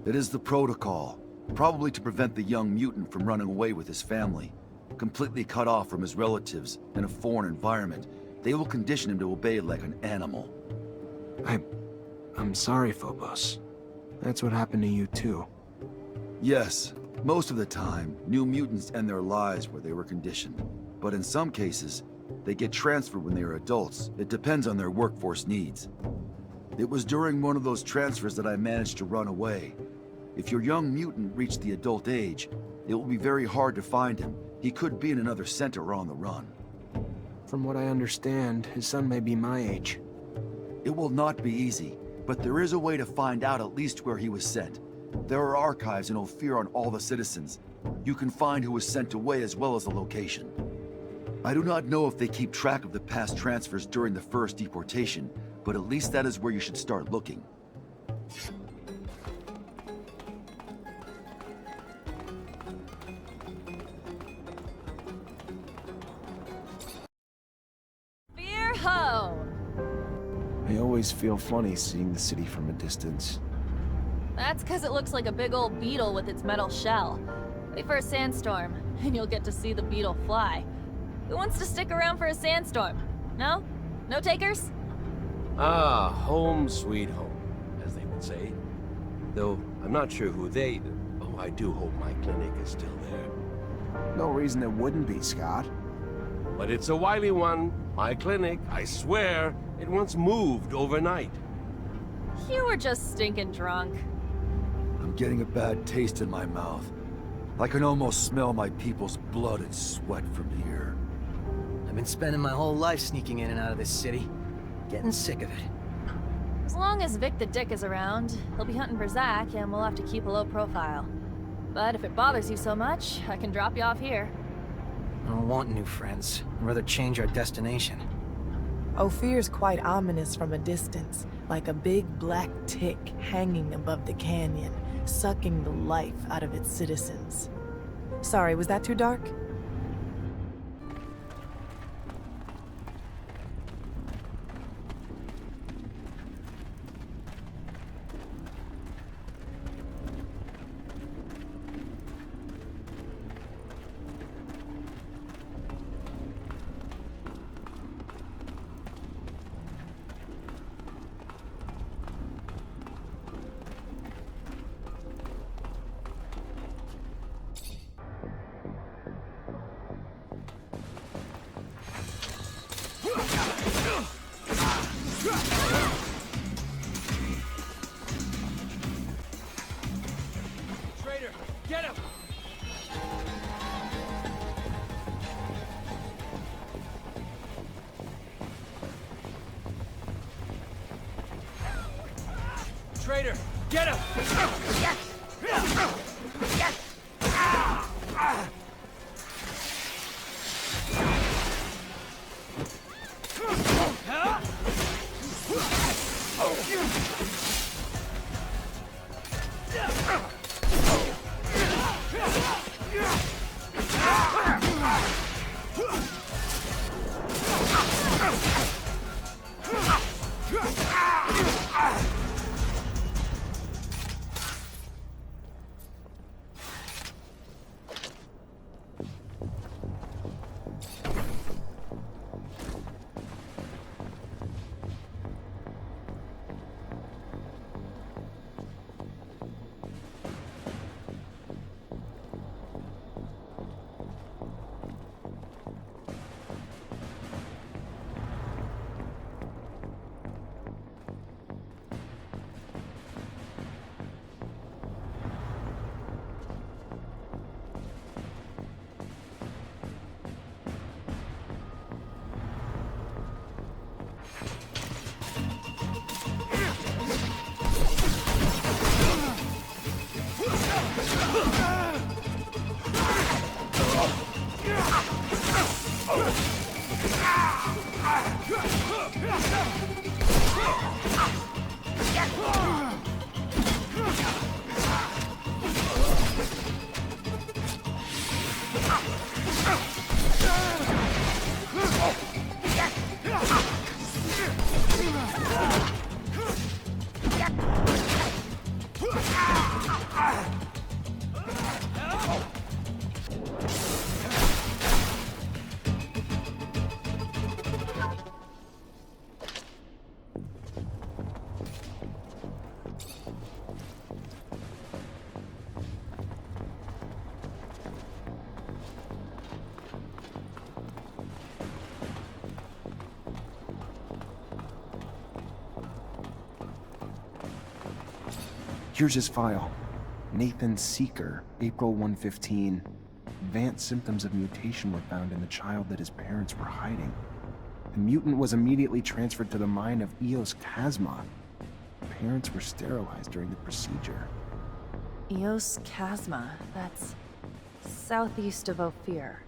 It is the protocol, probably to prevent the young mutant from running away with his family. Completely cut off from his relatives in a foreign environment, they will condition him to obey like an animal. I'm sorry, Phobos. That's what happened to you too. Yes, most of the time, new mutants end their lives where they were conditioned. But in some cases, they get transferred when they are adults. It depends on their workforce needs. It was during one of those transfers that I managed to run away. If your young mutant reached the adult age, it will be very hard to find him. He could be in another center on the run. From what I understand, his son may be my age. It will not be easy, but there is a way to find out at least where he was sent. There are archives in Ophir on all the citizens. You can find who was sent away as well as the location. I do not know if they keep track of the past transfers during the first deportation, but at least that is where you should start looking. Fear ho! I always feel funny seeing the city from a distance. That's because it looks like a big old beetle with its metal shell. Wait for a sandstorm, and you'll get to see the beetle fly. Who wants to stick around for a sandstorm? No? No takers? Ah, home sweet home, as they would say. Though, I'm not sure who they... Oh, I do hope my clinic is still there. No reason it wouldn't be, Scott. But it's a wily one. My clinic, I swear, it once moved overnight. You were just stinking drunk. I'm getting a bad taste in my mouth. I can almost smell my people's blood and sweat from here. I've been spending my whole life sneaking in and out of this city. Getting sick of it. As long as Vic the Dick is around, he'll be hunting for Zach, and we'll have to keep a low profile. But if it bothers you so much, I can drop you off here. I don't want new friends. I'd rather change our destination. Ophir's quite ominous from a distance, like a big black tick hanging above the canyon, sucking the life out of its citizens. Sorry, was that too dark? Traitor, get him! Traitor, get him! Here's his file. Nathan Seeker, April 115. Advanced symptoms of mutation were found in the child that his parents were hiding. The mutant was immediately transferred to the mine of Eos Chasma. The parents were sterilized during the procedure. Eos Chasma, that's southeast of Ophir.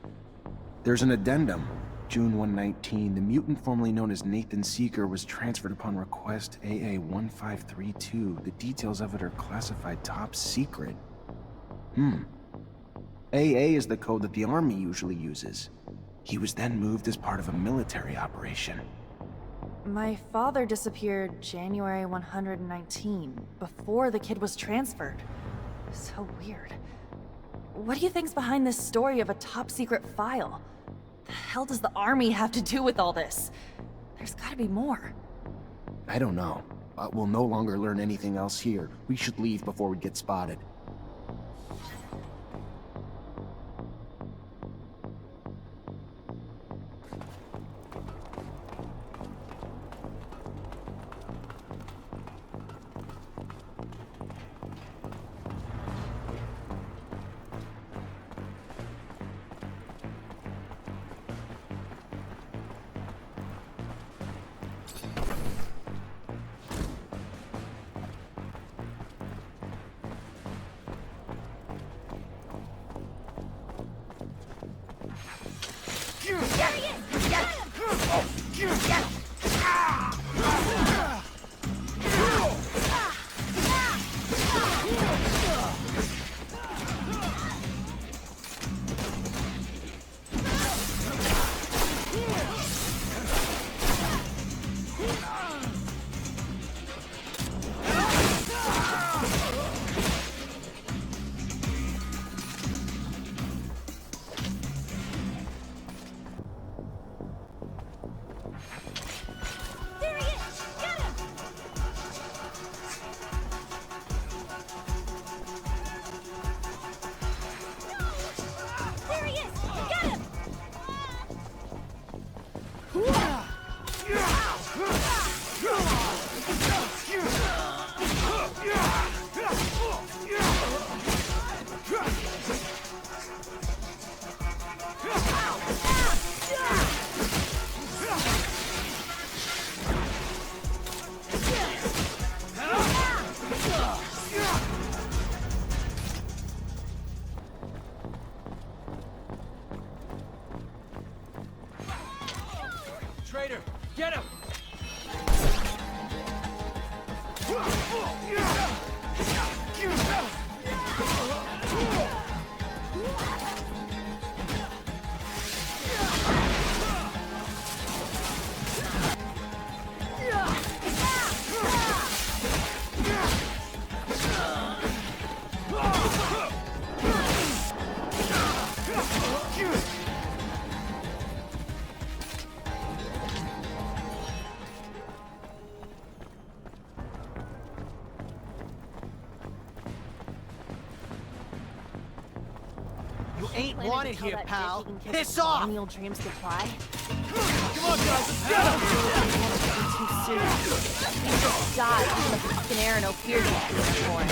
There's an addendum. June 119, the mutant formerly known as Nathan Seeker was transferred upon request AA-1532. The details of it are classified top secret. AA is the code that the Army usually uses. He was then moved as part of a military operation. My father disappeared January 119, before the kid was transferred. So weird. What do you think's behind this story of a top-secret file? The hell does the Army have to do with all this? There's gotta be more. I don't know, but we'll no longer learn anything else here. We should leave before we get spotted. Traitor, get him! Ain't wanted here, pal. Piss off! Your dreams could fly. Come on, guys, let's get him! Too soon. You just died in the fucking air and Ophir for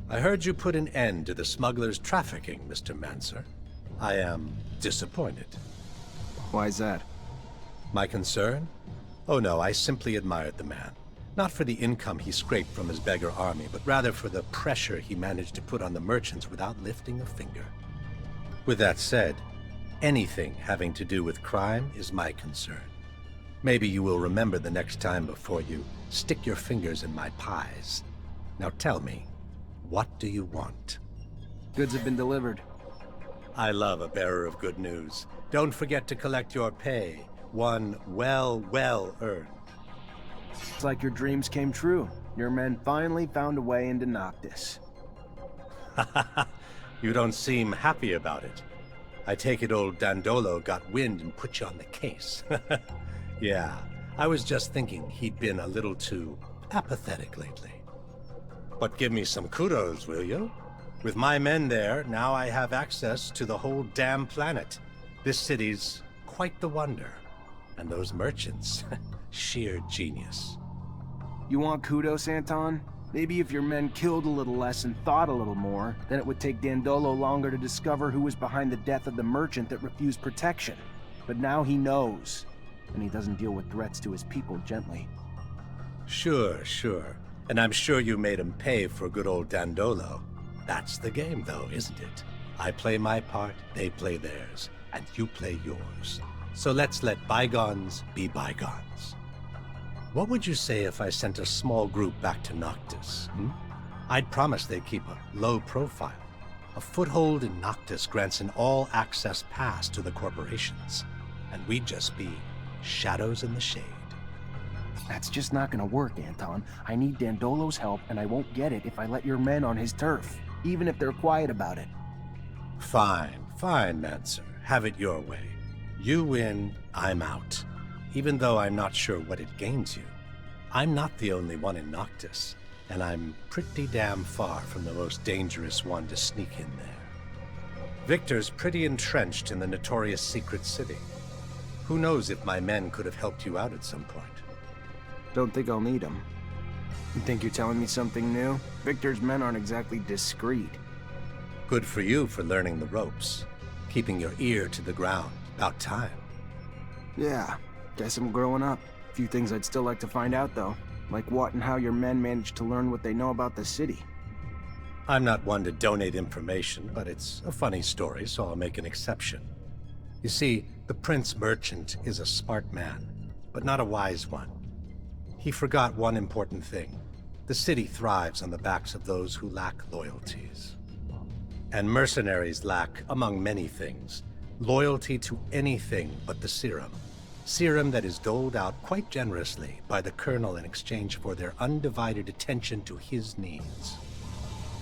I heard you put an end to the smugglers' trafficking, Mr. Mancer. I am disappointed. Why's that? My concern? Oh no, I simply admired the man. Not for the income he scraped from his beggar army, but rather for the pressure he managed to put on the merchants without lifting a finger. With that said, anything having to do with crime is my concern. Maybe you will remember the next time before you stick your fingers in my pies. Now tell me, what do you want? Goods have been delivered. I love a bearer of good news. Don't forget to collect your pay. One well earned. It's like your dreams came true. Your men finally found a way into Noktis. You don't seem happy about it. I take it old Dandolo got wind and put you on the case. Yeah, I was just thinking he'd been a little too apathetic lately. But give me some kudos, will you? With my men there, now I have access to the whole damn planet. This city's quite the wonder. And those merchants, sheer genius. You want kudos, Anton? Maybe if your men killed a little less and thought a little more, then it would take Dandolo longer to discover who was behind the death of the merchant that refused protection. But now he knows, and he doesn't deal with threats to his people gently. Sure. And I'm sure you made him pay for good old Dandolo. That's the game, though, isn't it? I play my part, they play theirs, and you play yours. So let's let bygones be bygones. What would you say if I sent a small group back to Noktис? I'd promise they'd keep a low profile. A foothold in Noktis grants an all-access pass to the corporations, and we'd just be shadows in the shade. That's just not gonna work, Anton. I need Dandolo's help, and I won't get it if I let your men on his turf, even if they're quiet about it. Fine, Mancer. Have it your way. You win, I'm out. Even though I'm not sure what it gains you. I'm not the only one in Noktis, and I'm pretty damn far from the most dangerous one to sneak in there. Victor's pretty entrenched in the notorious secret city. Who knows if my men could have helped you out at some point. Don't think I'll need them. You think you're telling me something new? Victor's men aren't exactly discreet. Good for you for learning the ropes. Keeping your ear to the ground. About time. Yeah, guess I'm growing up. A few things I'd still like to find out, though. Like what and how your men managed to learn what they know about the city. I'm not one to donate information, but it's a funny story, so I'll make an exception. You see, the Prince Merchant is a smart man, but not a wise one. He forgot one important thing. The city thrives on the backs of those who lack loyalties. And mercenaries lack, among many things, loyalty to anything but the serum. Serum that is doled out quite generously by the Colonel in exchange for their undivided attention to his needs.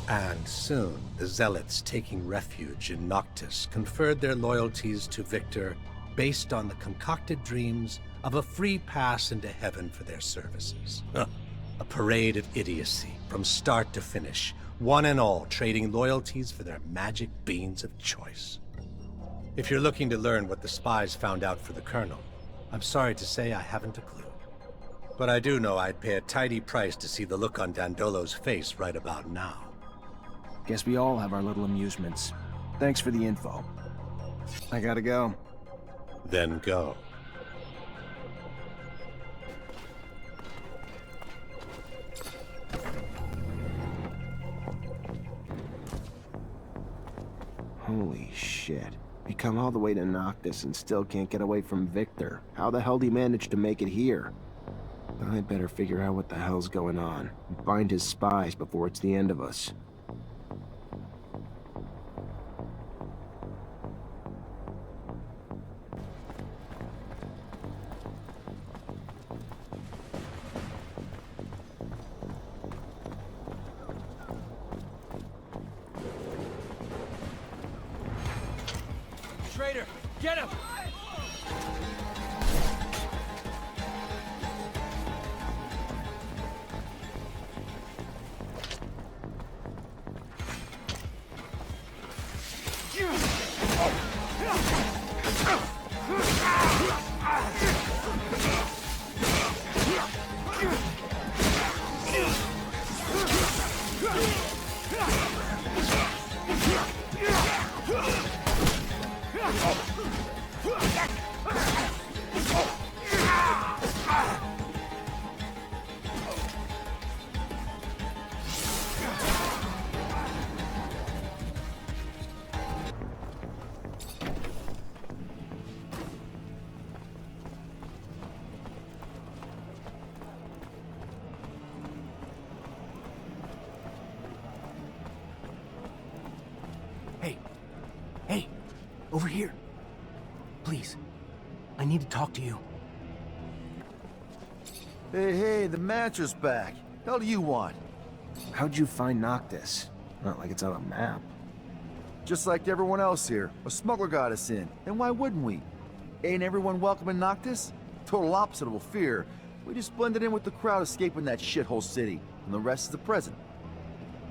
And soon, the Zealots taking refuge in Noktis conferred their loyalties to Victor based on the concocted dreams of a free pass into heaven for their services. A parade of idiocy, from start to finish, one and all trading loyalties for their magic beans of choice. If you're looking to learn what the spies found out for the Colonel, I'm sorry to say I haven't a clue. But I do know I'd pay a tidy price to see the look on Dandolo's face right about now. Guess we all have our little amusements. Thanks for the info. I gotta go. Then go. Holy shit. We come all the way to Noktis and still can't get away from Victor. How the hell did he manage to make it here? I'd better figure out what the hell's going on and find his spies before it's the end of us. Traitor, get him! Hey, over here. Please, I need to talk to you. Hey, the Mancer's back. Hell do you want? How'd you find Noktis? Not like it's on a map. Just like everyone else here. A smuggler got us in. And why wouldn't we? Ain't everyone welcome in Noktis? Total opposite of Ophir. We just blended in with the crowd escaping that shithole city, and the rest is the present.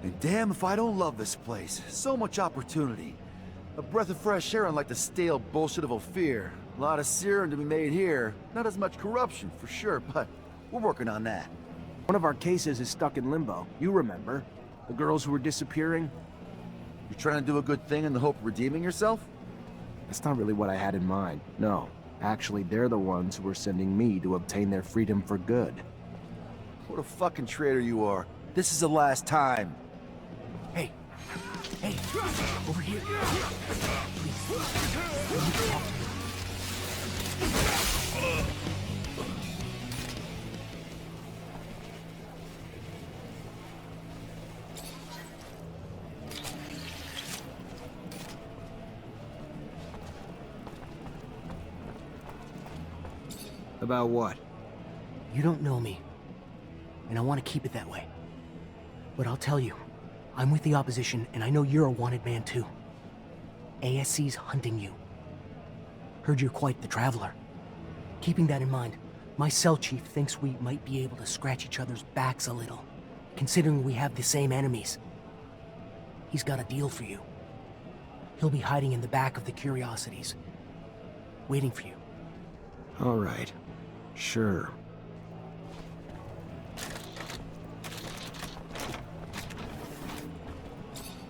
And damn if I don't love this place. So much opportunity. A breath of fresh air unlike the stale bullshit of Ophir. A lot of serum to be made here. Not as much corruption, for sure, but we're working on that. One of our cases is stuck in limbo. You remember? The girls who were disappearing? You're trying to do a good thing in the hope of redeeming yourself? That's not really what I had in mind. No. Actually, they're the ones who were sending me to obtain their freedom for good. What a fucking traitor you are. This is the last time. Hey, over here. About what? You don't know me, and I want to keep it that way. But I'll tell you, I'm with the opposition, and I know you're a wanted man too. ASC's hunting you. Heard you're quite the traveler. Keeping that in mind, my cell chief thinks we might be able to scratch each other's backs a little, considering we have the same enemies. He's got a deal for you. He'll be hiding in the back of the Curiosities, waiting for you. All right. Sure.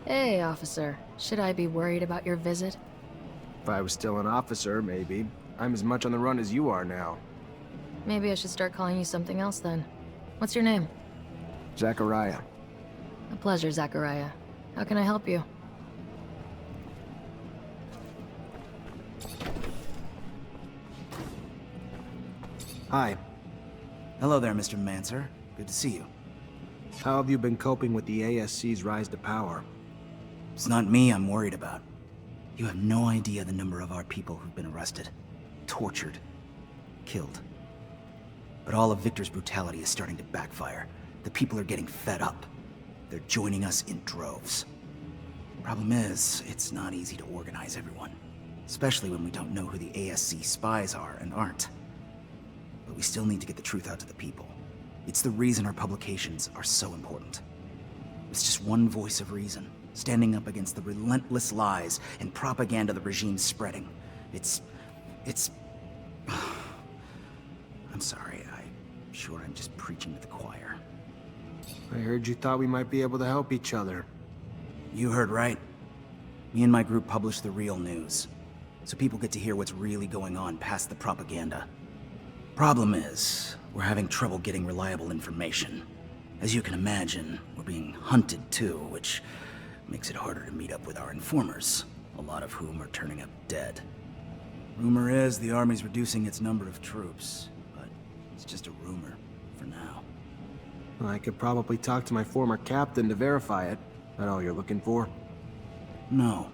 Hey, officer. Should I be worried about your visit? If I was still an officer, maybe. I'm as much on the run as you are now. Maybe I should start calling you something else then. What's your name? Zachariah. A pleasure, Zachariah. How can I help you? Hi. Hello there, Mr. Mancer. Good to see you. How have you been coping with the ASC's rise to power? It's not me I'm worried about. You have no idea the number of our people who've been arrested, tortured, killed. But all of Victor's brutality is starting to backfire. The people are getting fed up. They're joining us in droves. Problem is, it's not easy to organize everyone, especially when we don't know who the ASC spies are and aren't. But we still need to get the truth out to the people. It's the reason our publications are so important. It's just one voice of reason, standing up against the relentless lies and propaganda the regime's spreading. It's... I'm sorry, I'm sure I'm just preaching to the choir. I heard you thought we might be able to help each other. You heard right. Me and my group publish the real news, so people get to hear what's really going on past the propaganda. Problem is, we're having trouble getting reliable information. As you can imagine, we're being hunted too, which makes it harder to meet up with our informers, a lot of whom are turning up dead. Rumor is the army's reducing its number of troops, but it's just a rumor for now. I could probably talk to my former captain to verify it. That all you're looking for? No.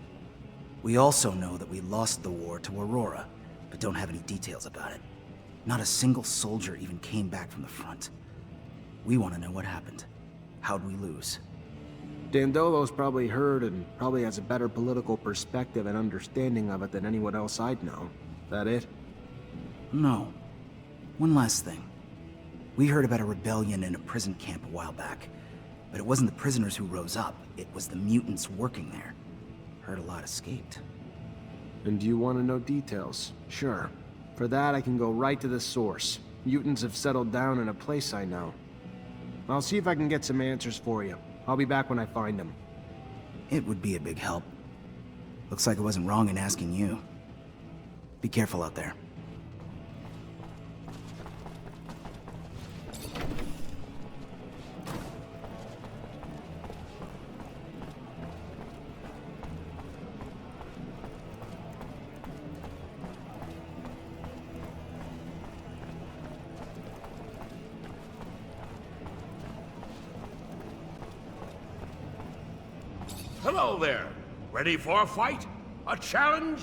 We also know that we lost the war to Aurora, but don't have any details about it. Not a single soldier even came back from the front. We want to know what happened. How'd we lose? Dandolo's probably heard and probably has a better political perspective and understanding of it than anyone else I'd know. That it? No. One last thing. We heard about a rebellion in a prison camp a while back, but it wasn't the prisoners who rose up, it was the mutants working there. Heard a lot escaped. And do you want to know details? Sure. For that, I can go right to the source. Mutants have settled down in a place I know. I'll see if I can get some answers for you. I'll be back when I find them. It would be a big help. Looks like I wasn't wrong in asking you. Be careful out there. Hello there. Ready for a fight? A challenge?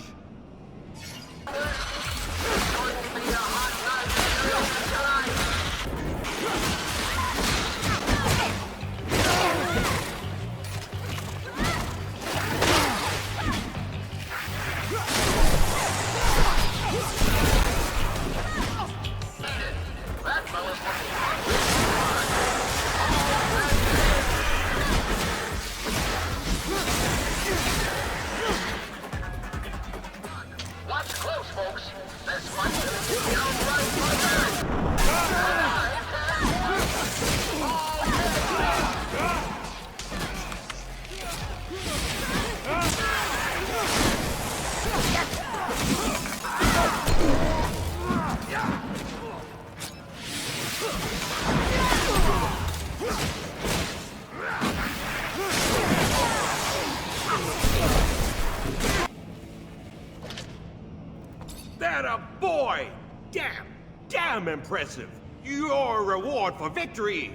That fella's That a boy! Damn impressive! Your reward for victory!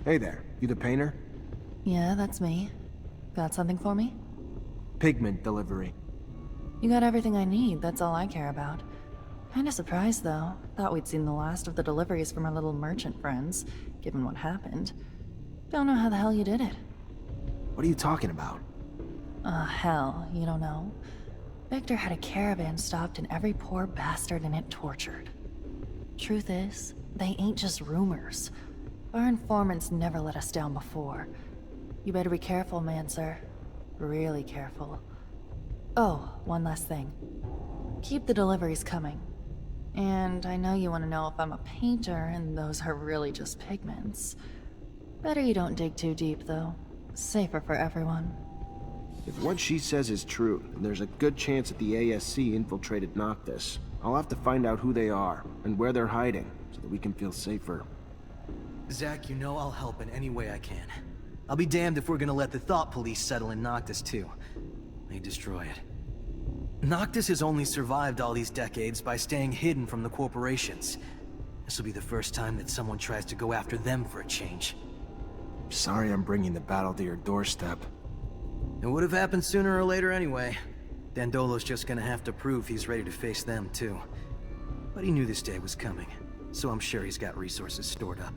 Hey there, you the painter? Yeah, that's me. Got something for me? Pigment delivery. You got everything I need, that's all I care about. Kinda surprised, though. Thought we'd seen the last of the deliveries from our little merchant friends, given what happened. Don't know how the hell you did it. What are you talking about? Hell, you don't know? Victor had a caravan stopped and every poor bastard in it tortured. Truth is, they ain't just rumors. Our informants never let us down before. You better be careful, Mancer. Really careful. Oh, one last thing. Keep the deliveries coming. And I know you want to know if I'm a painter, and those are really just pigments. Better you don't dig too deep, though. Safer for everyone. If what she says is true, then there's a good chance that the ASC infiltrated Noktис. I'll have to find out who they are, and where they're hiding, so that we can feel safer. Zach, you know I'll help in any way I can. I'll be damned if we're gonna let the Thought Police settle in Noktis too. They destroy it. Noktis has only survived all these decades by staying hidden from the corporations. This will be the first time that someone tries to go after them for a change. Sorry I'm bringing the battle to your doorstep. It would have happened sooner or later anyway. Dandolo's just gonna have to prove he's ready to face them too. But he knew this day was coming, so I'm sure he's got resources stored up.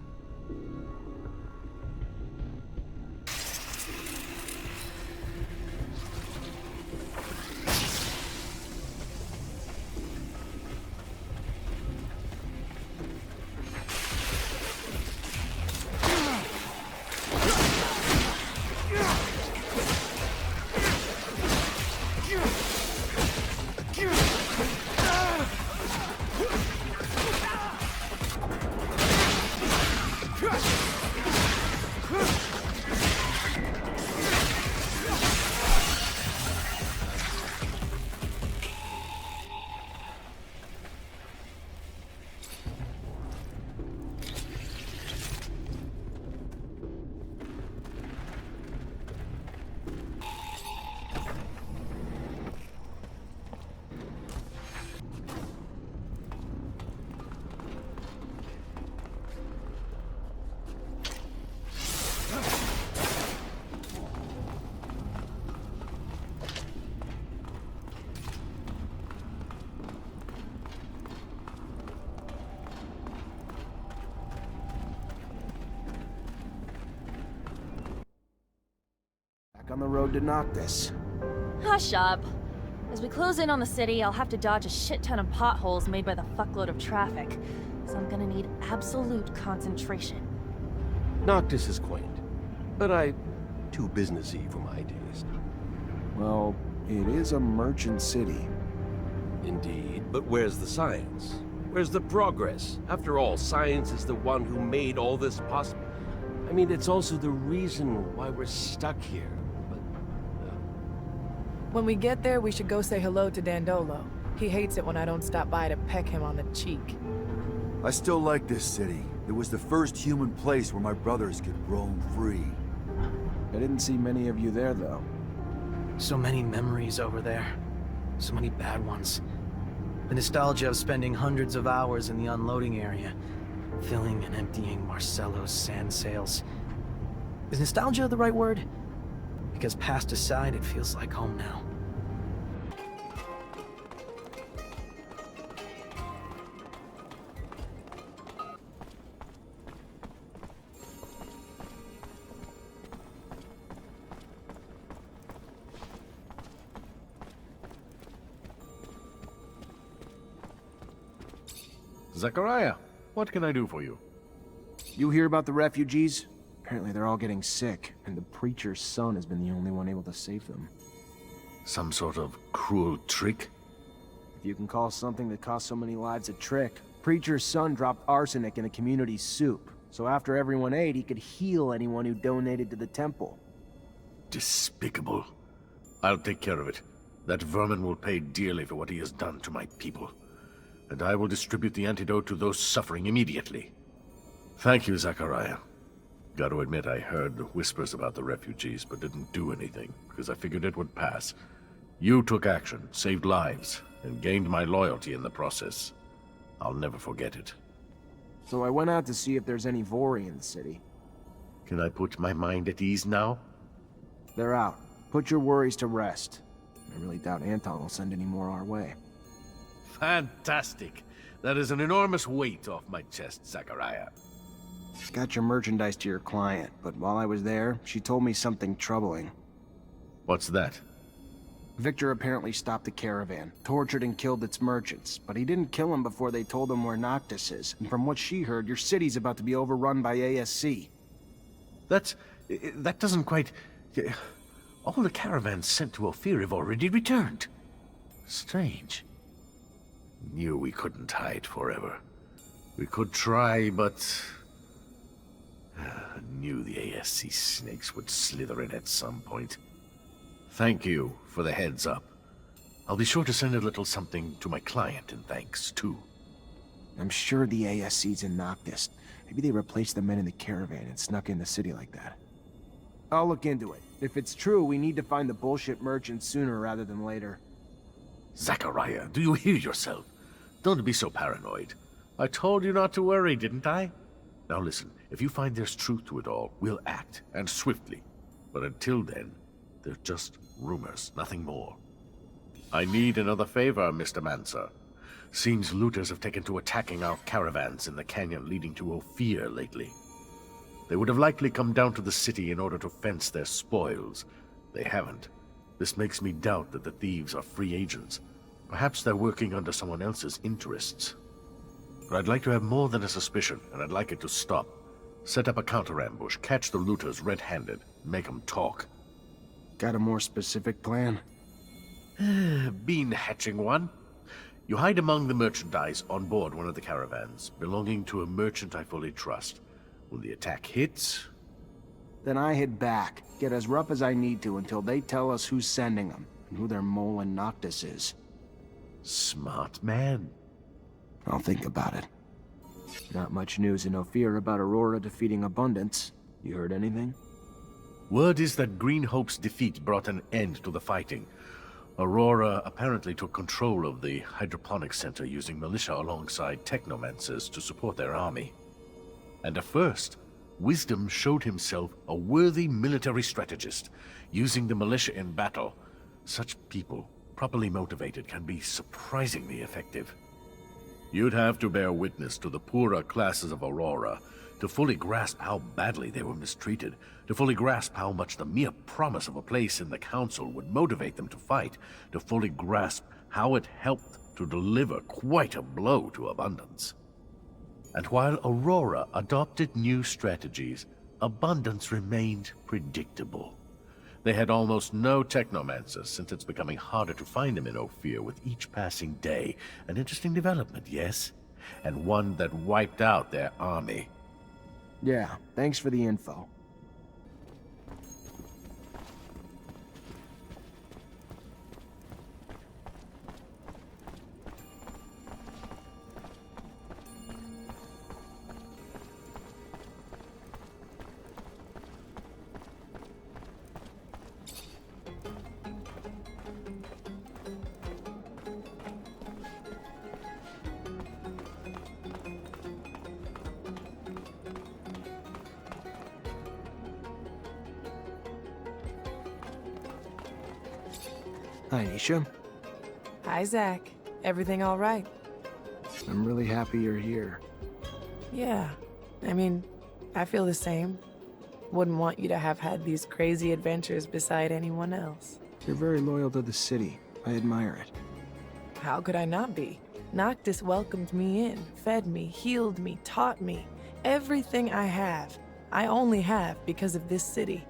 On the road to Noktis. Hush up. As we close in on the city, I'll have to dodge a shit ton of potholes made by the fuckload of traffic. So I'm gonna need absolute concentration. Noktis is quaint, but too businessy for my taste. Well, it is a merchant city. Indeed, but where's the science? Where's the progress? After all, science is the one who made all this possible. I mean, it's also the reason why we're stuck here. When we get there, we should go say hello to Dandolo. He hates it when I don't stop by to peck him on the cheek. I still like this city. It was the first human place where my brothers could roam free. I didn't see many of you there, though. So many memories over there. So many bad ones. The nostalgia of spending hundreds of hours in the unloading area, filling and emptying Marcello's sand sails. Is nostalgia the right word? Because past aside, it feels like home now. Zachariah, what can I do for you? You hear about the refugees? Apparently they're all getting sick, and the preacher's son has been the only one able to save them. Some sort of cruel trick? If you can call something that cost so many lives a trick, preacher's son dropped arsenic in the community's soup, so after everyone ate, he could heal anyone who donated to the temple. Despicable. I'll take care of it. That vermin will pay dearly for what he has done to my people. And I will distribute the antidote to those suffering immediately. Thank you, Zachariah. Got to admit, I heard whispers about the refugees, but didn't do anything, because I figured it would pass. You took action, saved lives, and gained my loyalty in the process. I'll never forget it. So I went out to see if there's any Vori in the city. Can I put my mind at ease now? They're out. Put your worries to rest. I really doubt Anton will send any more our way. Fantastic. That is an enormous weight off my chest, Zachariah. Got your merchandise to your client, but while I was there, she told me something troubling. What's that? Victor apparently stopped the caravan, tortured and killed its merchants, but he didn't kill them before they told him where Noktис is, and from what she heard, your city's about to be overrun by ASC. That doesn't quite... All the caravans sent to Ophir have already returned. Strange. Knew we couldn't hide forever. We could try, but... Knew the ASC snakes would slither in at some point. Thank you for the heads up. I'll be sure to send a little something to my client in thanks, too. I'm sure the ASC's in Noktis. Maybe they replaced the men in the caravan and snuck in the city like that. I'll look into it. If it's true, we need to find the bullshit merchants sooner rather than later. Zachariah, do you hear yourself? Don't be so paranoid. I told you not to worry, didn't I? Now listen, if you find there's truth to it all, we'll act, and swiftly. But until then, they're just rumors, nothing more. I need another favor, Mr. Mancer. Seems looters have taken to attacking our caravans in the canyon leading to Ophir lately. They would have likely come down to the city in order to fence their spoils. They haven't. This makes me doubt that the thieves are free agents. Perhaps they're working under someone else's interests. But I'd like to have more than a suspicion, and I'd like it to stop. Set up a counter-ambush, catch the looters red-handed, make them talk. Got a more specific plan? Been hatching one. You hide among the merchandise on board one of the caravans, belonging to a merchant I fully trust. When the attack hits... Then I head back, get as rough as I need to until they tell us who's sending them, and who their mole in Noktis is. Smart man. I'll think about it. Not much news in Ophir about Aurora defeating Abundance. You heard anything? Word is that Green Hope's defeat brought an end to the fighting. Aurora apparently took control of the hydroponics center using militia alongside Technomancers to support their army. And at first, Wisdom showed himself a worthy military strategist, using the militia in battle. Such people, properly motivated, can be surprisingly effective. You'd have to bear witness to the poorer classes of Aurora to fully grasp how badly they were mistreated, to fully grasp how much the mere promise of a place in the council would motivate them to fight, to fully grasp how it helped to deliver quite a blow to Abundance. And while Aurora adopted new strategies, Abundance remained predictable. They had almost no Technomancers, since it's becoming harder to find them in Ophir with each passing day. An interesting development, yes? And one that wiped out their army. Yeah, thanks for the info. Hi, Nisha. Hi, Zach. Everything all right? I'm really happy you're here. Yeah. I mean, I feel the same. Wouldn't want you to have had these crazy adventures beside anyone else. You're very loyal to the city. I admire it. How could I not be? Ноктис welcomed me in, fed me, healed me, taught me. Everything I have, I only have because of this city.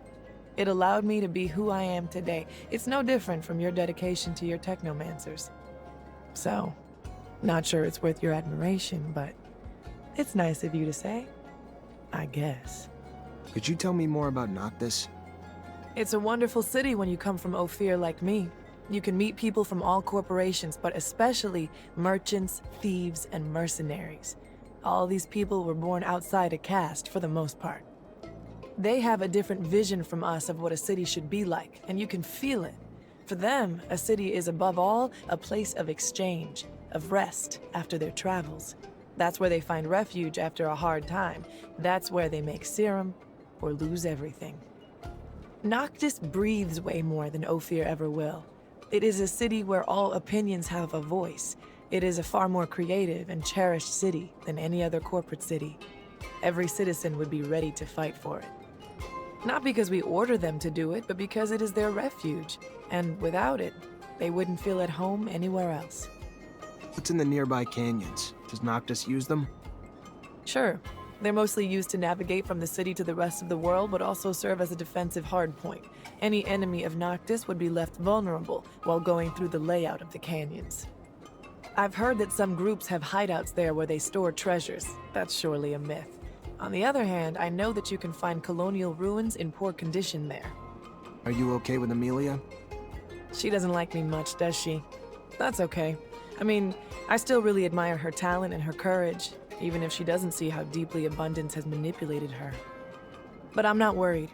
It allowed me to be who I am today. It's no different from your dedication to your Technomancers. So, not sure it's worth your admiration, but it's nice of you to say, I guess. Could you tell me more about Noktис? It's a wonderful city when you come from Ophir like me. You can meet people from all corporations, but especially merchants, thieves, and mercenaries. All these people were born outside a caste for the most part. They have a different vision from us of what a city should be like, and you can feel it. For them, a city is above all a place of exchange, of rest after their travels. That's where they find refuge after a hard time. That's where they make serum or lose everything. Noktis breathes way more than Ophir ever will. It is a city where all opinions have a voice. It is a far more creative and cherished city than any other corporate city. Every citizen would be ready to fight for it. Not because we order them to do it, but because it is their refuge. And without it, they wouldn't feel at home anywhere else. What's in the nearby canyons? Does Noktis use them? Sure. They're mostly used to navigate from the city to the rest of the world, but also serve as a defensive hardpoint. Any enemy of Noktis would be left vulnerable while going through the layout of the canyons. I've heard that some groups have hideouts there where they store treasures. That's surely a myth. On the other hand, I know that you can find colonial ruins in poor condition there. Are you okay with Amelia? She doesn't like me much, does she? That's okay. I mean, I still really admire her talent and her courage, even if she doesn't see how deeply abundance has manipulated her. But I'm not worried.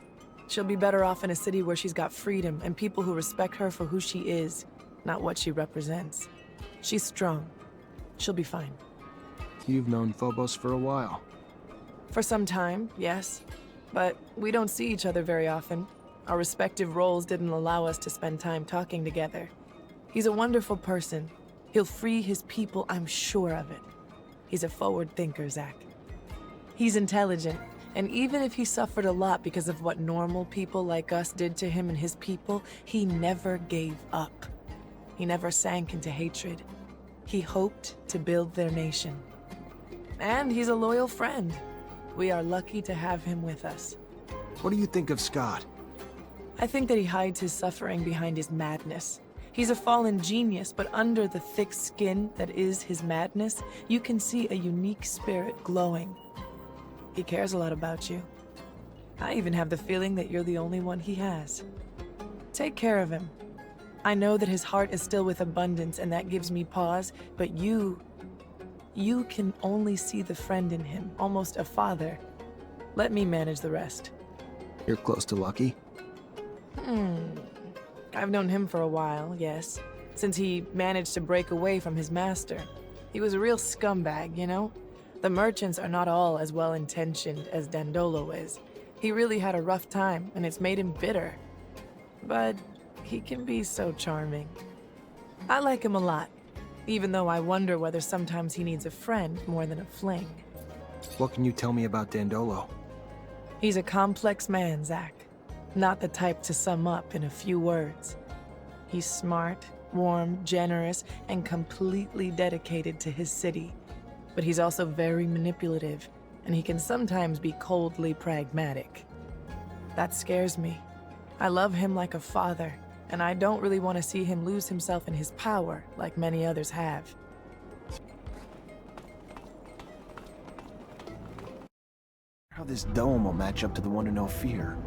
She'll be better off in a city where she's got freedom and people who respect her for who she is, not what she represents. She's strong. She'll be fine. You've known Phobos for a while. For some time, yes. But we don't see each other very often. Our respective roles didn't allow us to spend time talking together. He's a wonderful person. He'll free his people, I'm sure of it. He's a forward thinker, Zach. He's intelligent, and even if he suffered a lot because of what normal people like us did to him and his people, he never gave up. He never sank into hatred. He hoped to build their nation. And he's a loyal friend. We are lucky to have him with us. What do you think of Scott? I think that he hides his suffering behind his madness. He's a fallen genius, but under the thick skin that is his madness, you can see a unique spirit glowing. He cares a lot about you. I even have the feeling that you're the only one he has. Take care of him. I know that his heart is still with abundance, and that gives me pause, but you can only see the friend in him, almost a father. Let me manage the rest. You're close to Lucky? I've known him for a while, yes. Since he managed to break away from his master. He was a real scumbag, you know? The merchants are not all as well-intentioned as Dandolo is. He really had a rough time, and it's made him bitter. But he can be so charming. I like him a lot, even though I wonder whether sometimes he needs a friend more than a fling. What can you tell me about Dandolo? He's a complex man, Zach. Not the type to sum up in a few words. He's smart, warm, generous, and completely dedicated to his city. But he's also very manipulative, and he can sometimes be coldly pragmatic. That scares me. I love him like a father, and I don't really want to see him lose himself in his power like many others have. How this dome will match up to the one in Ophir.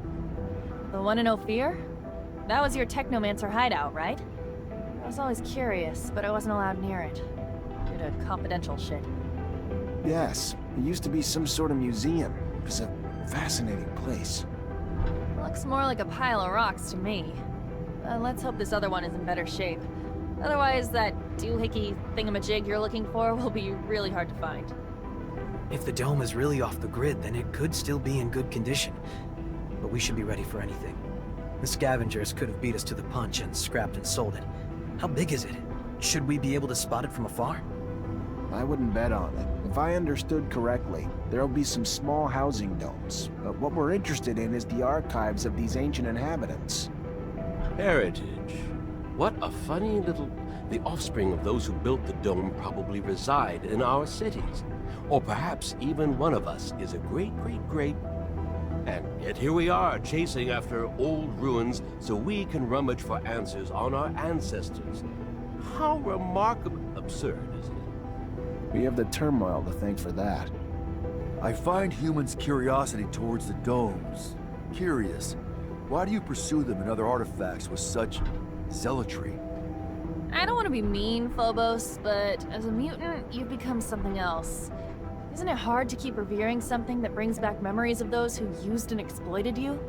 The one in Ophir? That was your Technomancer hideout, right? I was always curious, but I wasn't allowed near it. Due to confidential shit. Yes, it used to be some sort of museum. It was a fascinating place. Looks more like a pile of rocks to me. Let's hope this other one is in better shape. Otherwise, that doohickey thingamajig you're looking for will be really hard to find. If the dome is really off the grid, then it could still be in good condition. But we should be ready for anything. The scavengers could have beat us to the punch and scrapped and sold it. How big is it? Should we be able to spot it from afar? I wouldn't bet on it. If I understood correctly, there'll be some small housing domes. But what we're interested in is the archives of these ancient inhabitants. Heritage. What a funny little... The offspring of those who built the dome probably reside in our cities. Or perhaps even one of us is a great... And yet here we are, chasing after old ruins so we can rummage for answers on our ancestors. How remarkably absurd, isn't it? We have the turmoil to thank for that. I find humans' curiosity towards the domes curious. Why do you pursue them and other artifacts with such zealotry? I don't want to be mean, Phobos, but as a mutant, you've become something else. Isn't it hard to keep revering something that brings back memories of those who used and exploited you?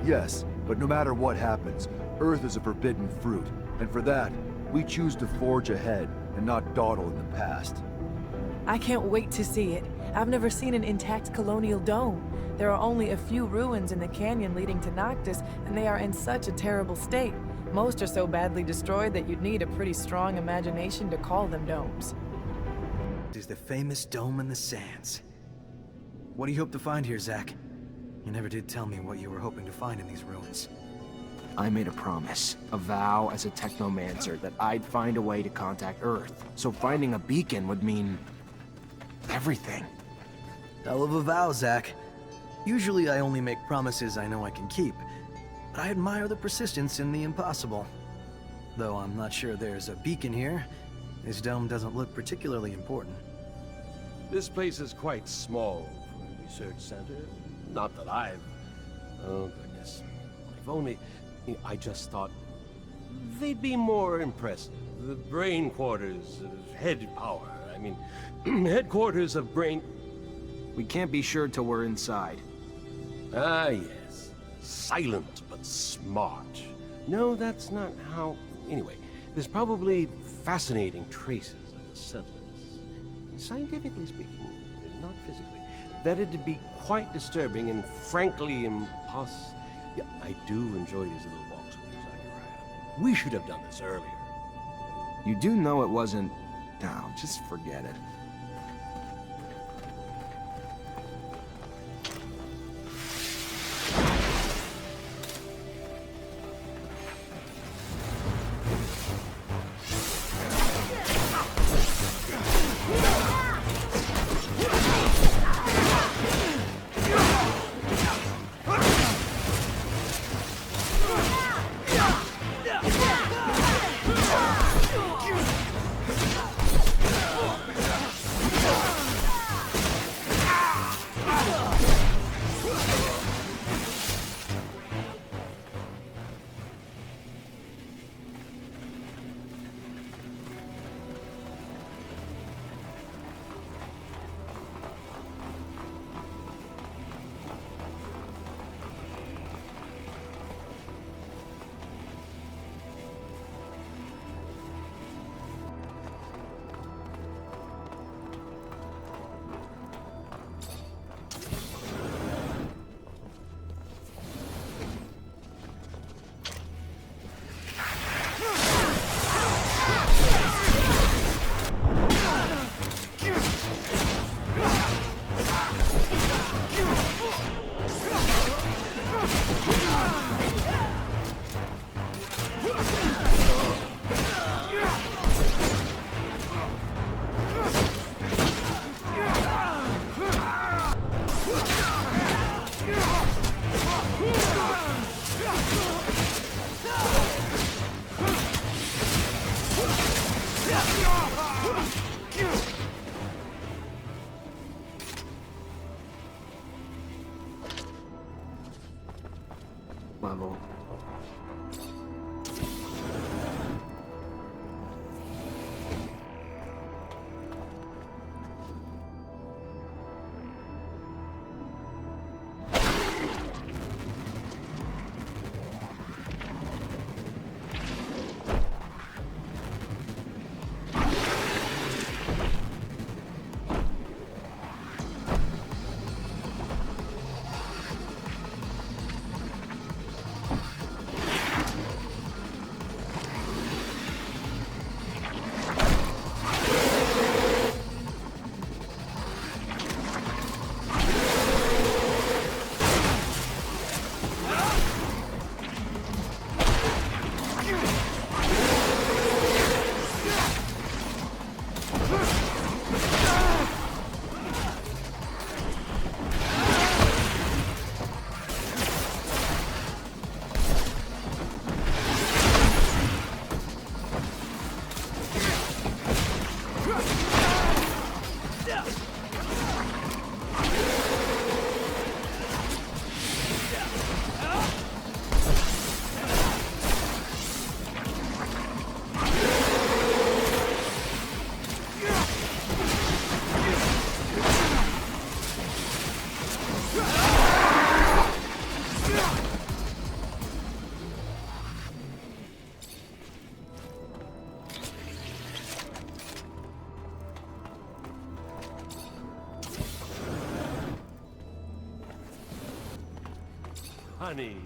Yes, but no matter what happens, Earth is a forbidden fruit, and for that, we choose to forge ahead and not dawdle in the past. I can't wait to see it. I've never seen an intact colonial dome. There are only a few ruins in the canyon leading to Noktис, and they are in such a terrible state. Most are so badly destroyed that you'd need a pretty strong imagination to call them domes. It is the famous Dome in the Sands. What do you hope to find here, Zack? You never did tell me what you were hoping to find in these ruins. I made a promise, a vow as a Technomancer, that I'd find a way to contact Earth. So finding a beacon would mean... everything. Hell of a vow, Zack. Usually I only make promises I know I can keep, but I admire the persistence in the impossible. Though I'm not sure there's a beacon here, this dome doesn't look particularly important. This place is quite small for a research center. Not that I've... Oh, goodness. If only... I just thought... they'd be more impressive. The brain quarters of head power. I mean, headquarters of brain... We can't be sure till we're inside. Ah, yes. Silent but smart. No, that's not how... Anyway, there's probably fascinating traces of the settlers. Scientifically speaking, not physically. That'd be quite disturbing and frankly impossible. Yeah, I do enjoy these little walks with you, Zachariah. We should have done this earlier. You do know it wasn't... No, just forget it. funny.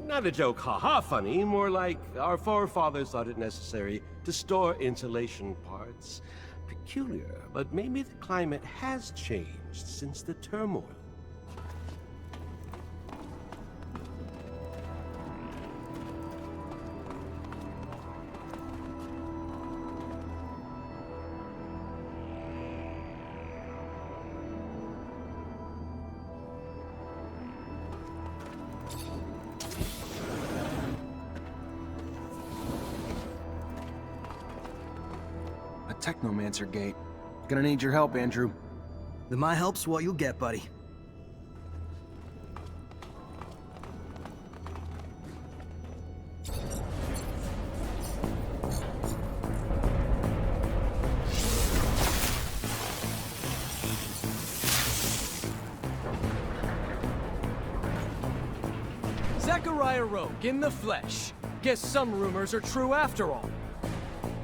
Not a joke, haha funny, more like our forefathers thought it necessary to store insulation parts. Peculiar, but maybe the climate has changed since the turmoil. Technomancer gate. Gonna need your help, Andrew. Then my help's what you'll get, buddy. Zachariah Rogue in the flesh. Guess some rumors are true after all.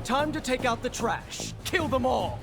Time to take out the trash. Kill them all!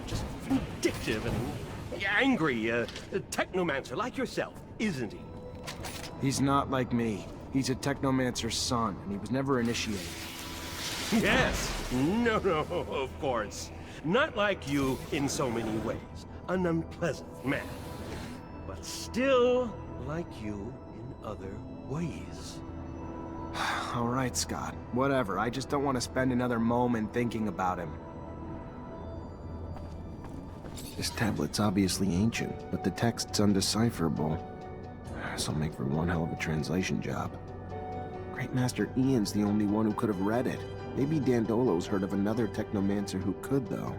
Just vindictive and angry. Technomancer like yourself, isn't he? He's not like me. He's a Technomancer's son, and he was never initiated. Yes. No, of course. Not like you in so many ways. An unpleasant man. But still like you in other ways. All right, Scott. Whatever. I just don't want to spend another moment thinking about him. This tablet's obviously ancient, but the text's undecipherable. This'll make for one hell of a translation job. Great Master Ian's the only one who could have read it. Maybe Dandolo's heard of another Technomancer who could, though.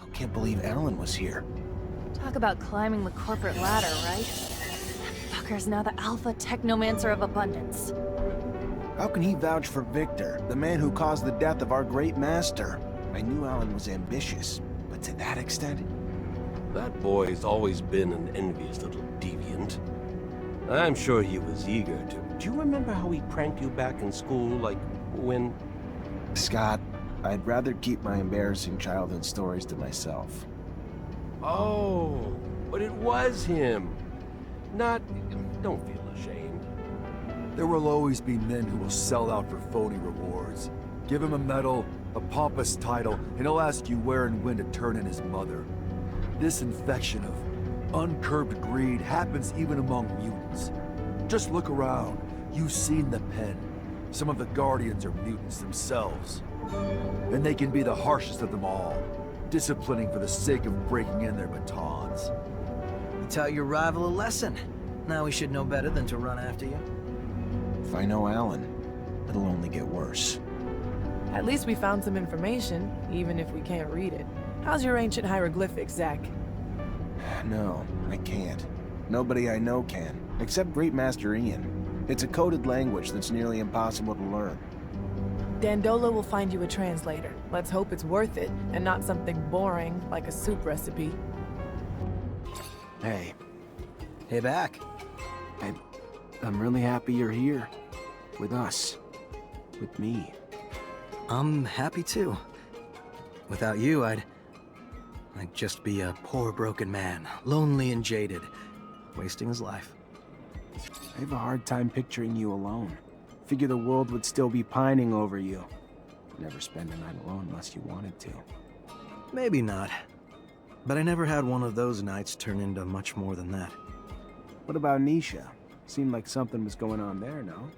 I can't believe Alan was here. Talk about climbing the corporate ladder, right? That fucker's now the alpha Technomancer of abundance. How can he vouch for Victor, the man who caused the death of our great master? I knew Alan was ambitious, but to that extent? That boy's always been an envious little deviant. I'm sure he was eager to... Do you remember how he pranked you back in school, like, when... Scott, I'd rather keep my embarrassing childhood stories to myself. Oh, but it was him. Not... Don't feel ashamed. There will always be men who will sell out for phony rewards. Give him a medal, a pompous title, and he'll ask you where and when to turn in his mother. This infection of uncurbed greed happens even among mutants. Just look around. You've seen the pen. Some of the Guardians are mutants themselves. And they can be the harshest of them all, disciplining for the sake of breaking in their batons. You taught your rival a lesson. Now we should know better than to run after you. If I know Alan, it'll only get worse. At least we found some information, even if we can't read it. How's your ancient hieroglyphics, Zach? No, I can't. Nobody I know can, except Great Master Ian. It's a coded language that's nearly impossible to learn. Dandolo will find you a translator. Let's hope it's worth it, and not something boring like a soup recipe. Hey. Hey, back. I'm really happy you're here. With us. With me. I'm happy too. Without you, I'd just be a poor broken man, lonely and jaded, wasting his life. I have a hard time picturing you alone. figure the world would still be pining over you. Never spend a night alone unless you wanted to. Maybe not. But I never had one of those nights turn into much more than that. What about Nisha? Seemed like something was going on there, no?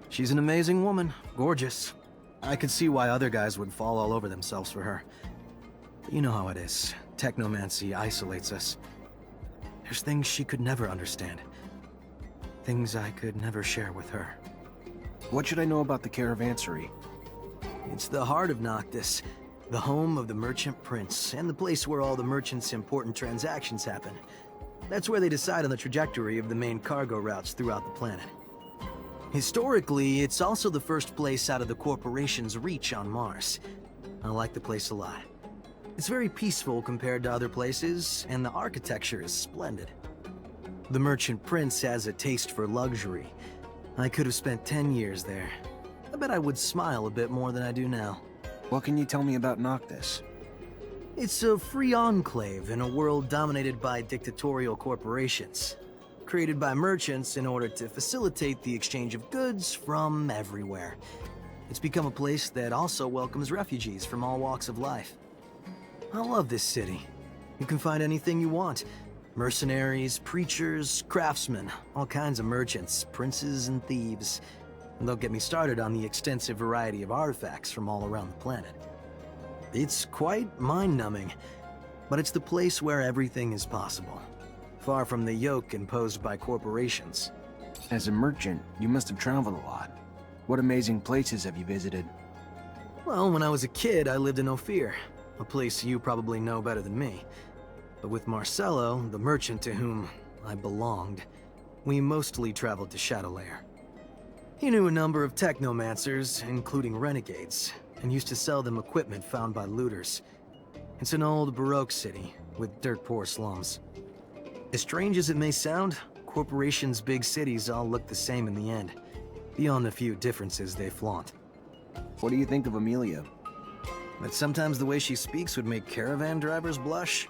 She's an amazing woman. Gorgeous. I could see why other guys would fall all over themselves for her. But you know how it is. Technomancy isolates us. There's things she could never understand. Things I could never share with her. What should I know about the Caravanserai? It's the heart of Noktis, the home of the Merchant Prince, and the place where all the merchants' important transactions happen. That's where they decide on the trajectory of the main cargo routes throughout the planet. Historically, it's also the first place out of the corporation's reach on Mars. I like the place a lot. It's very peaceful compared to other places, and the architecture is splendid. The Merchant Prince has a taste for luxury. I could have spent 10 years there. I bet I would smile a bit more than I do now. What can you tell me about Noktis? It's a free enclave in a world dominated by dictatorial corporations, created by merchants in order to facilitate the exchange of goods from everywhere. It's become a place that also welcomes refugees from all walks of life. I love this city. You can find anything you want. Mercenaries, preachers, craftsmen, all kinds of merchants, princes and thieves. And don't get me started on the extensive variety of artifacts from all around the planet. It's quite mind-numbing, but it's the place where everything is possible. Far from the yoke imposed by corporations. As a merchant, you must have traveled a lot. What amazing places have you visited? Well, when I was a kid, I lived in Ophir, a place you probably know better than me. But with Marcello, the merchant to whom I belonged, we mostly traveled to Shadowlair. He knew a number of Technomancers, including renegades, and used to sell them equipment found by looters. It's an old Baroque city, with dirt-poor slums. As strange as it may sound, corporations' big cities all look the same in the end, beyond the few differences they flaunt. What do you think of Amelia? That sometimes the way she speaks would make caravan drivers blush.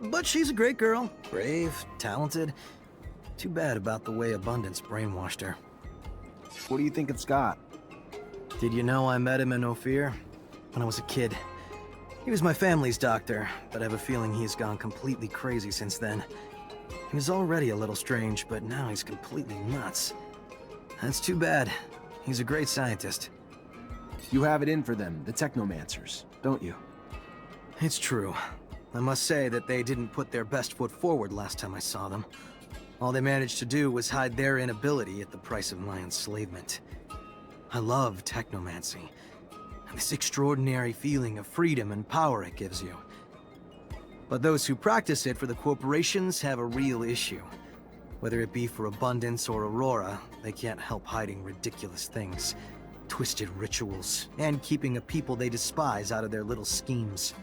But she's a great girl, brave, talented. Too bad about the way abundance brainwashed her. What do you think of Scott? Did you know I met him in Ophir? When I was a kid. He was my family's doctor, but I have a feeling he's gone completely crazy since then. He was already a little strange, but now he's completely nuts. That's too bad. He's a great scientist. You have it in for them, the Technomancers, don't you? It's true. I must say that they didn't put their best foot forward last time I saw them. All they managed to do was hide their inability at the price of my enslavement. I love technomancy, and this extraordinary feeling of freedom and power it gives you. But those who practice it for the corporations have a real issue. Whether it be for abundance or Aurora, they can't help hiding ridiculous things, twisted rituals, and keeping a people they despise out of their little schemes.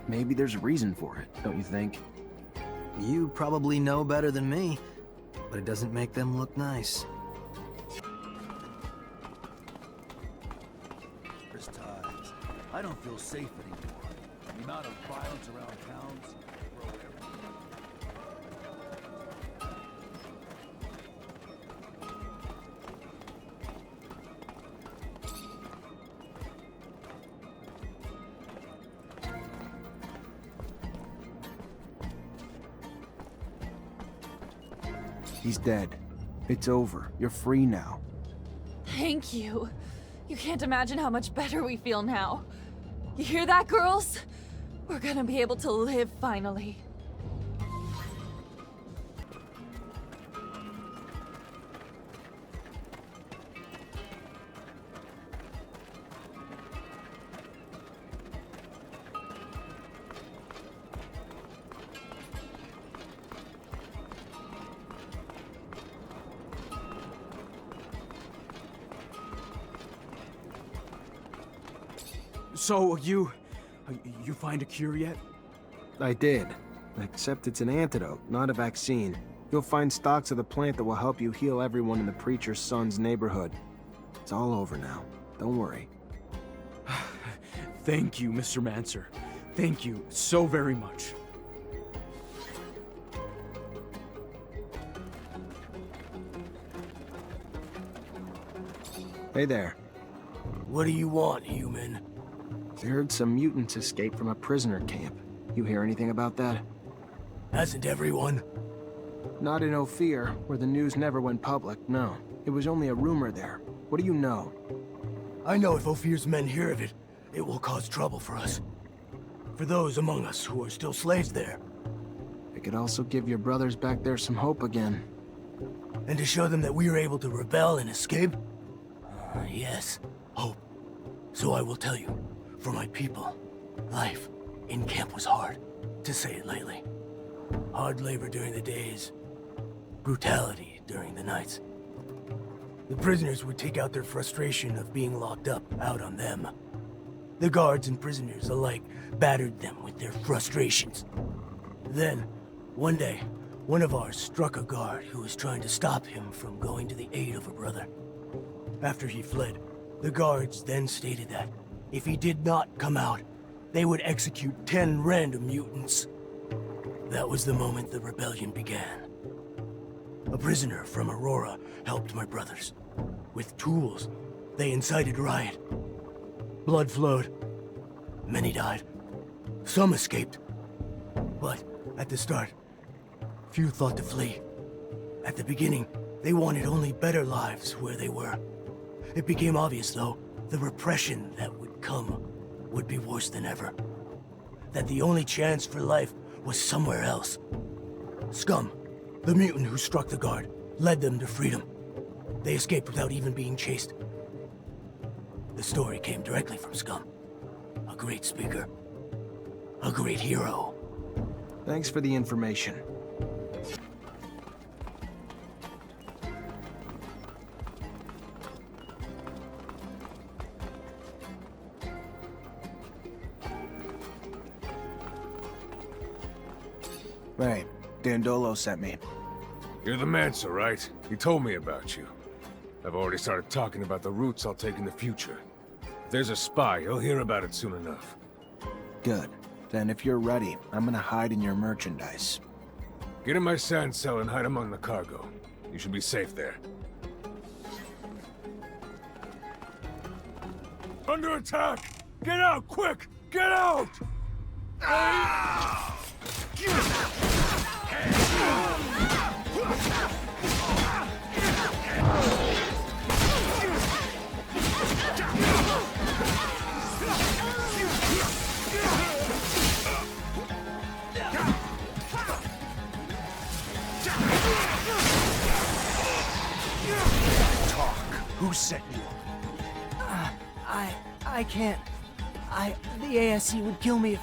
Maybe there's a reason for it, don't you think? You probably know better than me, but it doesn't make them look nice. There's times I don't feel safe anymore. The amount of violence around town seems to grow every day. He's dead. It's over. You're free now. Thank you. You can't imagine how much better we feel now. You hear that, girls? We're gonna be able to live finally. So, you find a cure yet? I did. Except it's an antidote, not a vaccine. You'll find stocks of the plant that will help you heal everyone in the preacher's son's neighborhood. It's all over now. Don't worry. Thank you, Mr. Mancer. Thank you so very much. Hey there. What do you want, human? I heard some mutants escaped from a prisoner camp. You hear anything about that? Hasn't everyone? Not in Ophir, where the news never went public, no. It was only a rumor there. What do you know? I know if Ophir's men hear of it, it will cause trouble for us. For those among us who are still slaves there. It could also give your brothers back there some hope again. And to show them that we are able to rebel and escape? Yes, hope. So I will tell you, for my people, life in camp was hard, to say it lightly. Hard labor during the days, brutality during the nights. The prisoners would take out their frustration of being locked up out on them. The guards and prisoners alike battered them with their frustrations. Then, one day, one of ours struck a guard who was trying to stop him from going to the aid of a brother. After he fled, the guards then stated that if he did not come out, they would execute 10 random mutants. That was the moment the rebellion began. A prisoner from Aurora helped my brothers. With tools, they incited riot. Blood flowed. Many died. Some escaped. But at the start, few thought to flee. At the beginning, they wanted only better lives where they were. It became obvious, though, the repression that would come would be worse than ever. That the only chance for life was somewhere else. Scum, the mutant who struck the guard, led them to freedom. They escaped without even being chased. The story came directly from Scum. A great speaker. A great hero. Thanks for the information. Hey, Dandolo sent me. You're the Mancer, right? He told me about you. I've already started talking about the routes I'll take in the future. If there's a spy, he'll hear about it soon enough. Good. Then if you're ready, I'm gonna hide in your merchandise. Get in my sand cell and hide among the cargo. You should be safe there. Under attack! Get out, quick! Get out! Who sent you? I can't. The ASC would kill me if...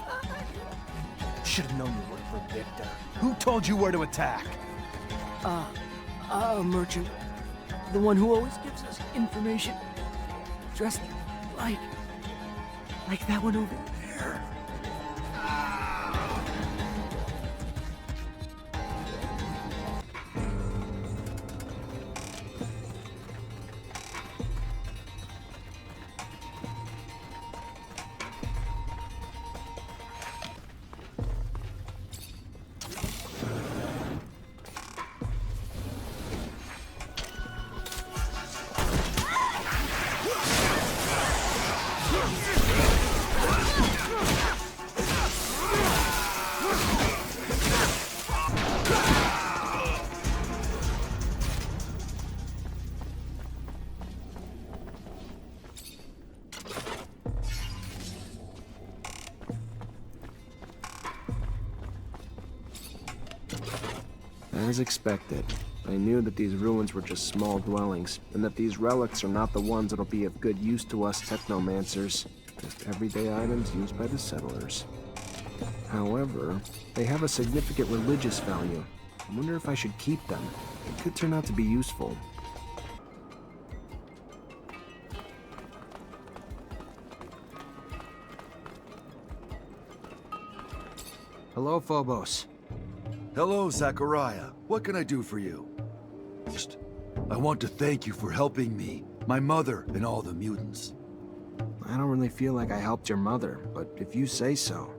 Should have known you worked for Victor. Who told you where to attack? A merchant. The one who always gives us information. Dressed like that one over there. As expected, I knew that these ruins were just small dwellings, and that these relics are not the ones that'll be of good use to us Technomancers, just everyday items used by the settlers. However, they have a significant religious value. I wonder if I should keep them. It could turn out to be useful. Hello, Phobos. Hello, Zachariah. What can I do for you? I want to thank you for helping me, my mother, and all the mutants. I don't really feel like I helped your mother, but if you say so.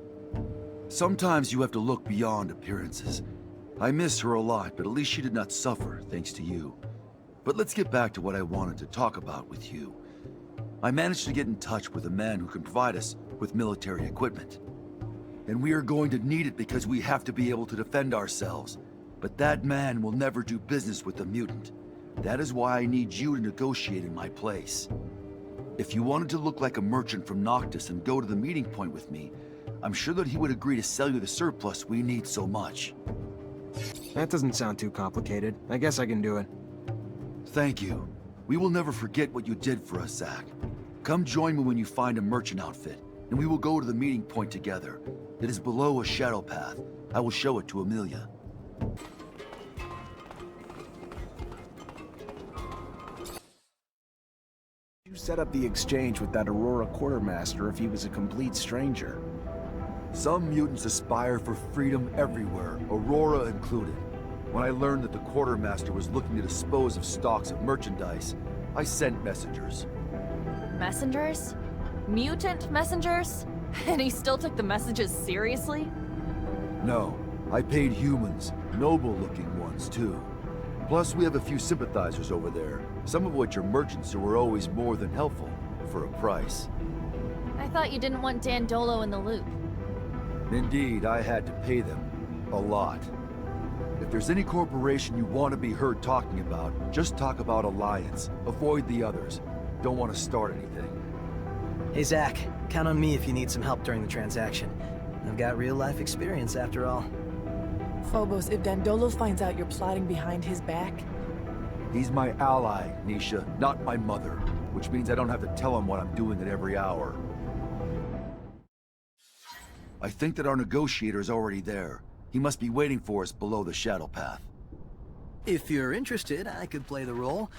Sometimes you have to look beyond appearances. I miss her a lot, but at least she did not suffer, thanks to you. But let's get back to what I wanted to talk about with you. I managed to get in touch with a man who can provide us with military equipment. And we are going to need it because we have to be able to defend ourselves. But that man will never do business with a mutant. That is why I need you to negotiate in my place. If you wanted to look like a merchant from Ноктис and go to the meeting point with me, I'm sure that he would agree to sell you the surplus we need so much. That doesn't sound too complicated. I guess I can do it. Thank you. We will never forget what you did for us, Zach. Come join me when you find a merchant outfit, and we will go to the meeting point together. It is below a shadow path. I will show it to Amelia. You set up the exchange with that Aurora quartermaster if he was a complete stranger. Some mutants aspire for freedom everywhere, Aurora included. When I learned that the quartermaster was looking to dispose of stocks of merchandise, I sent messengers. Messengers? Mutant messengers? And he still took the messages seriously? No, I paid humans, noble-looking ones too. Plus, we have a few sympathizers over there, some of which are merchants who are always more than helpful, for a price. I thought you didn't want Dandolo in the loop. Indeed, I had to pay them. A lot. If there's any corporation you want to be heard talking about, just talk about Alliance. Avoid the others. Don't want to start anything. Hey Zach, count on me if you need some help during the transaction. I've got real-life experience after all. Phobos, if Dandolo finds out you're plotting behind his back... He's my ally, Nisha, not my mother. Which means I don't have to tell him what I'm doing at every hour. I think that our negotiator is already there. He must be waiting for us below the shadow path. If you're interested, I could play the role.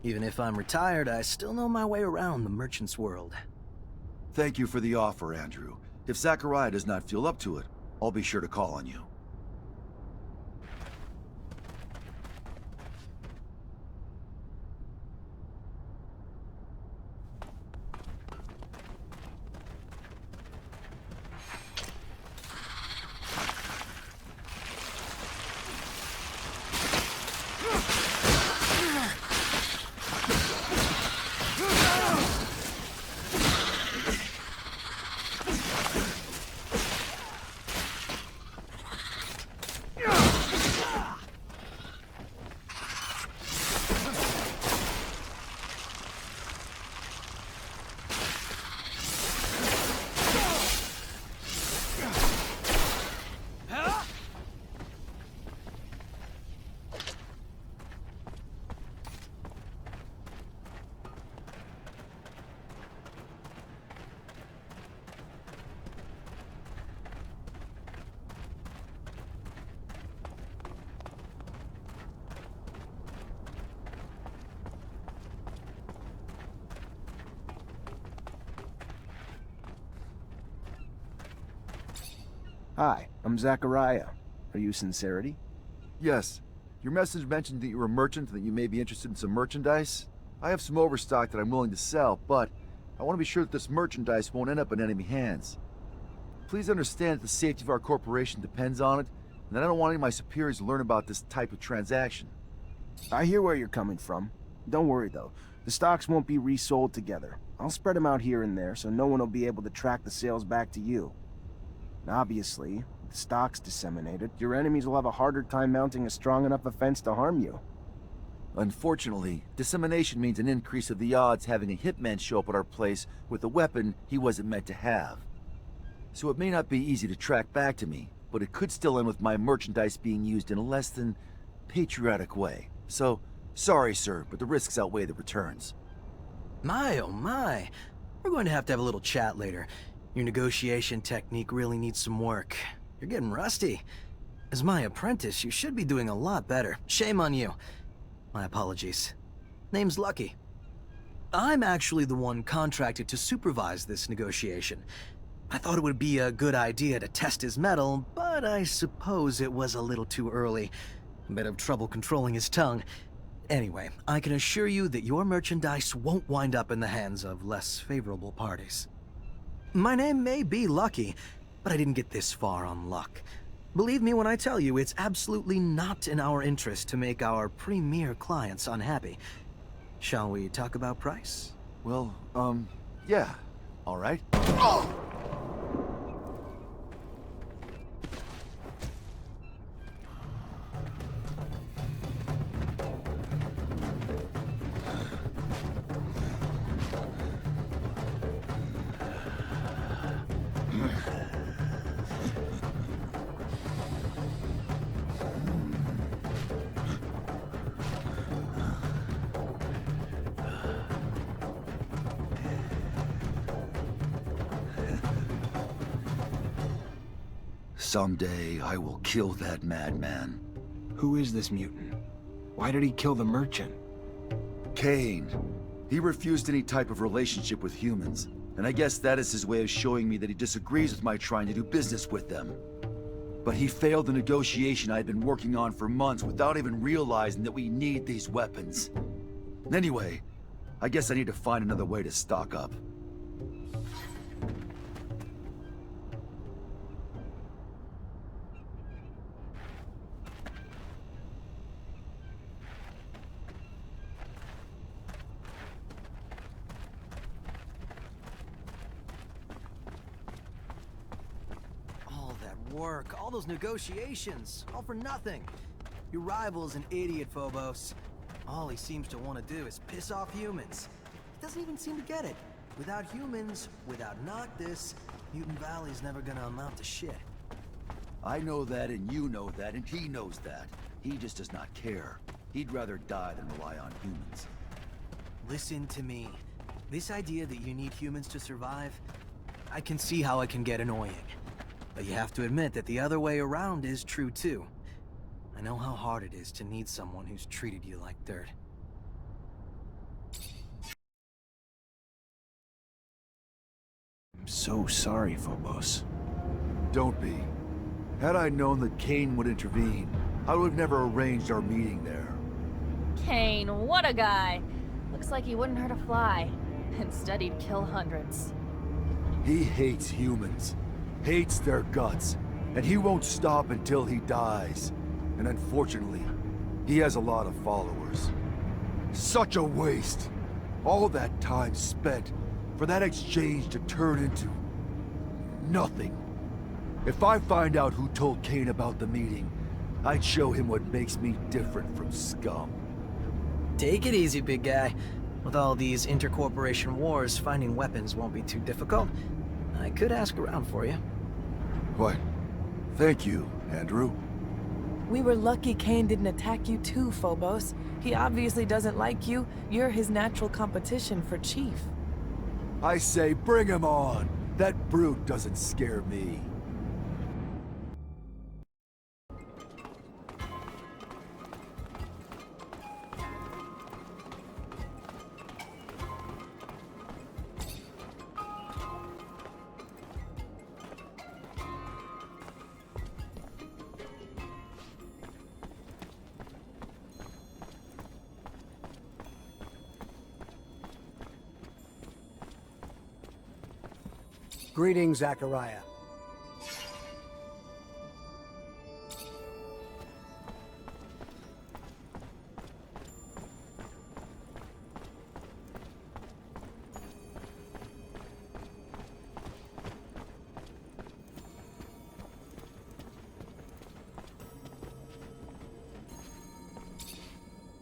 Even if I'm retired, I still know my way around the merchant's world. Thank you for the offer, Andrew. If Zachariah does not feel up to it, I'll be sure to call on you. Hi, I'm Zachariah. Are you Sincerity? Yes. Your message mentioned that you're a merchant and that you may be interested in some merchandise. I have some overstock that I'm willing to sell, but I want to be sure that this merchandise won't end up in enemy hands. Please understand that the safety of our corporation depends on it, and that I don't want any of my superiors to learn about this type of transaction. I hear where you're coming from. Don't worry though, the stocks won't be resold together. I'll spread them out here and there so no one will be able to track the sales back to you. Obviously, with the stocks disseminated, your enemies will have a harder time mounting a strong enough offense to harm you. Unfortunately, dissemination means an increase of the odds having a hitman show up at our place with a weapon he wasn't meant to have. So it may not be easy to track back to me, but it could still end with my merchandise being used in a less than patriotic way. So, sorry sir, but the risks outweigh the returns. My oh my, we're going to have a little chat later. Your negotiation technique really needs some work. You're getting rusty. As my apprentice, you should be doing a lot better. Shame on you. My apologies. Name's Lucky. I'm actually the one contracted to supervise this negotiation. I thought it would be a good idea to test his mettle, but I suppose it was a little too early. A bit of trouble controlling his tongue. Anyway, I can assure you that your merchandise won't wind up in the hands of less favorable parties. My name may be Lucky, but I didn't get this far on luck. Believe me when I tell you, it's absolutely not in our interest to make our premier clients unhappy. Shall we talk about price? Well, yeah. All right. Someday, I will kill that madman. Who is this mutant? Why did he kill the merchant? Cain. He refused any type of relationship with humans, and I guess that is his way of showing me that he disagrees with my trying to do business with them. But he failed the negotiation I had been working on for months without even realizing that we need these weapons. Anyway, I guess I need to find another way to stock up. Work, all those negotiations, all for nothing. Your rival's an idiot, Phobos. All he seems to want to do is piss off humans. He doesn't even seem to get it. Without humans, without Ноктис, Mutant Valley's never gonna amount to shit. I know that, and you know that, and he knows that. He just does not care. He'd rather die than rely on humans. Listen to me. This idea that you need humans to survive, I can see how it can get annoying. But you have to admit that the other way around is true too. I know how hard it is to need someone who's treated you like dirt. I'm so sorry, Phobos. Don't be. Had I known that Cain would intervene, I would have never arranged our meeting there. Cain, what a guy! Looks like he wouldn't hurt a fly. Instead, he'd kill hundreds. He hates humans. Hates their guts, and he won't stop until he dies. And unfortunately, he has a lot of followers. Such a waste! All that time spent for that exchange to turn into nothing. If I find out who told Cain about the meeting, I'd show him what makes me different from scum. Take it easy, big guy. With all these intercorporation wars, finding weapons won't be too difficult. I could ask around for you. What? Thank you, Andrew. We were lucky Cain didn't attack you too, Phobos. He obviously doesn't like you. You're his natural competition for chief. I say bring him on. That brute doesn't scare me. Greetings, Zachariah.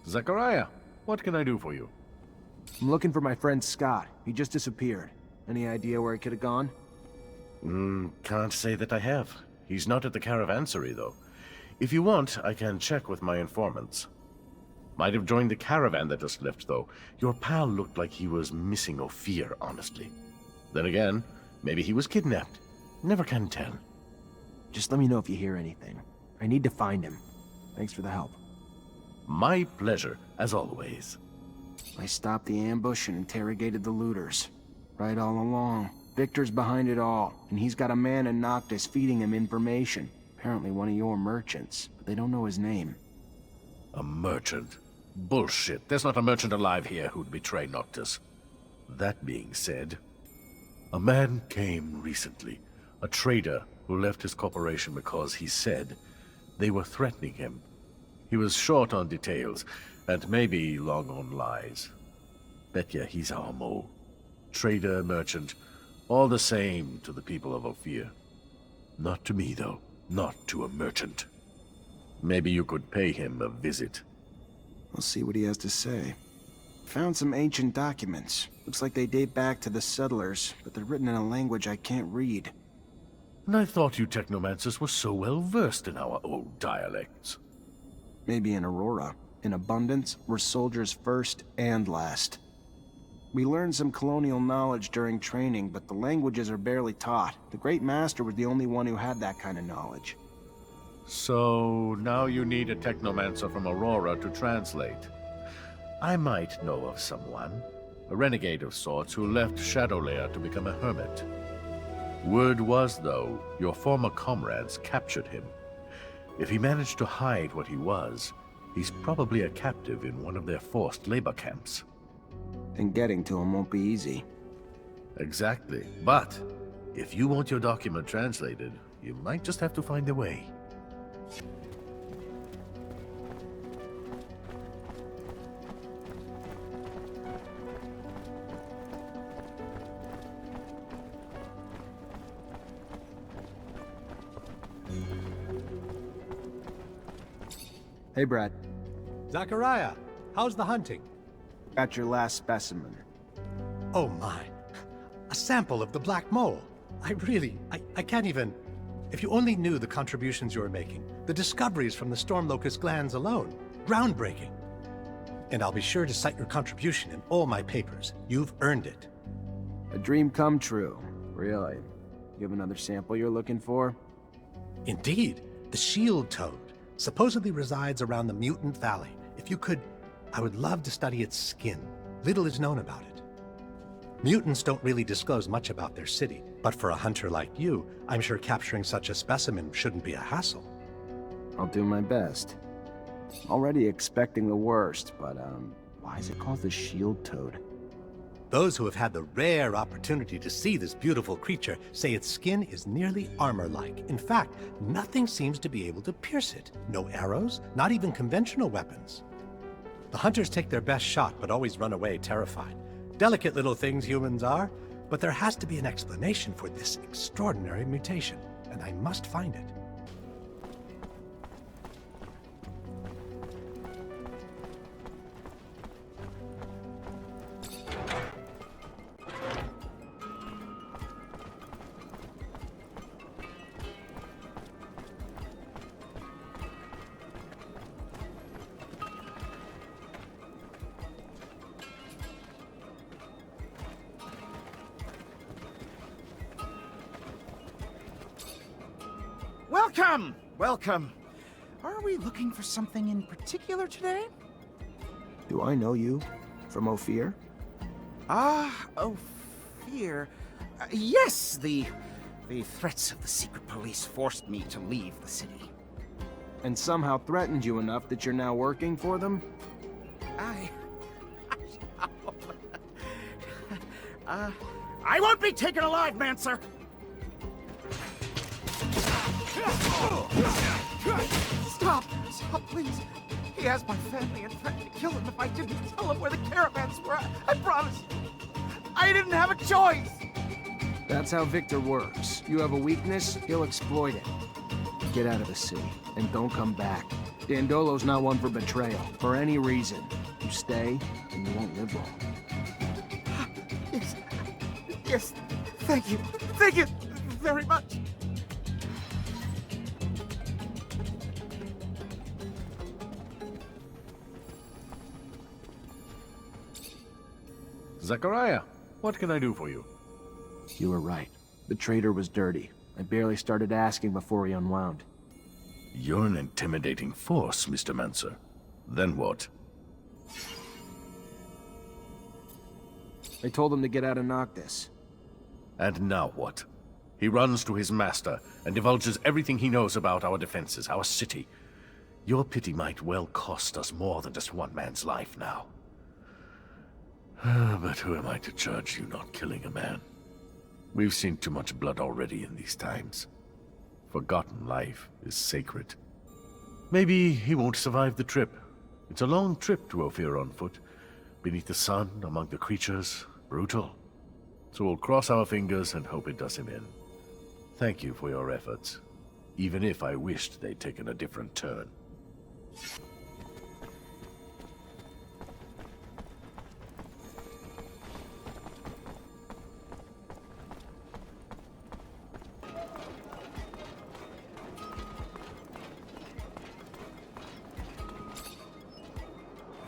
Zachariah, what can I do for you? I'm looking for my friend Scott. He just disappeared. Any idea where he could have gone? Can't say that I have. He's not at the caravansary, though. If you want, I can check with my informants. Might have joined the caravan that just left, though. Your pal looked like he was missing Ophir, honestly. Then again, maybe he was kidnapped. Never can tell. Just let me know if you hear anything. I need to find him. Thanks for the help. My pleasure, as always. I stopped the ambush and interrogated the looters. Right all along. Victor's behind it all, and he's got a man in Ноктис feeding him information. Apparently one of your merchants, but they don't know his name. A merchant? Bullshit. There's not a merchant alive here who'd betray Ноктис. That being said, a man came recently. A trader who left his corporation because he said they were threatening him. He was short on details, and maybe long on lies. Bet ya he's our mole. Trader, merchant, all the same to the people of Ophir. Not to me, though. Not to a merchant. Maybe you could pay him a visit. We'll see what he has to say. Found some ancient documents. Looks like they date back to the settlers, but they're written in a language I can't read. And I thought you Technomancers were so well versed in our old dialects. Maybe in Aurora. In Abundance, we're soldiers first and last. We learned some colonial knowledge during training, but the languages are barely taught. The Great Master was the only one who had that kind of knowledge. So, now you need a Technomancer from Aurora to translate. I might know of someone. A renegade of sorts who left Shadowlair to become a hermit. Word was, though, your former comrades captured him. If he managed to hide what he was, he's probably a captive in one of their forced labor camps. And getting to him won't be easy. Exactly. But if you want your document translated, you might just have to find a way. Hey, Brad. Zachariah, how's the hunting? Got your last specimen. Oh my. A sample of the black mole. I can't even... If you only knew the contributions you're making, the discoveries from the storm locust glands alone. Groundbreaking. And I'll be sure to cite your contribution in all my papers. You've earned it. A dream come true. Really. You have another sample you're looking for? Indeed. The shield toad supposedly resides around the Mutant Valley. If you could, I would love to study its skin. Little is known about it. Mutants don't really disclose much about their city, but for a hunter like you, I'm sure capturing such a specimen shouldn't be a hassle. I'll do my best. Already expecting the worst, but, why is it called the shield toad? Those who have had the rare opportunity to see this beautiful creature say its skin is nearly armor-like. In fact, nothing seems to be able to pierce it. No arrows, not even conventional weapons. The hunters take their best shot, but always run away terrified. Delicate little things humans are, but there has to be an explanation for this extraordinary mutation, and I must find it. Welcome! Welcome. Are we looking for something in particular today? Do I know you? From Ophir? Ophir. Yes, the threats of the secret police forced me to leave the city. And somehow threatened you enough that you're now working for them? I won't be taken alive, Mancer! Stop! Stop, please! He has my family and threatened to kill him if I didn't tell him where the caravans were. I promise you. I didn't have a choice! That's how Victor works. You have a weakness, he'll exploit it. Get out of the city, and don't come back. Dandolo's not one for betrayal, for any reason. You stay, and you won't live long. Yes. Yes. Thank you. Thank you very much. Zachariah, what can I do for you? You were right. The trader was dirty. I barely started asking before he unwound. You're an intimidating force, Mr. Mancer. Then what? I told him to get out of Ноктис. And now what? He runs to his master and divulges everything he knows about our defenses, our city. Your pity might well cost us more than just one man's life now. But who am I to judge you not killing a man? We've seen too much blood already in these times. Forgotten life is sacred. Maybe he won't survive the trip. It's a long trip to Ophir on foot. beneath the sun, among the creatures, brutal. So we'll cross our fingers and hope it does him in. Thank you for your efforts, even if I wished they'd taken a different turn.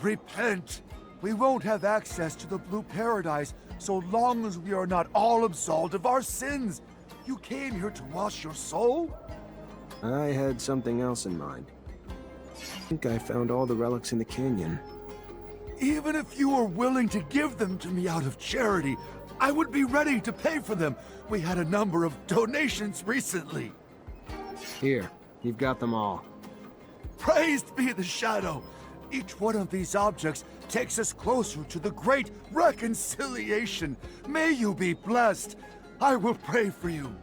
Repent! We won't have access to the Blue Paradise so long as we are not all absolved of our sins. You came here to wash your soul? I had something else in mind. I think I found all the relics in the canyon. Even if you were willing to give them to me out of charity, I would be ready to pay for them. We had a number of donations recently. Here, you've got them all. Praised be the Shadow! Each one of these objects takes us closer to the great reconciliation. May you be blessed. I will pray for you.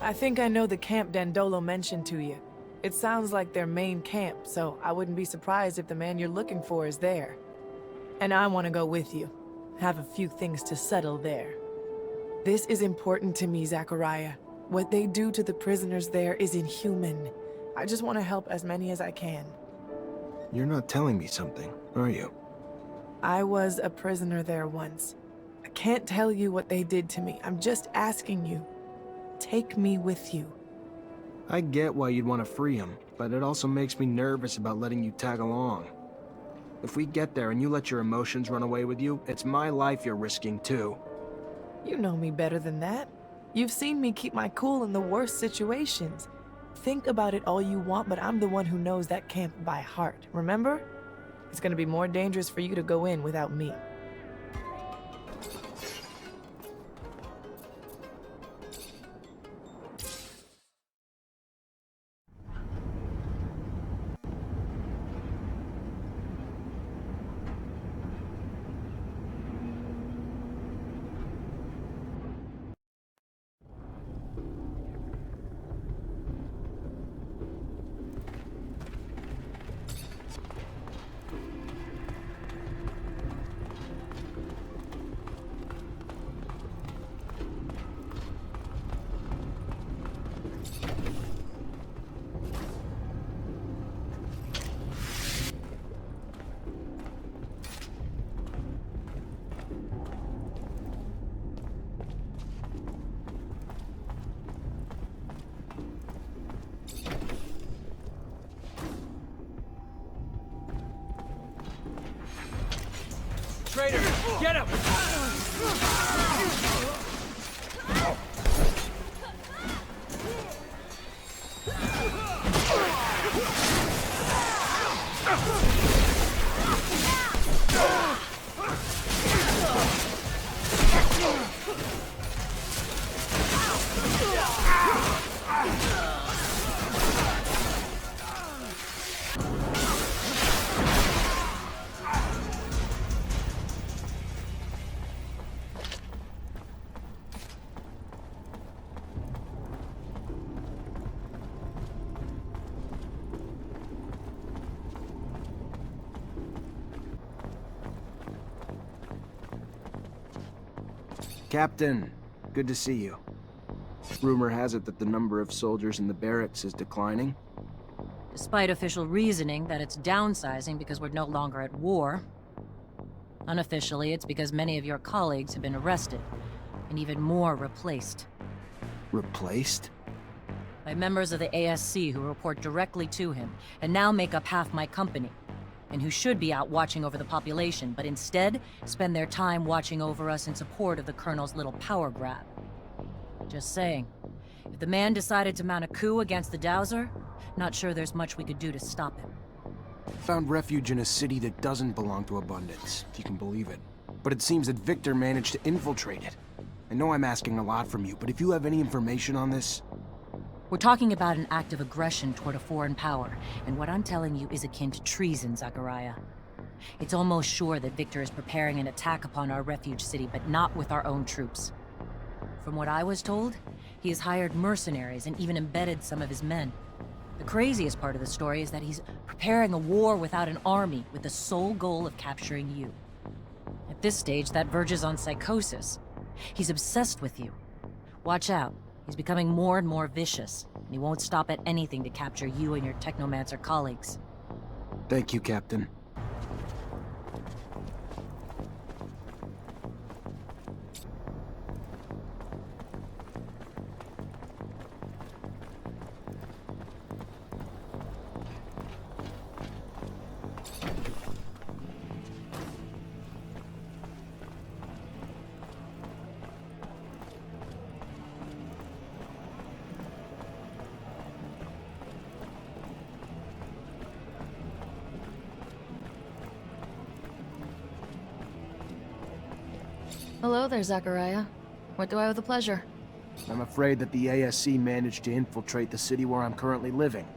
I think I know the camp Dandolo mentioned to you. It sounds like their main camp, so I wouldn't be surprised if the man you're looking for is there. And I want to go with you. Have a few things to settle there. This is important to me, Zachariah. What they do to the prisoners there is inhuman. I just want to help as many as I can. You're not telling me something, are you? I was a prisoner there once. I can't tell you what they did to me. I'm just asking you. Take me with you. I get why you'd want to free him, but it also makes me nervous about letting you tag along. If we get there and you let your emotions run away with you, it's my life you're risking too. You know me better than that. You've seen me keep my cool in the worst situations. Think about it all you want, but I'm the one who knows that camp by heart, remember? It's gonna be more dangerous for you to go in without me. Traitor! Get him! Captain, good to see you. Rumor has it that the number of soldiers in the barracks is declining. Despite official reasoning that it's downsizing because we're no longer at war. Unofficially, it's because many of your colleagues have been arrested, and even more replaced. Replaced? By members of the ASC who report directly to him, and now make up half my company, and who should be out watching over the population, but instead spend their time watching over us in support of the Colonel's little power grab. Just saying. If the man decided to mount a coup against the Dowser, not sure there's much we could do to stop him. Found refuge in a city that doesn't belong to Abundance, if you can believe it. But it seems that Victor managed to infiltrate it. I know I'm asking a lot from you, but if you have any information on this... We're talking about an act of aggression toward a foreign power, and what I'm telling you is akin to treason, Zachariah. It's almost sure that Victor is preparing an attack upon our refuge city, but not with our own troops. From what I was told, he has hired mercenaries and even embedded some of his men. The craziest part of the story is that he's preparing a war without an army, with the sole goal of capturing you. At this stage, that verges on psychosis. He's obsessed with you. Watch out. He's becoming more and more vicious, and he won't stop at anything to capture you and your Technomancer colleagues. Thank you, Captain. Hello there, Zachariah. What do I have the pleasure? I'm afraid that the ASC managed to infiltrate the city where I'm currently living.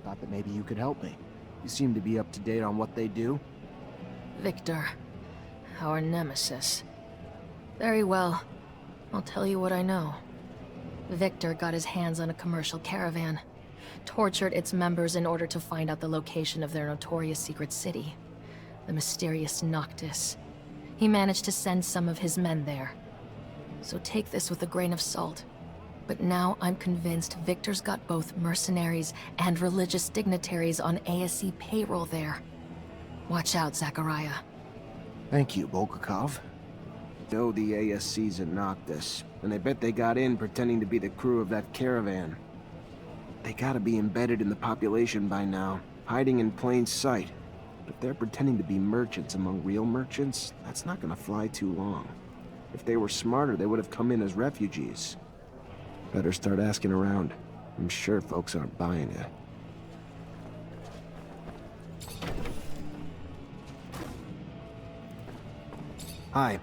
Thought that maybe you could help me. You seem to be up to date on what they do. Victor. Our nemesis. Very well. I'll tell you what I know. Victor got his hands on a commercial caravan, tortured its members in order to find out the location of their notorious secret city, the mysterious Noktis. He managed to send some of his men there. So take this with a grain of salt. But now I'm convinced Victor's got both mercenaries and religious dignitaries on ASC payroll there. Watch out, Zachariah. Thank you, Volkov. Know the ASC's in Noktis, and I bet they got in pretending to be the crew of that caravan. They gotta be embedded in the population by now, hiding in plain sight. But if they're pretending to be merchants among real merchants, that's not gonna fly too long. If they were smarter, they would have come in as refugees. Better start asking around. I'm sure folks aren't buying it. Hi.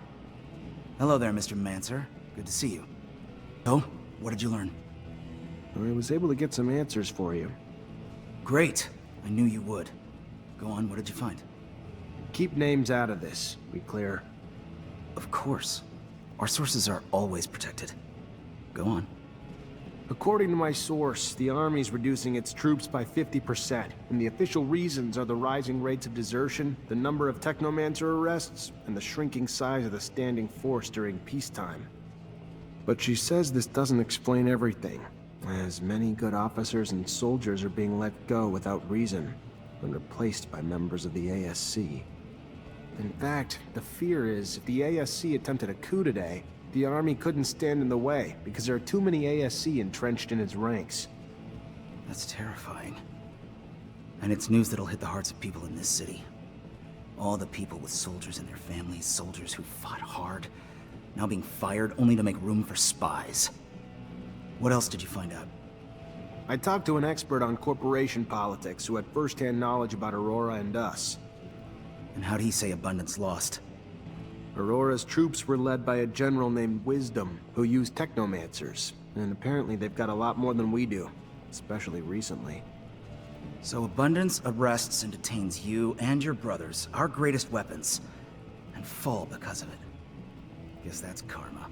Hello there, Mr. Mancer. Good to see you. So, what did you learn? I was able to get some answers for you. Great. I knew you would. Go on, what did you find? Keep names out of this. We clear? Of course. Our sources are always protected. Go on. According to my source, the Army's reducing its troops by 50%, and the official reasons are the rising rates of desertion, the number of Technomancer arrests, and the shrinking size of the standing force during peacetime. But she says this doesn't explain everything, as many good officers and soldiers are being let go without reason, and replaced by members of the ASC. In fact, the fear is if the ASC attempted a coup today, the Army couldn't stand in the way because there are too many ASC entrenched in its ranks. That's terrifying. And it's news that'll hit the hearts of people in this city. All the people with soldiers and their families, soldiers who fought hard, now being fired only to make room for spies. What else did you find out? I talked to an expert on corporation politics who had first-hand knowledge about Aurora and us. And how'd he say Abundance lost? Aurora's troops were led by a general named Wisdom, who used Technomancers, and apparently they've got a lot more than we do, especially recently. So Abundance arrests and detains you and your brothers, our greatest weapons, and fall because of it. Guess that's karma.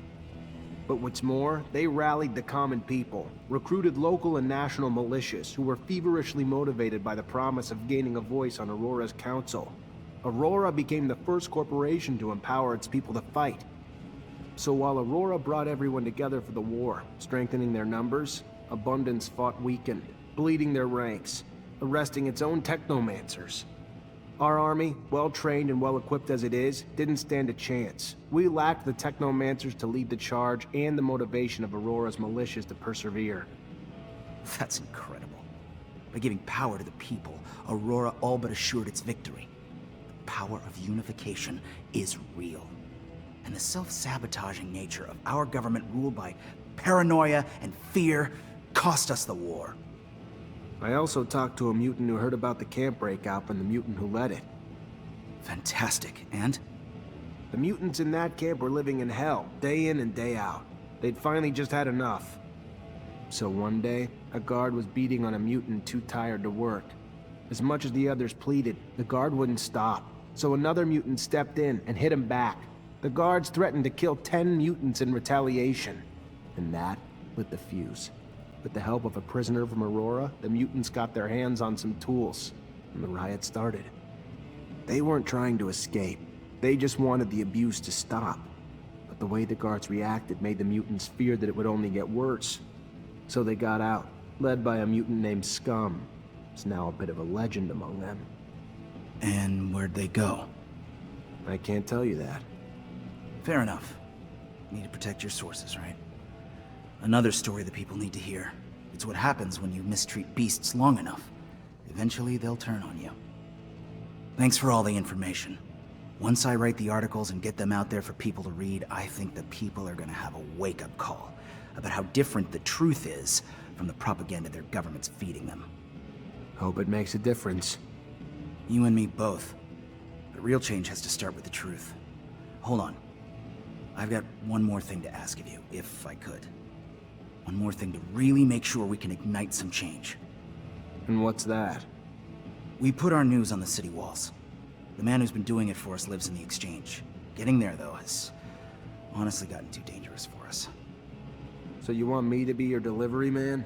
But what's more, they rallied the common people, recruited local and national militias who were feverishly motivated by the promise of gaining a voice on Aurora's council. Aurora became the first corporation to empower its people to fight. So while Aurora brought everyone together for the war, strengthening their numbers, Abundance fought weakened, bleeding their ranks, arresting its own Technomancers. Our army, well-trained and well-equipped as it is, didn't stand a chance. We lacked the Technomancers to lead the charge and the motivation of Aurora's militias to persevere. That's incredible. By giving power to the people, Aurora all but assured its victory. The power of unification is real. And the self-sabotaging nature of our government ruled by paranoia and fear cost us the war. I also talked to a mutant who heard about the camp breakout and the mutant who led it. Fantastic. And? The mutants in that camp were living in hell, day in and day out. They'd finally just had enough. So one day, a guard was beating on a mutant too tired to work. As much as the others pleaded, the guard wouldn't stop. So another mutant stepped in and hit him back. The guards threatened to kill 10 mutants in retaliation. And that lit the fuse. With the help of a prisoner from Aurora, the mutants got their hands on some tools, and the riot started. They weren't trying to escape. They just wanted the abuse to stop. But the way the guards reacted made the mutants fear that it would only get worse. So they got out, led by a mutant named Scum. It's now a bit of a legend among them. And where'd they go? I can't tell you that. Fair enough. Need to protect your sources, right? Another story that people need to hear. It's what happens when you mistreat beasts long enough. Eventually, they'll turn on you. Thanks for all the information. Once I write the articles and get them out there for people to read, I think the people are gonna have a wake-up call about how different the truth is from the propaganda their government's feeding them. Hope it makes a difference. You and me both. But real change has to start with the truth. Hold on. I've got one more thing to ask of you, if I could. One more thing to really make sure we can ignite some change. And what's that? We put our news on the city walls. The man who's been doing it for us lives in the exchange. Getting there, though, has honestly gotten too dangerous for us. So you want me to be your delivery man?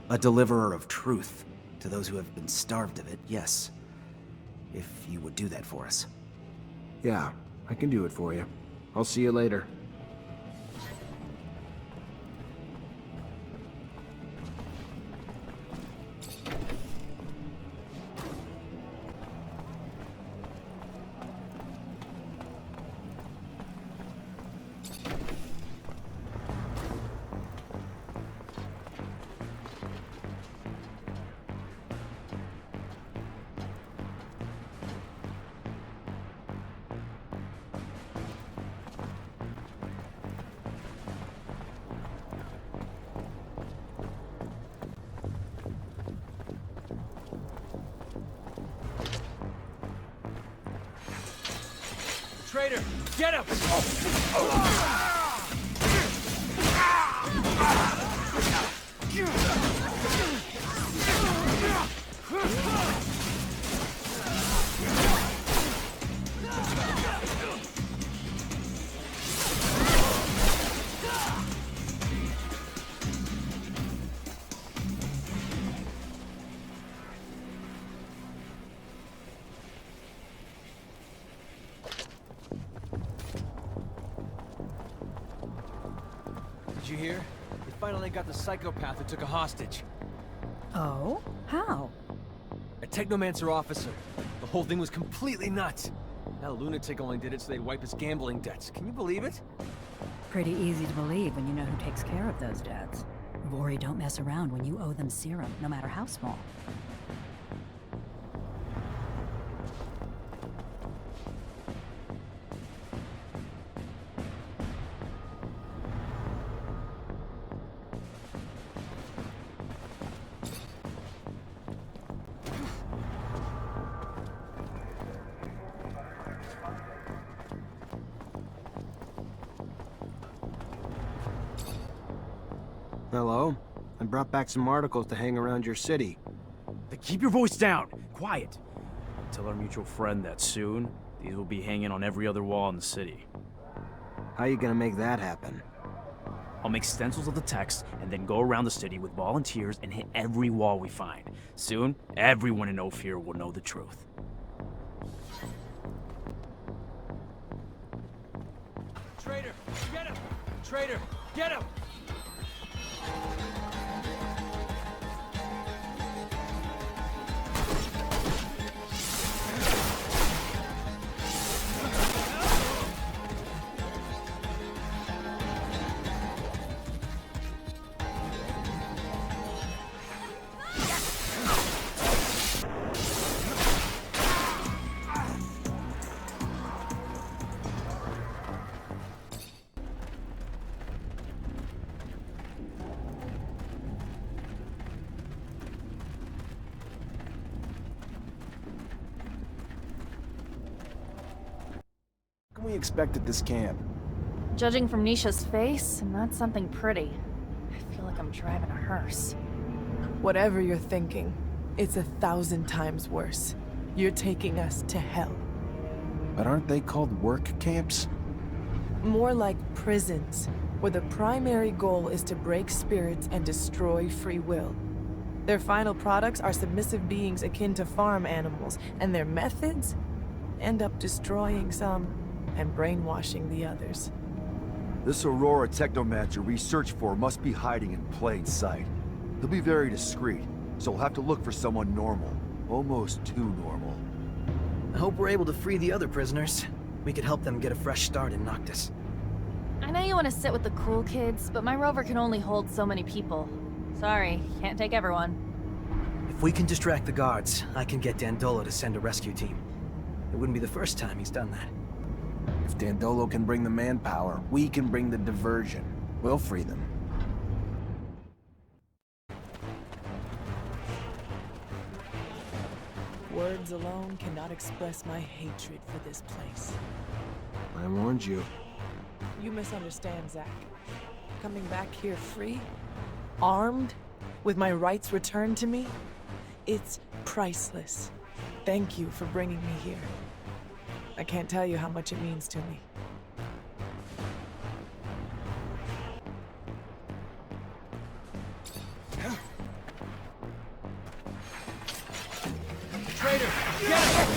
A deliverer of truth. To those who have been starved of it, yes. If you would do that for us. Yeah, I can do it for you. I'll see you later. Traitor, get him! Did you hear? They finally got the psychopath who took a hostage. Oh? How? A Technomancer officer. The whole thing was completely nuts. That lunatic only did it so they'd wipe his gambling debts. Can you believe it? Pretty easy to believe when you know who takes care of those debts. Rory don't mess around when you owe them serum, no matter how small. Hello? I brought back some articles to hang around your city. Then keep your voice down. Quiet. Tell our mutual friend that soon, these will be hanging on every other wall in the city. How you gonna make that happen? I'll make stencils of the text and then go around the city with volunteers and hit every wall we find. Soon, everyone in Ophir will know the truth. Traitor, get him! Traitor, get him! What can we expect at this camp? Judging from Nisha's face, not something pretty. I feel like I'm driving a hearse. Whatever you're thinking, it's 1,000 times worse. You're taking us to hell. But aren't they called work camps? More like prisons, where the primary goal is to break spirits and destroy free will. Their final products are submissive beings akin to farm animals, and their methods end up destroying some and brainwashing the others. This Aurora Technomancer we search for must be hiding in plain sight. He'll be very discreet, so we'll have to look for someone normal. Almost too normal. I hope we're able to free the other prisoners. We could help them get a fresh start in Ноктис. I know you want to sit with the cool kids, but my rover can only hold so many people. Sorry, can't take everyone. If we can distract the guards, I can get Dandolo to send a rescue team. It wouldn't be the first time he's done that. If Dandolo can bring the manpower, we can bring the diversion. We'll free them. Words alone cannot express my hatred for this place. I warned you. You misunderstand, Zach. Coming back here free, armed, with my rights returned to me, it's priceless. Thank you for bringing me here. I can't tell you how much it means to me. Traitor, get him!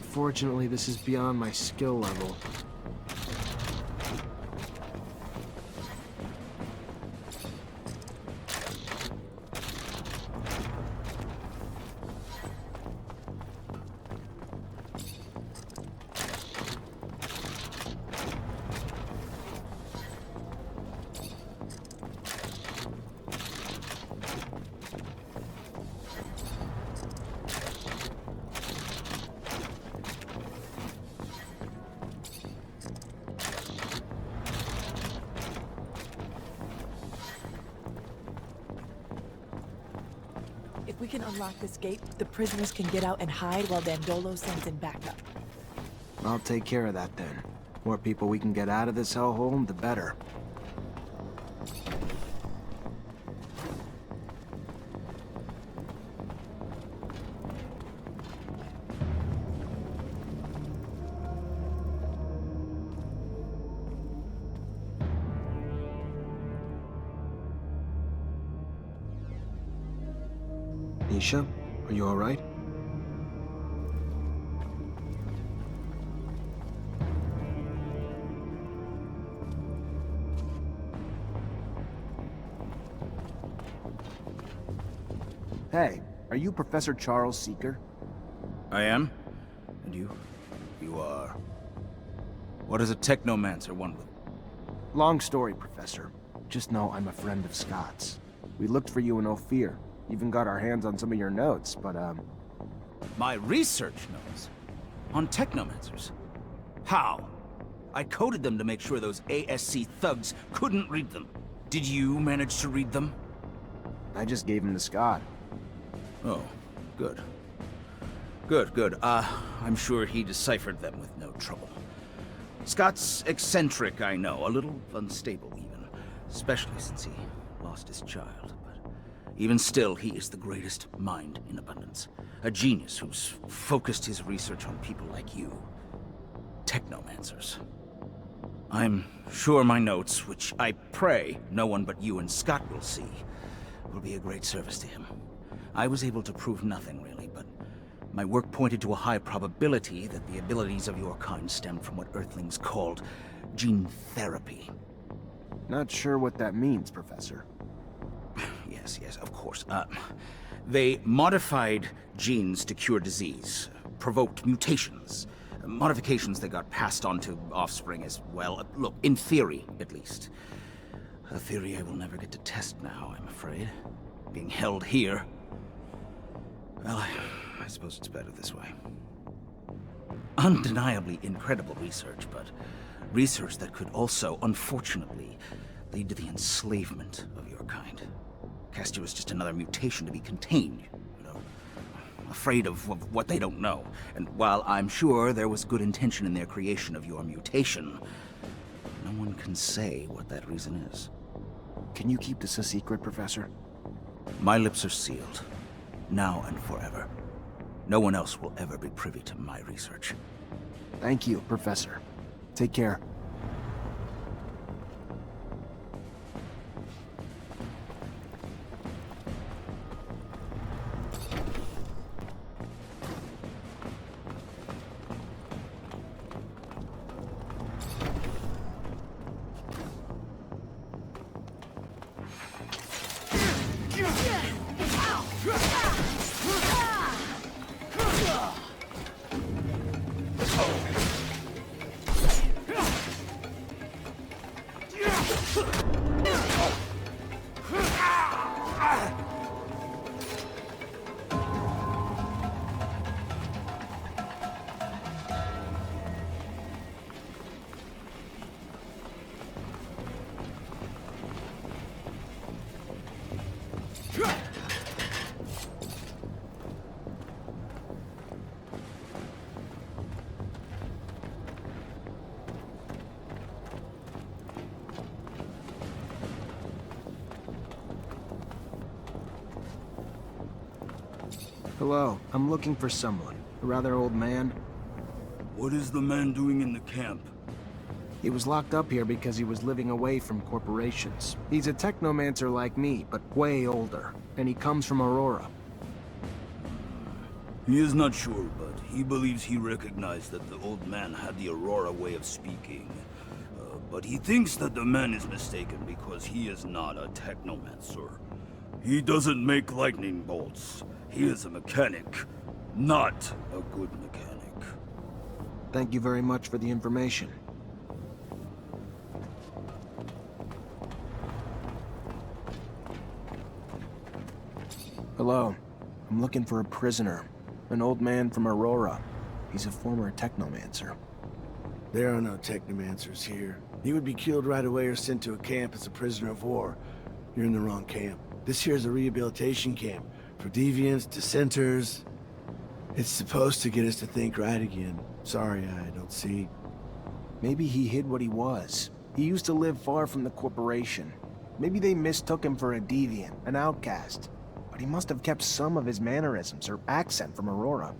Unfortunately, this is beyond my skill level. If we can unlock this gate, the prisoners can get out and hide while Dandolo sends in backup. I'll take care of that then. More people we can get out of this hellhole, the better. Nisha, are you alright? Hey, are you Professor Charles Seeker? I am. And you? You are... What does a Technomancer want with... Long story, Professor. Just know I'm a friend of Scott's. We looked for you in Ophir. Even got our hands on some of your notes, but, My research notes? On Technomancers? How? I coded them to make sure those ASC thugs couldn't read them. Did you manage to read them? I just gave them to Scott. Oh, good. Good. I'm sure he deciphered them with no trouble. Scott's eccentric, I know, a little unstable even, especially since he lost his child. But even still, he is the greatest mind in abundance. A genius who's focused his research on people like you. Technomancers. I'm sure my notes, which I pray no one but you and Scott will see, will be a great service to him. I was able to prove nothing, really, but my work pointed to a high probability that the abilities of your kind stemmed from what Earthlings called gene therapy. Not sure what that means, Professor. Yes, of course. They modified genes to cure disease, provoked mutations, modifications that got passed on to offspring as well. Look, in theory, at least. A theory I will never get to test now, I'm afraid. Being held here. Well, I suppose it's better this way. Undeniably incredible research, but research that could also, unfortunately, lead to the enslavement of your kind. Cast you as just another mutation to be contained, you know, afraid of what they don't know. And while I'm sure there was good intention in their creation of your mutation, no one can say what that reason is. Can you keep this a secret, Professor? My lips are sealed, now and forever. No one else will ever be privy to my research. Thank you, Professor. Take care. Hello, I'm looking for someone. A rather old man. What is the man doing in the camp? He was locked up here because he was living away from corporations. He's a Technomancer like me, but way older. And he comes from Aurora. He is not sure, but he believes he recognized that the old man had the Aurora way of speaking. But he thinks that the man is mistaken because he is not a Technomancer. He doesn't make lightning bolts. He is a mechanic, not a good mechanic. Thank you very much for the information. Hello. I'm looking for a prisoner. An old man from Aurora. He's a former Technomancer. There are no Technomancers here. He would be killed right away or sent to a camp as a prisoner of war. You're in the wrong camp. This here is a rehabilitation camp for deviants, dissenters. It's supposed to get us to think right again. Sorry, I don't see. Maybe he hid what he was. He used to live far from the corporation. Maybe they mistook him for a deviant, an outcast. But he must have kept some of his mannerisms or accent from Aurora.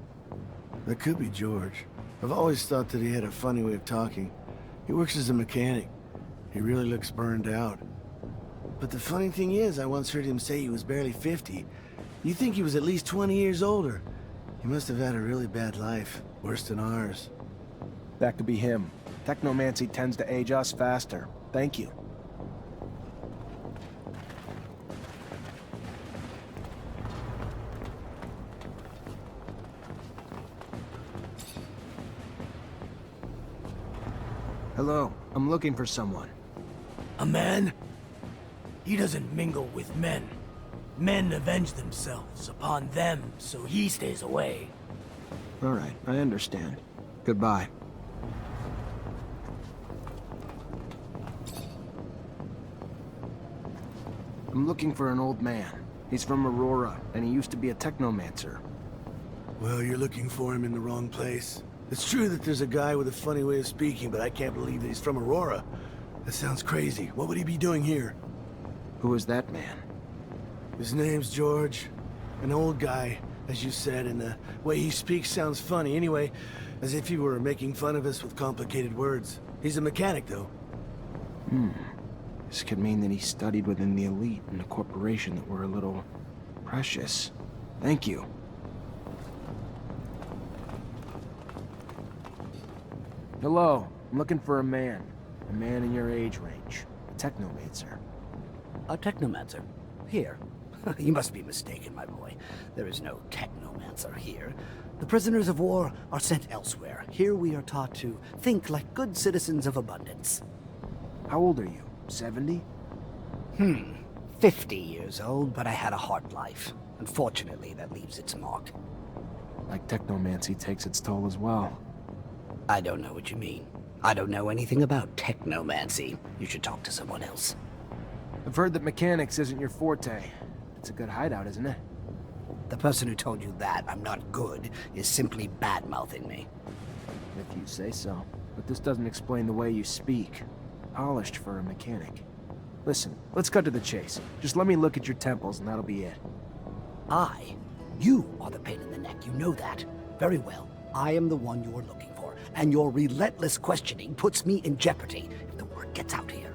That could be George. I've always thought that he had a funny way of talking. He works as a mechanic. He really looks burned out. But the funny thing is, I once heard him say he was barely 50. You think he was at least 20 years older. He must have had a really bad life. Worse than ours. That could be him. Technomancy tends to age us faster. Thank you. Hello. I'm looking for someone. A man? He doesn't mingle with men. Men avenge themselves upon them, so he stays away. All right, I understand. Goodbye. I'm looking for an old man. He's from Aurora, and he used to be a Technomancer. Well, you're looking for him in the wrong place. It's true that there's a guy with a funny way of speaking, but I can't believe that he's from Aurora. That sounds crazy. What would he be doing here? Who is that man? His name's George. An old guy, as you said, and the way he speaks sounds funny. Anyway, as if he were making fun of us with complicated words. He's a mechanic, though. This could mean that he studied within the elite in a corporation that were a little precious. Thank you. Hello. I'm looking for a man. A man in your age range. A Technomancer. A Technomancer? Here? You must be mistaken, my boy. There is no Technomancer here. The prisoners of war are sent elsewhere. Here we are taught to think like good citizens of abundance. How old are you? 70? 50 years old, but I had a hard life. Unfortunately, that leaves its mark. Like Technomancy takes its toll as well. I don't know what you mean. I don't know anything about Technomancy. You should talk to someone else. I've heard that mechanics isn't your forte. It's a good hideout, isn't it? The person who told you that I'm not good is simply bad-mouthing me. If you say so. But this doesn't explain the way you speak. Polished for a mechanic. Listen, let's cut to the chase. Just let me look at your temples and that'll be it. You are the pain in the neck, you know that. Very well. I am the one you are looking for, and your relentless questioning puts me in jeopardy if the word gets out here.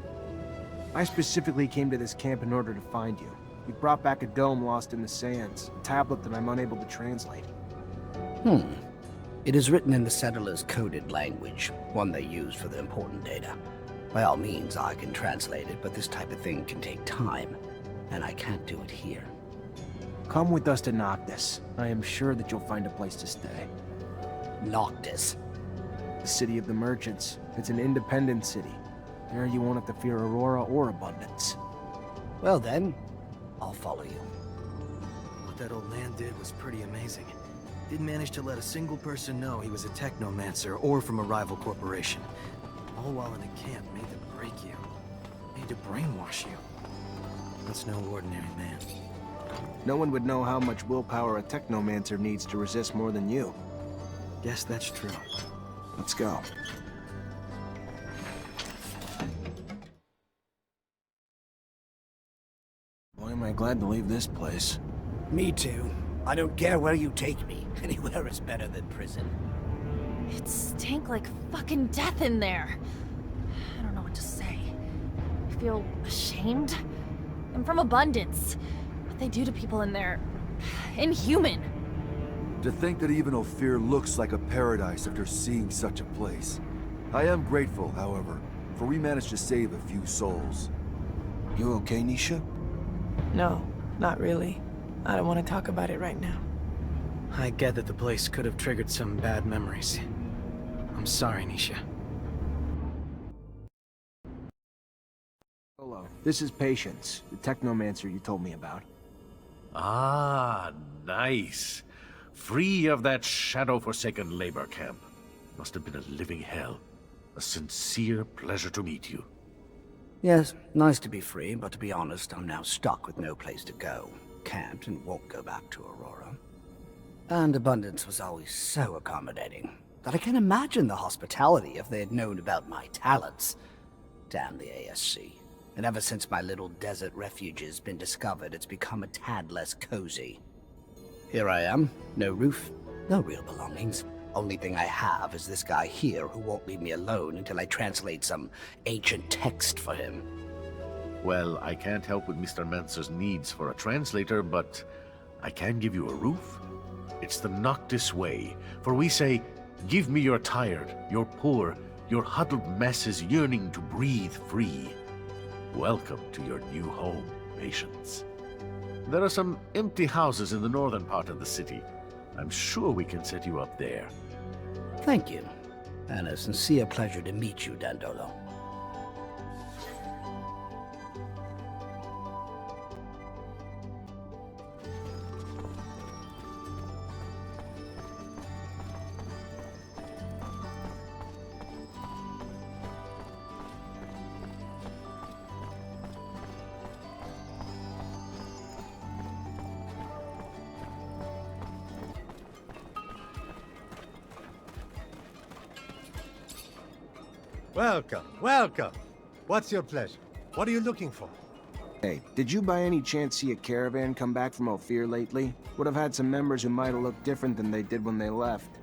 I specifically came to this camp in order to find you. You brought back a dome lost in the sands, a tablet that I'm unable to translate. It is written in the settlers' coded language, one they use for the important data. By all means, I can translate it, but this type of thing can take time, and I can't do it here. Come with us to Noktis. I am sure that you'll find a place to stay. Noktis? The city of the merchants. It's an independent city. There you won't have to fear Aurora or abundance. Well then, I'll follow you. What that old man did was pretty amazing. Didn't manage to let a single person know he was a Technomancer or from a rival corporation. All while in a camp made to break you. Made to brainwash you. That's no ordinary man. No one would know how much willpower a Technomancer needs to resist more than you. Guess that's true. Let's go. Boy, am I glad to leave this place. Me too. I don't care where you take me. Anywhere is better than prison. It stank like fucking death in there. I don't know what to say. I feel ashamed. I'm from abundance. What they do to people in there... inhuman. To think that even Ophir looks like a paradise after seeing such a place. I am grateful, however, for we managed to save a few souls. You okay, Nisha? No, not really. I don't want to talk about it right now. I get that the place could have triggered some bad memories. I'm sorry, Nisha. Hello. This is Patience, the Technomancer you told me about. Ah, nice. Free of that shadow-forsaken labor camp. Must have been a living hell. A sincere pleasure to meet you. Yes, nice to be free, but to be honest, I'm now stuck with no place to go. Can't and won't go back to Aurora. And Abundance was always so accommodating that I can't imagine the hospitality if they had known about my talents. Damn the ASC. And ever since my little desert refuge has been discovered, it's become a tad less cozy. Here I am, no roof, no real belongings. Only thing I have is this guy here who won't leave me alone until I translate some ancient text for him. Well, I can't help with Mr. Mancer's needs for a translator, but I can give you a roof. It's the Noktис way, for we say, give me your tired, your poor, your huddled masses yearning to breathe free. Welcome to your new home, Patience. There are some empty houses in the northern part of the city. I'm sure we can set you up there. Thank you, and a sincere pleasure to meet you, Dandolo. Welcome, welcome. What's your pleasure? What are you looking for? Hey, did you by any chance see a caravan come back from Ophir lately? Would have had some members who might have looked different than they did when they left.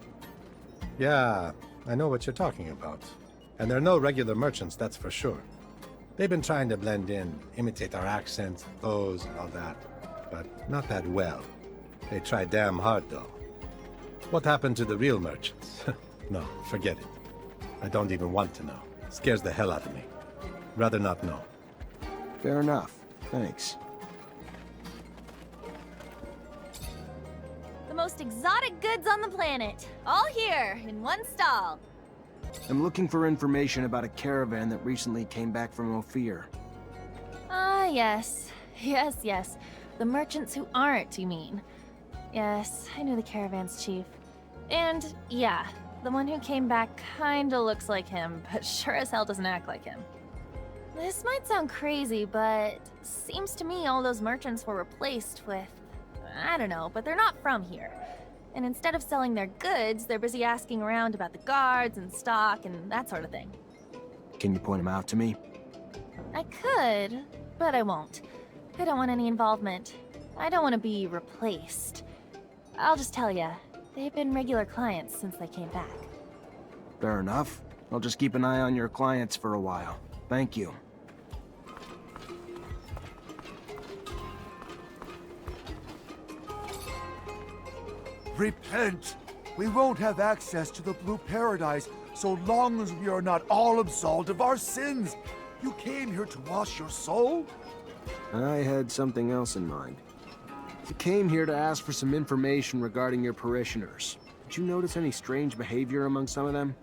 Yeah, I know what you're talking about. And they're no regular merchants, that's for sure. They've been trying to blend in, imitate our accents, pose, and all that. But not that well. They try damn hard, though. What happened to the real merchants? No, forget it. I don't even want to know. It scares the hell out of me. Rather not know. Fair enough. Thanks. The most exotic goods on the planet. All here, in one stall. I'm looking for information about a caravan that recently came back from Ophir. Ah, yes. Yes. The merchants who aren't, you mean? Yes, I knew the caravan's chief. And, yeah, the one who came back kinda looks like him, but sure as hell doesn't act like him. This might sound crazy, but seems to me all those merchants were replaced with... I don't know, but they're not from here. And instead of selling their goods, they're busy asking around about the guards and stock and that sort of thing. Can you point them out to me? I could, but I won't. I don't want any involvement. I don't want to be replaced. I'll just tell ya, they've been regular clients since they came back. Fair enough. I'll just keep an eye on your clients for a while. Thank you. Repent! We won't have access to the Blue Paradise so long as we are not all absolved of our sins. You came here to wash your soul? I had something else in mind. You came here to ask for some information regarding your parishioners. Did you notice any strange behavior among some of them?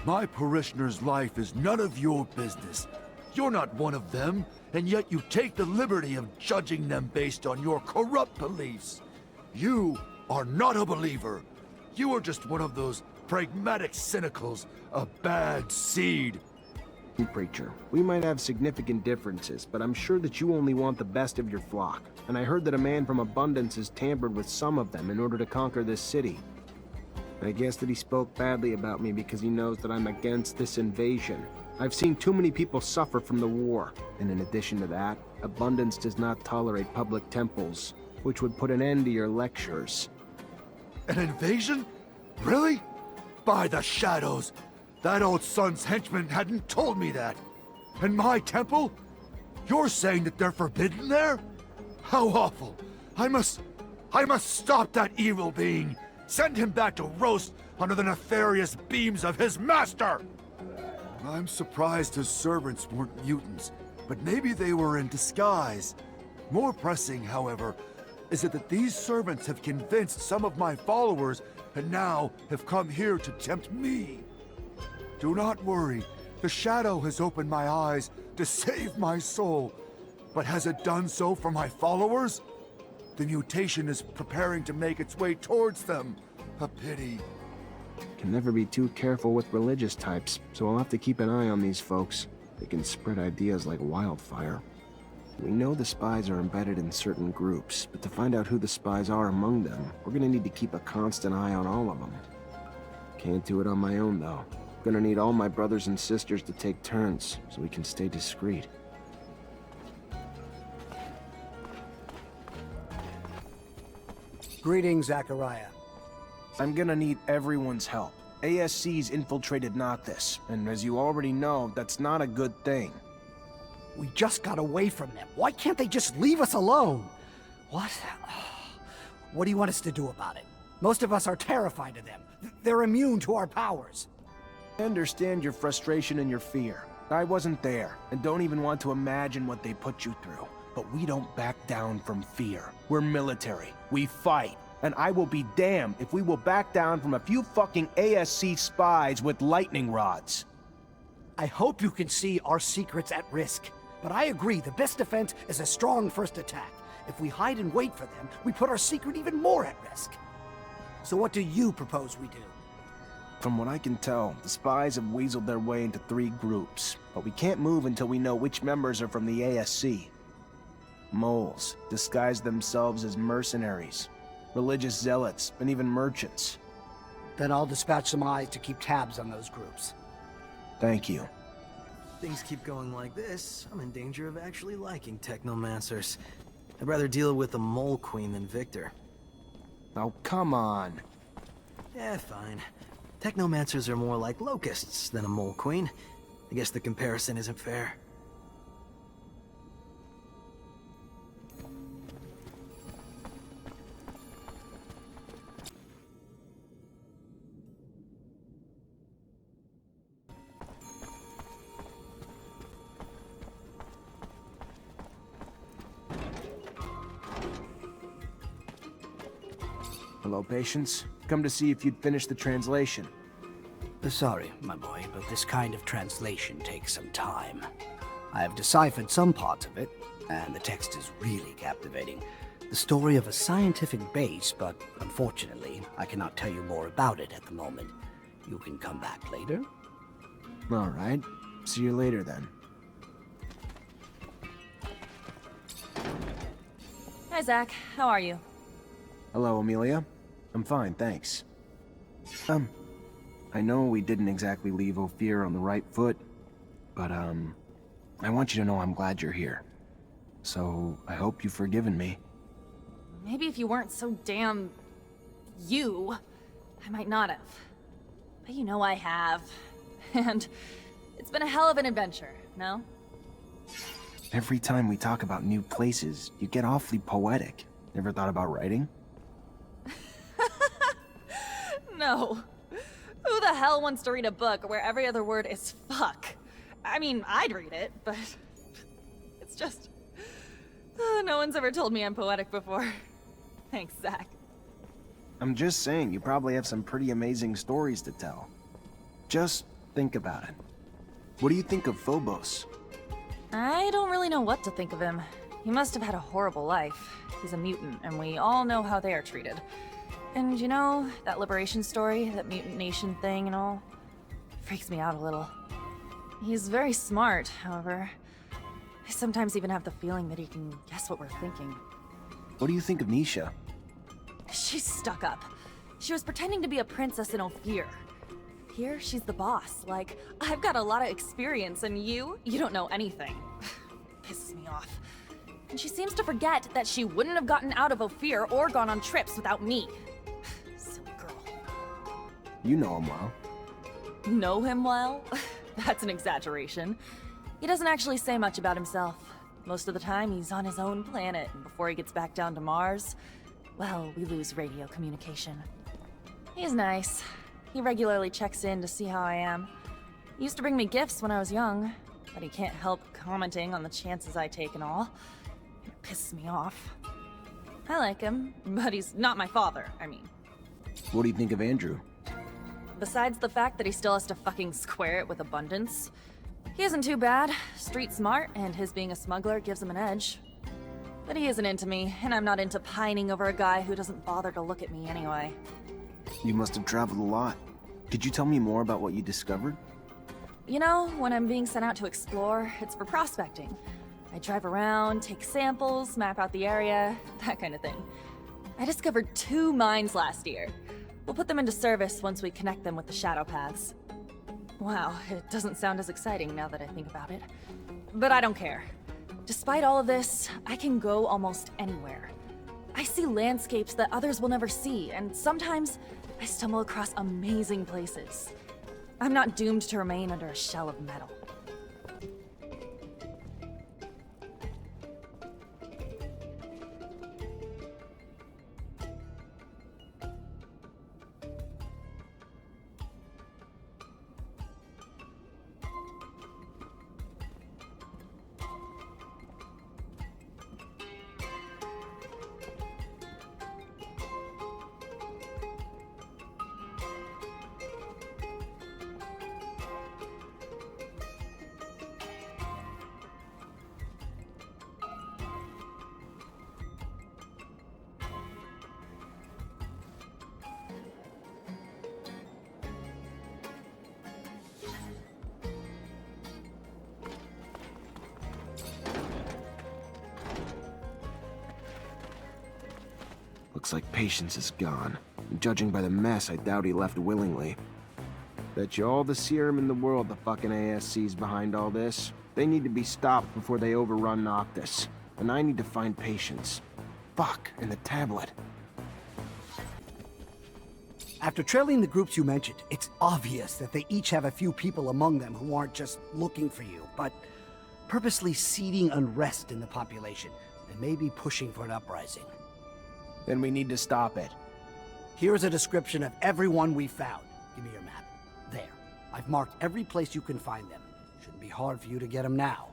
My parishioner's life is none of your business. You're not one of them, and yet you take the liberty of judging them based on your corrupt beliefs. You are not a believer. You are just one of those pragmatic cynicals, a bad seed. Preacher, we might have significant differences, but I'm sure that you only want the best of your flock. And I heard that a man from Abundance has tampered with some of them in order to conquer this city. I guess that he spoke badly about me because he knows that I'm against this invasion. I've seen too many people suffer from the war. And in addition to that, Abundance does not tolerate public temples, which would put an end to your lectures. An invasion? Really? By the shadows! That old son's henchman hadn't told me that. And my temple? You're saying that they're forbidden there? How awful. I must I must stop that evil being! Send him back to roast under the nefarious beams of his master! I'm surprised his servants weren't mutants, but maybe they were in disguise. More pressing, however, is it that these servants have convinced some of my followers and now have come here to tempt me. Do not worry, the shadow has opened my eyes to save my soul. But has it done so for my followers? The mutation is preparing to make its way towards them. A pity. Can never be too careful with religious types, so I'll have to keep an eye on these folks. They can spread ideas like wildfire. We know the spies are embedded in certain groups, but to find out who the spies are among them, we're gonna need to keep a constant eye on all of them. Can't do it on my own, though. Gonna need all my brothers and sisters to take turns, so we can stay discreet. Greetings, Zachariah. I'm gonna need everyone's help. ASC's infiltrated Noktис, and as you already know, that's not a good thing. We just got away from them. Why can't they just leave us alone? What? What do you want us to do about it? Most of us are terrified of them. They're immune to our powers. I understand your frustration and your fear. I wasn't there, and don't even want to imagine what they put you through. But we don't back down from fear. We're military. We fight. And I will be damned if we will back down from a few fucking ASC spies with lightning rods. I hope you can see our secrets at risk. But I agree, the best defense is a strong first attack. If we hide and wait for them, we put our secret even more at risk. So what do you propose we do? From what I can tell, the spies have weaseled their way into 3 groups. But we can't move until we know which members are from the ASC. Moles disguise themselves as mercenaries, religious zealots, and even merchants. Then I'll dispatch some eyes to keep tabs on those groups. Thank you. Things keep going like this, I'm in danger of actually liking Technomancers. I'd rather deal with a mole queen than Victor. Oh, come on. Yeah, fine. Technomancers are more like locusts than a mole queen. I guess the comparison isn't fair. Hello, patients. Come to see if you'd finished the translation. Sorry, my boy, but this kind of translation takes some time. I have deciphered some parts of it, and the text is really captivating. The story of a scientific base, but unfortunately, I cannot tell you more about it at the moment. You can come back later? All right. See you later, then. Hi, Zach. How are you? Hello, Amelia. I'm fine, thanks. I know we didn't exactly leave Ophir on the right foot, but, I want you to know I'm glad you're here. So, I hope you've forgiven me. Maybe if you weren't so damn... you, I might not have. But you know I have. And it's been a hell of an adventure, no? Every time we talk about new places, you get awfully poetic. Never thought about writing? No. Who the hell wants to read a book where every other word is fuck? I mean, I'd read it, but... it's just... no one's ever told me I'm poetic before. Thanks, Zach. I'm just saying, you probably have some pretty amazing stories to tell. Just think about it. What do you think of Phobos? I don't really know what to think of him. He must have had a horrible life. He's a mutant, and we all know how they are treated. And you know, that liberation story, that mutant nation thing and all, freaks me out a little. He's very smart, however. I sometimes even have the feeling that he can guess what we're thinking. What do you think of Nisha? She's stuck up. She was pretending to be a princess in Ophir. Here, she's the boss. Like, I've got a lot of experience, and you don't know anything. Pisses me off. And she seems to forget that she wouldn't have gotten out of Ophir or gone on trips without me. Silly girl. You know him well. Know him well? That's an exaggeration. He doesn't actually say much about himself. Most of the time, he's on his own planet, and before he gets back down to Mars, well, we lose radio communication. He's nice. He regularly checks in to see how I am. He used to bring me gifts when I was young, but he can't help commenting on the chances I take and all. It pisses me off. I like him, but he's not my father, I mean. What do you think of Andrew? Besides the fact that he still has to fucking square it with abundance, he isn't too bad. Street smart, and his being a smuggler gives him an edge. But he isn't into me, and I'm not into pining over a guy who doesn't bother to look at me anyway. You must have traveled a lot. Could you tell me more about what you discovered? You know, when I'm being sent out to explore, it's for prospecting. I drive around, take samples, map out the area, that kind of thing. I discovered 2 mines last year. We'll put them into service once we connect them with the shadow paths. Wow, it doesn't sound as exciting now that I think about it. But I don't care. Despite all of this, I can go almost anywhere. I see landscapes that others will never see, and sometimes I stumble across amazing places. I'm not doomed to remain under a shell of metal. Looks like Patience is gone. Judging by the mess, I doubt he left willingly. Bet you all the serum in the world the fucking ASC's behind all this. They need to be stopped before they overrun Ноктис. And I need to find Patience. Fuck, and the tablet. After trailing the groups you mentioned, it's obvious that they each have a few people among them who aren't just looking for you, but purposely seeding unrest in the population, and maybe pushing for an uprising. Then we need to stop it. Here's a description of everyone we found. Give me your map. There. I've marked every place you can find them. Shouldn't be hard for you to get them now.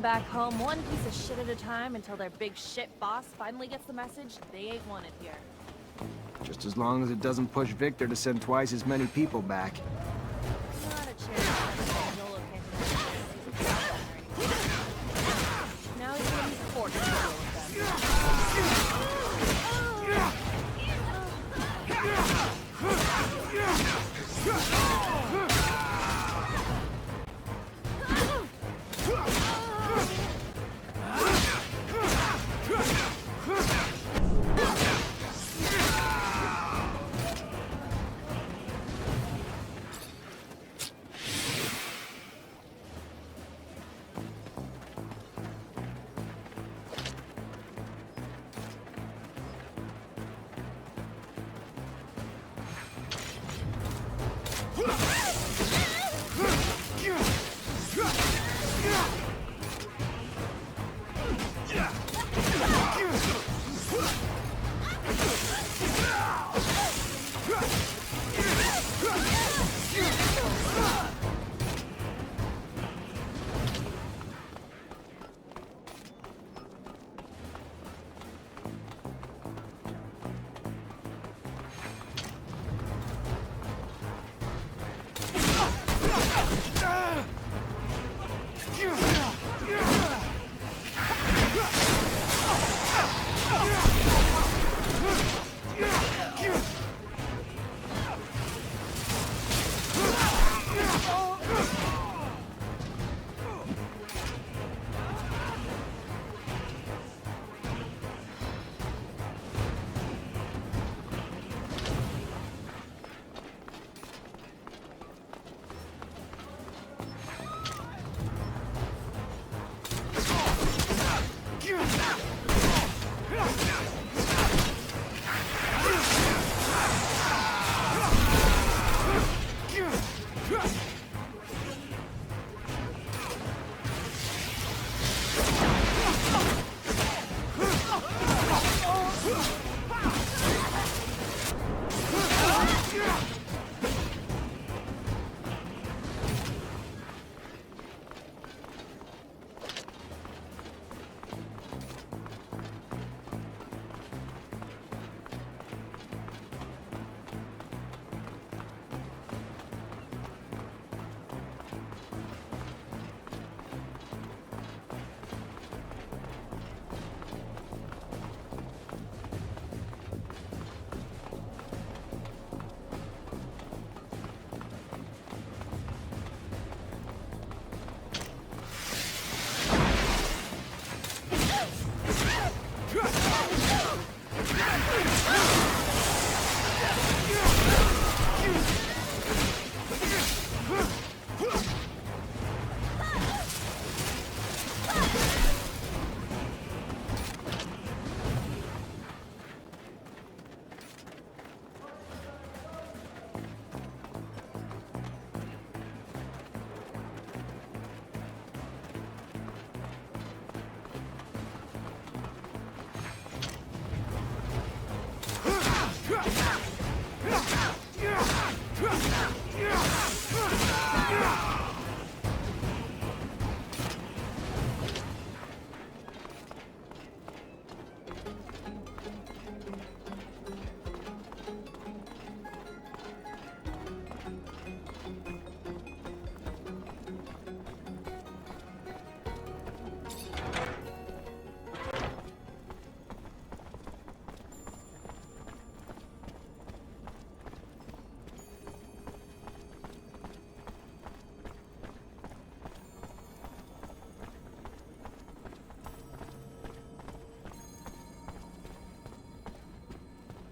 Back home one piece of shit at a time until their big shit boss finally gets the message they ain't wanted here. Just as long as it doesn't push Victor to send twice as many people back. Not a chance. Now he's gonna be forced to deal with them.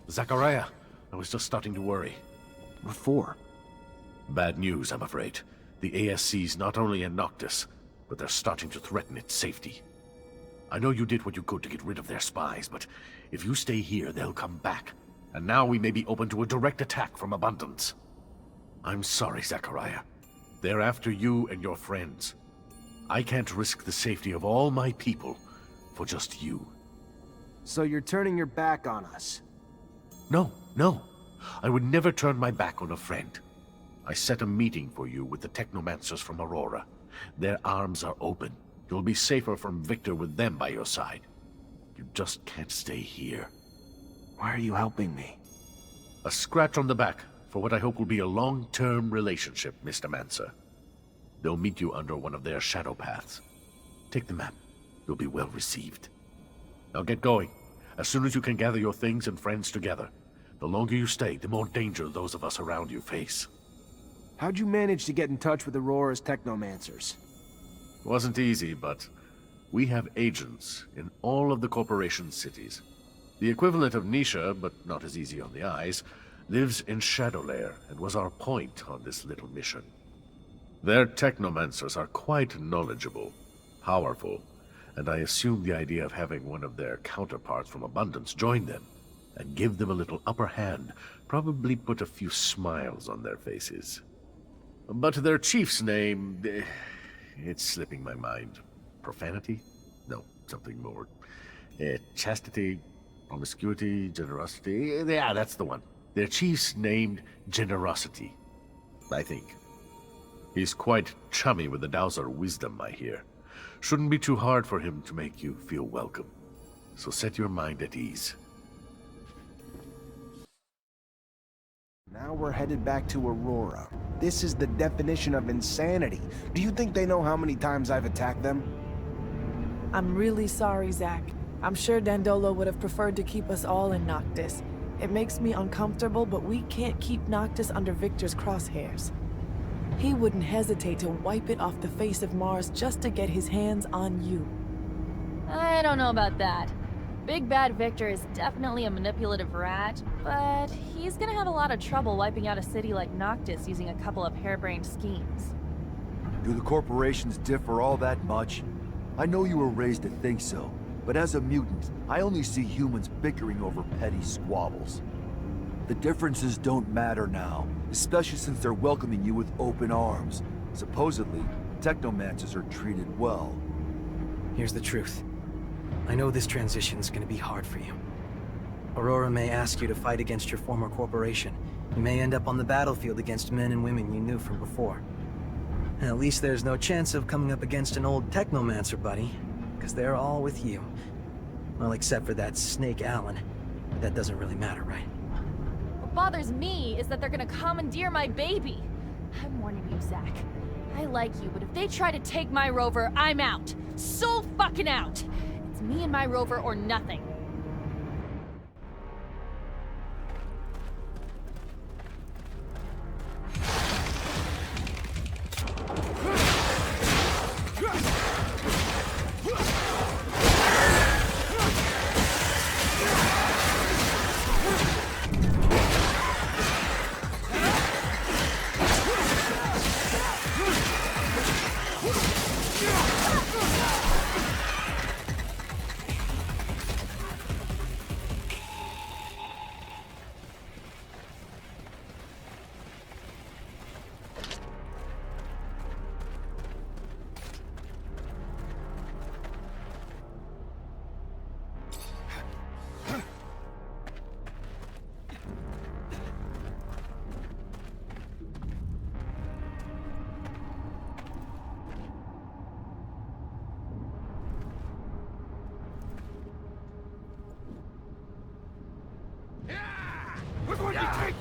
Zachariah, I was just starting to worry. What for? Bad news, I'm afraid. The ASC's not only in Ноктис, but they're starting to threaten its safety. I know you did what you could to get rid of their spies, but if you stay here, they'll come back. And now we may be open to a direct attack from Abundance. I'm sorry, Zachariah. They're after you and your friends. I can't risk the safety of all my people for just you. So you're turning your back on us? No, no. I would never turn my back on a friend. I set a meeting for you with the Technomancers from Aurora. Their arms are open. You'll be safer from Victor with them by your side. You just can't stay here. Why are you helping me? A scratch on the back for what I hope will be a long-term relationship, Mr. Mancer. They'll meet you under one of their shadow paths. Take the map. You'll be well received. Now get going. As soon as you can gather your things and friends together. The longer you stay, the more danger those of us around you face. How'd you manage to get in touch with Aurora's Technomancers? Wasn't easy, but we have agents in all of the corporation's cities. The equivalent of Nisha, but not as easy on the eyes, lives in Shadowlair and was our point on this little mission. Their Technomancers are quite knowledgeable, powerful, and I assume the idea of having one of their counterparts from Abundance join them and give them a little upper hand probably put a few smiles on their faces. But their chief's name, it's slipping my mind. Profanity? No, something more. Chastity, promiscuity, generosity. Yeah, that's the one. Their chief's named Generosity, I think. He's quite chummy with the Dowser wisdom, I hear. Shouldn't be too hard for him to make you feel welcome. So set your mind at ease. Now we're headed back to Aurora. This is the definition of insanity. Do you think they know how many times I've attacked them? I'm really sorry, Zach. I'm sure Dandolo would have preferred to keep us all in Ноктис. It makes me uncomfortable, but we can't keep Ноктис under Victor's crosshairs. He wouldn't hesitate to wipe it off the face of Mars just to get his hands on you. I don't know about that. Big Bad Victor is definitely a manipulative rat, but he's gonna have a lot of trouble wiping out a city like Ноктис using a couple of harebrained schemes. Do the corporations differ all that much? I know you were raised to think so, but as a mutant, I only see humans bickering over petty squabbles. The differences don't matter now, especially since they're welcoming you with open arms. Supposedly, Technomancers are treated well. Here's the truth. I know this transition's gonna be hard for you. Aurora may ask you to fight against your former corporation. You may end up on the battlefield against men and women you knew from before. And at least there's no chance of coming up against an old Technomancer buddy, because they're all with you. Well, except for that Snake Allen. But that doesn't really matter, right? What bothers me is that they're gonna commandeer my baby. I'm warning you, Zach. I like you, but if they try to take my rover, I'm out. So fucking out! It's me and my rover or nothing.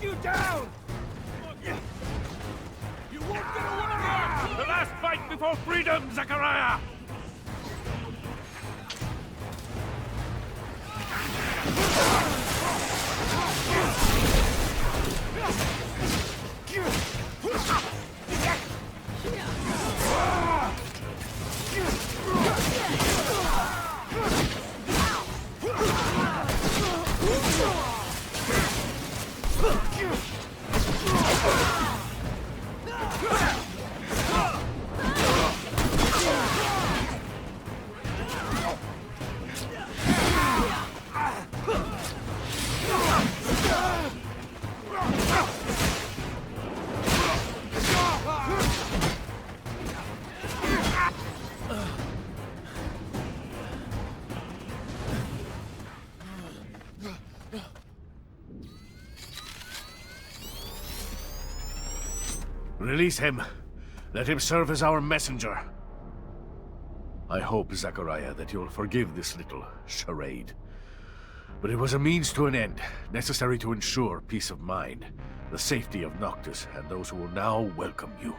you down! You won't get away! The last fight before freedom, Zachariah! Release him. Let him serve as our messenger. I hope, Zachariah, that you'll forgive this little charade. But it was a means to an end, necessary to ensure peace of mind, the safety of Noktис, and those who will now welcome you.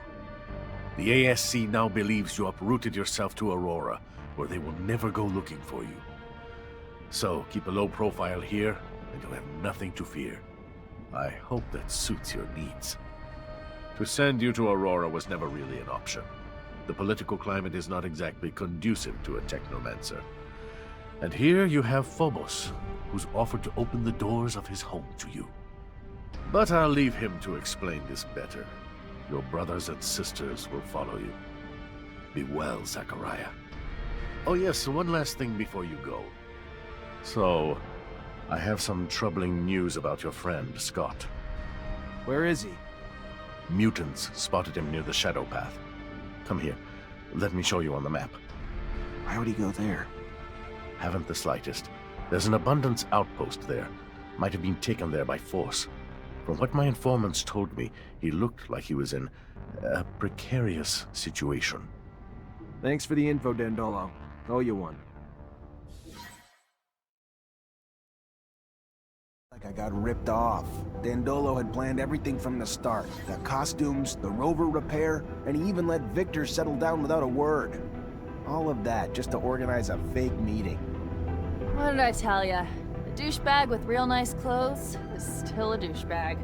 The ASC now believes you uprooted yourself to Aurora, where they will never go looking for you. So, keep a low profile here, and you'll have nothing to fear. I hope that suits your needs. To send you to Aurora was never really an option. The political climate is not exactly conducive to a Technomancer. And here you have Phobos, who's offered to open the doors of his home to you. But I'll leave him to explain this better. Your brothers and sisters will follow you. Be well, Zachariah. Oh yes, one last thing before you go. So, I have some troubling news about your friend, Scott. Where is he? Mutants spotted him near the Shadow Path. Come here. Let me show you on the map. Why would he go there? Haven't the slightest. There's an abundance outpost there. Might have been taken there by force. From what my informants told me, he looked like he was in a precarious situation. Thanks for the info, Dandolo. Owe you one. Like I got ripped off. Dandolo had planned everything from the start. The costumes, the rover repair, and he even let Victor settle down without a word. All of that just to organize a fake meeting. What did I tell ya? A douchebag with real nice clothes is still a douchebag.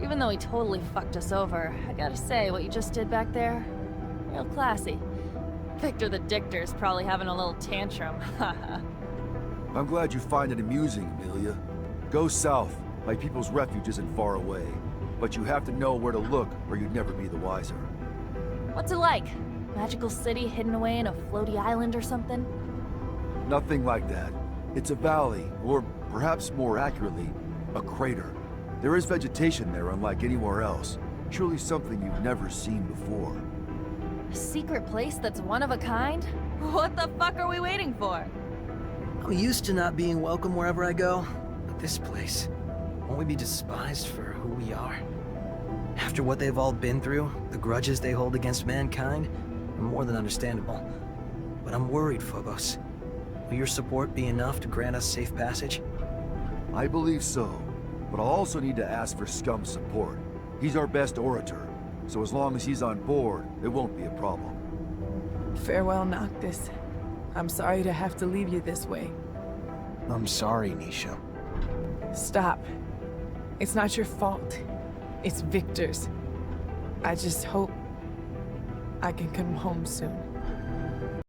Even though he totally fucked us over, I gotta say, what you just did back there, real classy. Victor the Dictor's probably having a little tantrum, haha. I'm glad you find it amusing, Amelia. Go south. My people's refuge isn't far away. But you have to know where to look, or you'd never be the wiser. What's it like? Magical city hidden away in a floaty island or something? Nothing like that. It's a valley, or perhaps more accurately, a crater. There is vegetation there unlike anywhere else. Truly something you've never seen before. A secret place that's one of a kind? What the fuck are we waiting for? I'm used to not being welcome wherever I go, but this place, won't we be despised for who we are? After what they've all been through, the grudges they hold against mankind, are more than understandable. But I'm worried, Phobos. Will your support be enough to grant us safe passage? I believe so, but I'll also need to ask for Scum's support. He's our best orator, so as long as he's on board, it won't be a problem. Farewell, Ноктис. I'm sorry to have to leave you this way. I'm sorry, Nisha. Stop. It's not your fault. It's Victor's. I just hope I can come home soon.